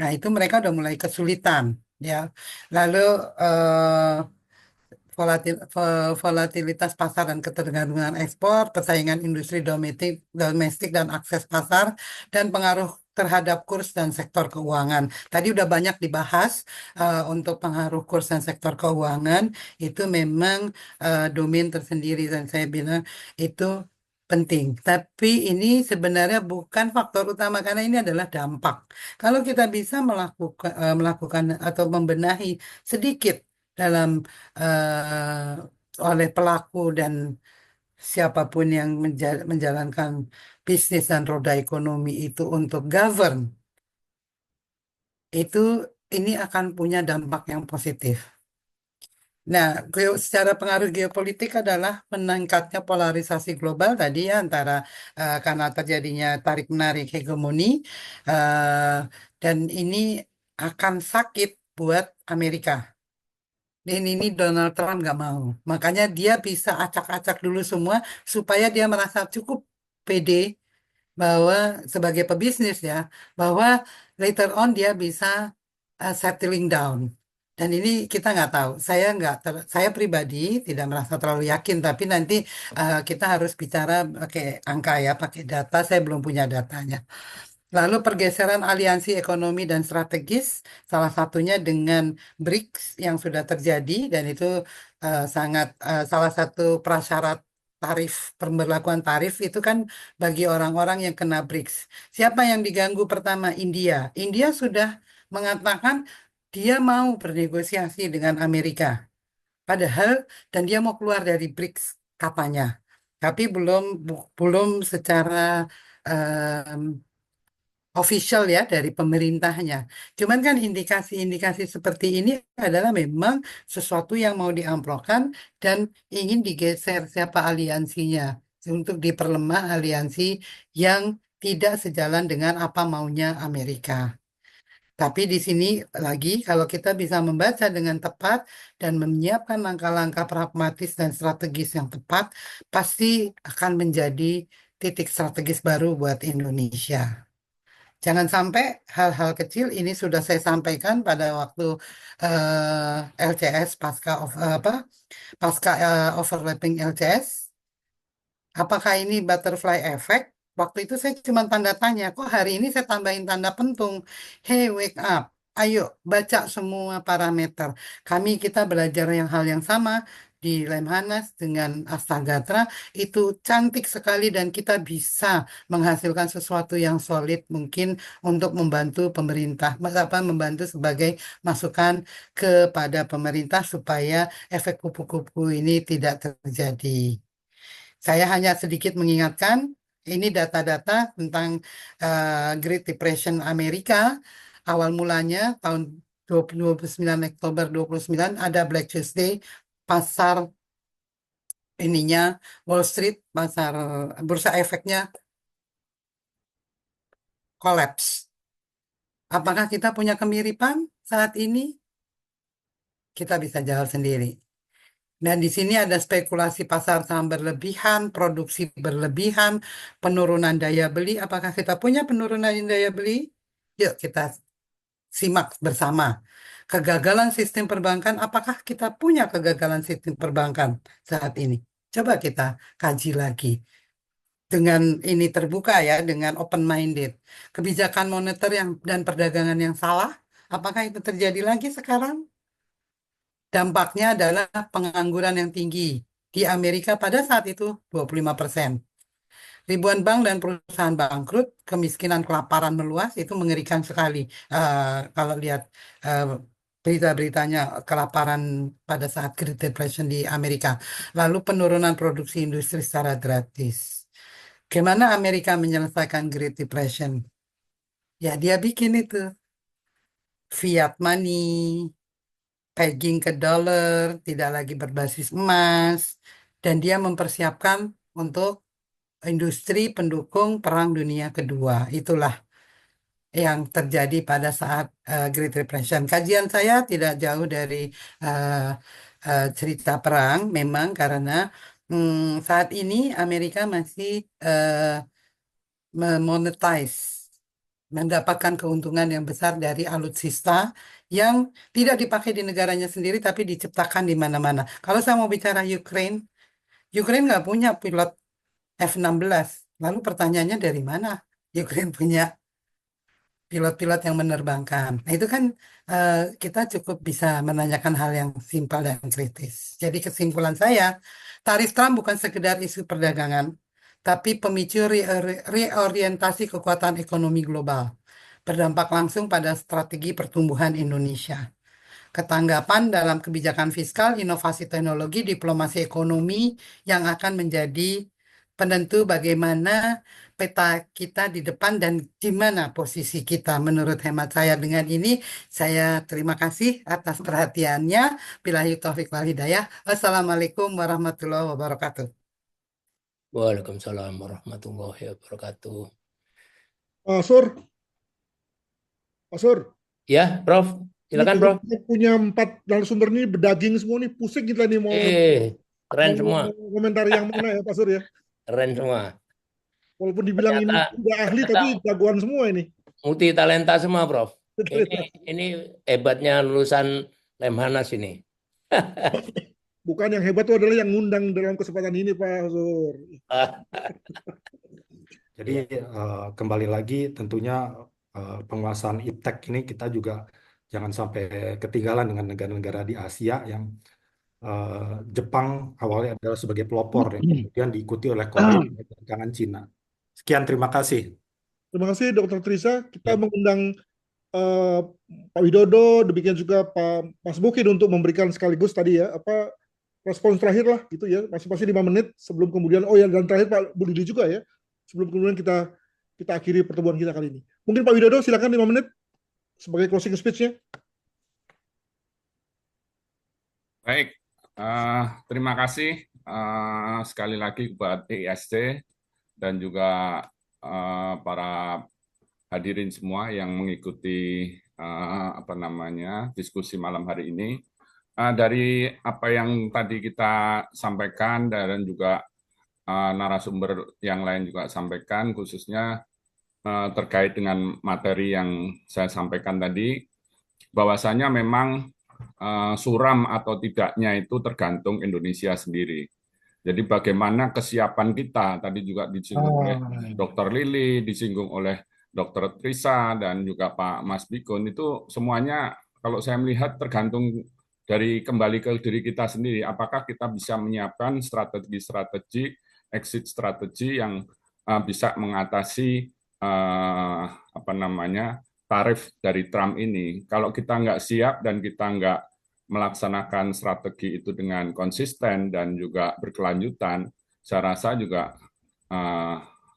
Nah, itu mereka udah mulai kesulitan ya. Lalu volatilitas pasar dan ketergantungan ekspor, persaingan industri domestik dan akses pasar, dan pengaruh terhadap kurs dan sektor keuangan. Tadi udah banyak dibahas untuk pengaruh kurs dan sektor keuangan, itu memang domain tersendiri dan saya bilang itu penting. Tapi ini sebenarnya bukan faktor utama karena ini adalah dampak. Kalau kita bisa melakukan atau membenahi sedikit dalam oleh pelaku dan siapapun yang menjalankan bisnis dan roda ekonomi itu untuk govern, itu ini akan punya dampak yang positif. Nah, secara pengaruh geopolitik adalah meningkatnya polarisasi global tadi ya antara karena terjadinya tarik-menarik hegemoni dan ini akan sakit buat Amerika. Dan ini Donald Trump nggak mau. Makanya dia bisa acak-acak dulu semua supaya dia merasa cukup pede bahwa sebagai pebisnis ya, bahwa later on dia bisa settling down. Dan ini kita nggak tahu. Saya pribadi tidak merasa terlalu yakin, tapi nanti kita harus bicara pakai angka ya, pakai data. Saya belum punya datanya. Lalu pergeseran aliansi ekonomi dan strategis, salah satunya dengan BRICS yang sudah terjadi dan itu salah satu prasyarat pemberlakuan tarif itu kan bagi orang-orang yang kena BRICS. Siapa yang diganggu pertama? India. India sudah mengatakan dia mau bernegosiasi dengan Amerika. Padahal dan dia mau keluar dari BRICS katanya. Tapi belum secara official ya dari pemerintahnya. Cuman kan indikasi-indikasi seperti ini adalah memang sesuatu yang mau diamplokkan dan ingin digeser siapa aliansinya untuk diperlemah aliansi yang tidak sejalan dengan apa maunya Amerika. Tapi di sini lagi kalau kita bisa membaca dengan tepat dan menyiapkan langkah-langkah pragmatis dan strategis yang tepat, pasti akan menjadi titik strategis baru buat Indonesia. Jangan sampai hal-hal kecil ini sudah saya sampaikan pada waktu LCS pasca overlapping LCS. Apakah ini butterfly effect? Waktu itu saya cuma tanda tanya. Kok hari ini saya tambahin tanda pentung? Hey, wake up. Ayo baca semua parameter. Kita belajar hal yang sama. di Lemhanas dengan Astagatra itu cantik sekali dan kita bisa menghasilkan sesuatu yang solid mungkin untuk membantu pemerintah, membantu sebagai masukan kepada pemerintah supaya efek kupu-kupu ini tidak terjadi. Saya hanya sedikit mengingatkan, ini data-data tentang Great Depression Amerika. Awal mulanya tahun 29 Oktober 29 ada Black Tuesday, pasar ininya Wall Street, pasar bursa efeknya kolaps. Apakah kita punya kemiripan saat ini? Kita bisa jawab sendiri. Dan di sini ada spekulasi pasar saham berlebihan, produksi berlebihan, penurunan daya beli. Apakah kita punya penurunan daya beli? Yuk kita simak bersama. Kegagalan sistem perbankan, apakah kita punya kegagalan sistem perbankan saat ini? Coba kita kaji lagi. Dengan ini terbuka ya, dengan open-minded. Kebijakan moneter dan perdagangan yang salah, apakah itu terjadi lagi sekarang? Dampaknya adalah pengangguran yang tinggi. Di Amerika pada saat itu 25%. Ribuan bank dan perusahaan bangkrut, kemiskinan kelaparan meluas, itu mengerikan sekali. Kalau lihat berita-beritanya kelaparan pada saat Great Depression di Amerika. Lalu penurunan produksi industri secara drastis. Gimana Amerika menyelesaikan Great Depression? Ya dia bikin itu. Fiat money, pegging ke dolar, tidak lagi berbasis emas, dan dia mempersiapkan untuk industri pendukung Perang Dunia Kedua. Itulah yang terjadi pada saat Great Depression. Kajian saya tidak jauh dari cerita perang, memang karena saat ini Amerika masih memonetize, mendapatkan keuntungan yang besar dari alutsista yang tidak dipakai di negaranya sendiri tapi diciptakan di mana-mana. Kalau saya mau bicara Ukraine, Ukraine nggak punya pilot F-16. Lalu pertanyaannya dari mana Ukraine punya pilot-pilot yang menerbangkan? Nah, itu kan kita cukup bisa menanyakan hal yang simpel dan kritis. Jadi kesimpulan saya, tarif Trump bukan sekedar isu perdagangan, tapi pemicu reorientasi kekuatan ekonomi global, berdampak langsung pada strategi pertumbuhan Indonesia. Ketanggapan dalam kebijakan fiskal, inovasi teknologi, diplomasi ekonomi yang akan menjadi penentu bagaimana peta kita di depan dan di mana posisi kita menurut hemat saya. Dengan ini saya terima kasih atas perhatiannya. Billahi taufik wal hidayah. Assalamualaikum warahmatullahi wabarakatuh. Waalaikumsalam warahmatullahi wabarakatuh. Pak Sur, Pak Sur, Ya, Prof. ini Silakan, Prof. kita punya 4 narasumber ini berdaging semua nih, pusing kita nih Keren semua. komentar yang mana ya Pak Sur ya. Keren semua. Walaupun dibilang ini tidak ahli tapi jagoan semua ini. Multi talenta semua, Prof. Ini hebatnya lulusan Lemhanas ini. Bukan, yang hebat itu adalah yang ngundang dalam kesempatan ini Pak Sur. Jadi kembali lagi tentunya penguasaan iptek ini kita juga jangan sampai ketinggalan dengan negara-negara di Asia yang Jepang awalnya adalah sebagai pelopor yang kemudian diikuti oleh Korea dan belakangan Cina. Sekian, terima kasih. Terima kasih Dr. Trisa. Kita mengundang Pak Widodo, demikian juga Pak Mas Bukin untuk memberikan sekaligus tadi ya respons terakhir lah gitu ya, masing-masing 5 menit sebelum kemudian dan terakhir Pak Budidi juga ya, sebelum kemudian kita akhiri pertemuan kita kali ini. Mungkin Pak Widodo silakan 5 menit sebagai closing speech-nya. Baik, terima kasih sekali lagi buat ISC dan juga para hadirin semua yang mengikuti diskusi malam hari ini. Dari apa yang tadi kita sampaikan dan juga narasumber yang lain juga sampaikan, khususnya terkait dengan materi yang saya sampaikan tadi, bahwasanya memang suram atau tidaknya itu tergantung Indonesia sendiri. Jadi bagaimana kesiapan kita, tadi juga disinggung oleh Dr. Lili, disinggung oleh Dr. Trisa, dan juga Pak Mas Bikun, itu semuanya kalau saya melihat tergantung kembali ke diri kita sendiri, apakah kita bisa menyiapkan strategi-strategi exit strategi yang bisa mengatasi tarif dari Trump ini. Kalau kita nggak siap dan kita nggak melaksanakan strategi itu dengan konsisten dan juga berkelanjutan, saya rasa juga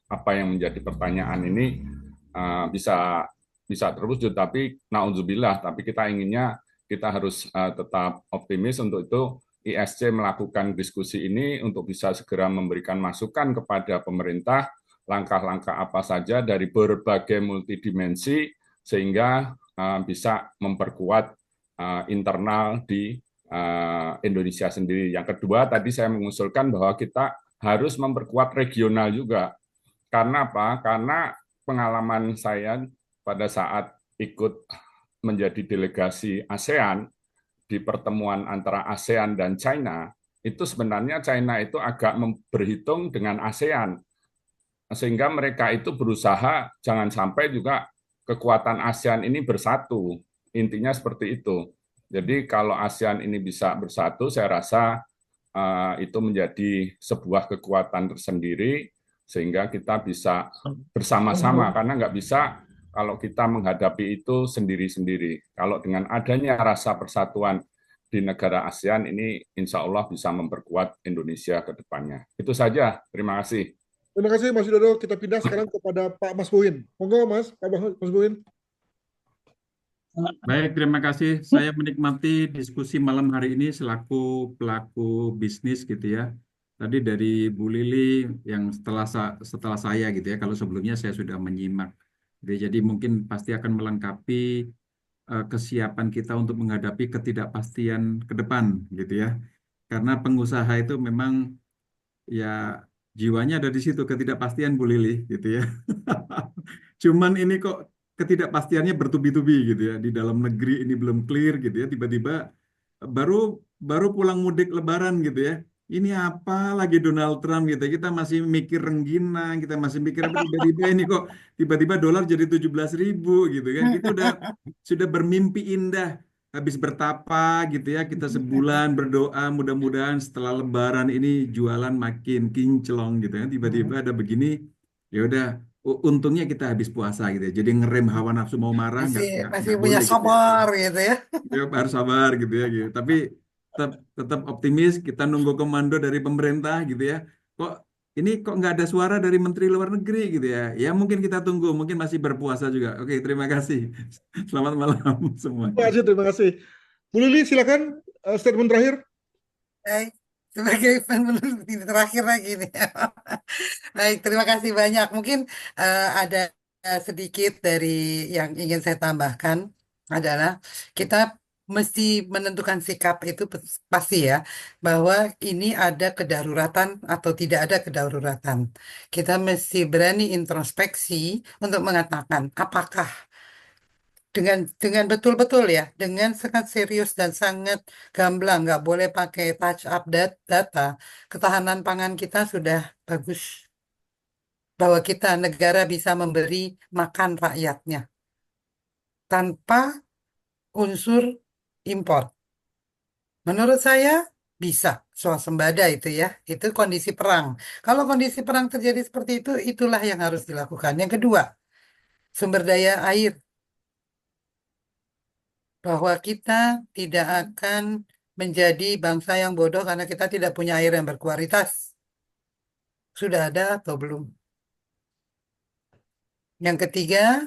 apa yang menjadi pertanyaan ini bisa terwujud. Tapi naudzubillah, tapi kita inginnya kita harus tetap optimis. Untuk itu ISC melakukan diskusi ini untuk bisa segera memberikan masukan kepada pemerintah langkah-langkah apa saja dari berbagai multidimensi sehingga bisa memperkuat internal di Indonesia sendiri. Yang kedua, tadi saya mengusulkan bahwa kita harus memperkuat regional juga. Karena apa? Karena pengalaman saya pada saat ikut menjadi delegasi ASEAN di pertemuan antara ASEAN dan China, itu sebenarnya China itu agak berhitung dengan ASEAN. Sehingga mereka itu berusaha jangan sampai juga kekuatan ASEAN ini bersatu. Intinya seperti itu. Jadi kalau ASEAN ini bisa bersatu, saya rasa itu menjadi sebuah kekuatan tersendiri sehingga kita bisa bersama-sama, karena nggak bisa kalau kita menghadapi itu sendiri-sendiri. Kalau dengan adanya rasa persatuan di negara ASEAN ini insya Allah bisa memperkuat Indonesia ke depannya. Itu saja, terima kasih. Terima kasih Mas Widodo. Kita pindah sekarang kepada Pak Mas Boyin. Monggo Mas, Mas Boyin. Baik, terima kasih. Saya menikmati diskusi malam hari ini selaku pelaku bisnis gitu ya. Tadi dari Bu Lili yang setelah saya gitu ya. Kalau sebelumnya saya sudah menyimak. Jadi mungkin pasti akan melengkapi kesiapan kita untuk menghadapi ketidakpastian ke depan gitu ya. Karena pengusaha itu memang ya jiwanya ada di situ, ketidakpastian Bu Lili gitu ya. Cuman ini kok ketidakpastiannya bertubi-tubi gitu ya, di dalam negeri ini belum clear gitu ya, tiba-tiba baru baru pulang mudik Lebaran gitu ya. Ini apa lagi Donald Trump gitu ya. Kita masih mikir rengginang, kita masih mikir apa, tiba-tiba ini kok tiba-tiba dolar jadi 17.000 gitu kan. Kita sudah bermimpi indah habis bertapa gitu ya, kita sebulan berdoa mudah-mudahan setelah Lebaran ini jualan makin kinclong gitu kan. Tiba-tiba ada begini, ya udah untungnya kita habis puasa gitu ya. Jadi ngerem hawa nafsu mau marah Masih nggak punya boleh gitu ya. sabar gitu ya. Ya, harus sabar gitu ya gitu. Tapi tetap optimis, kita nunggu komando dari pemerintah gitu ya. Kok nggak ada suara dari Menteri Luar Negeri gitu ya. Ya mungkin kita tunggu, mungkin masih berpuasa juga. Oke, terima kasih. Selamat malam semuanya. Terima kasih. Bu Lili, silakan statement terakhir. Baik, sebagai penutup ini terakhir lagi nih. Baik, terima kasih banyak. Mungkin ada sedikit dari yang ingin saya tambahkan adalah kita mesti menentukan sikap itu pasti ya, bahwa ini ada kedaruratan atau tidak ada kedaruratan. Kita mesti berani introspeksi untuk mengatakan apakah dengan betul-betul ya, dengan sangat serius dan sangat gamblang, nggak boleh pakai touch up data, ketahanan pangan kita sudah bagus, bahwa kita negara bisa memberi makan rakyatnya tanpa unsur impor. Menurut saya bisa swasembada itu ya, itu kondisi perang. Kalau kondisi perang terjadi seperti itu, itulah yang harus dilakukan. Yang kedua, sumber daya air. Bahwa kita tidak akan menjadi bangsa yang bodoh karena kita tidak punya air yang berkualitas. Sudah ada atau belum? Yang ketiga,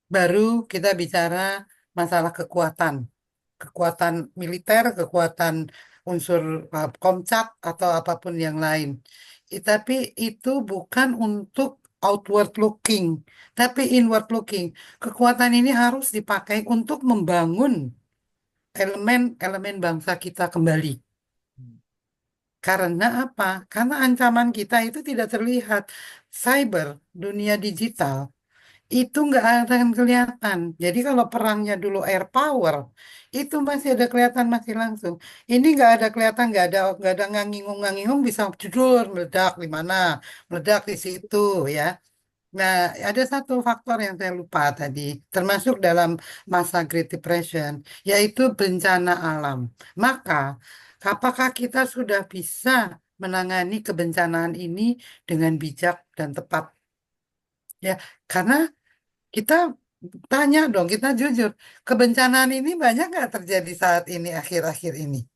baru kita bicara masalah kekuatan. Kekuatan militer, kekuatan unsur komcat atau apapun yang lain. Tapi itu bukan untuk outward looking, tapi inward looking. Kekuatan ini harus dipakai untuk membangun elemen-elemen bangsa kita kembali. Karena apa? Karena ancaman kita itu tidak terlihat. Cyber, dunia digital, itu nggak akan kelihatan. Jadi kalau perangnya dulu air power, itu masih ada kelihatan masih langsung. Ini nggak ada kelihatan, nggak ada ngangingung-ngangingung bisa jujur meledak di mana, meledak di situ ya. Nah, ada satu faktor yang saya lupa tadi, termasuk dalam masa Great Depression, yaitu bencana alam. Maka, apakah kita sudah bisa menangani kebencanaan ini dengan bijak dan tepat? Ya, karena kita tanya dong, kita jujur, kebencanaan ini banyak nggak terjadi saat ini, akhir-akhir ini?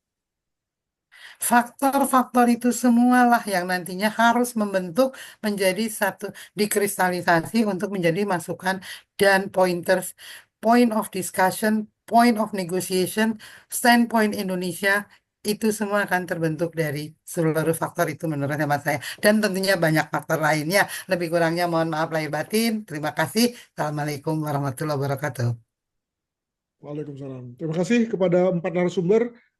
Faktor-faktor itu semualah yang nantinya harus membentuk menjadi satu dikristalisasi untuk menjadi masukan dan pointers, point of discussion, point of negotiation, standpoint Indonesia itu semua akan terbentuk dari seluruh faktor itu menurut hemat saya. Dan tentunya banyak faktor lainnya. Lebih kurangnya mohon maaf lahir batin. Terima kasih. Assalamualaikum warahmatullahi wabarakatuh. Waalaikumsalam. Terima kasih kepada 4 narasumber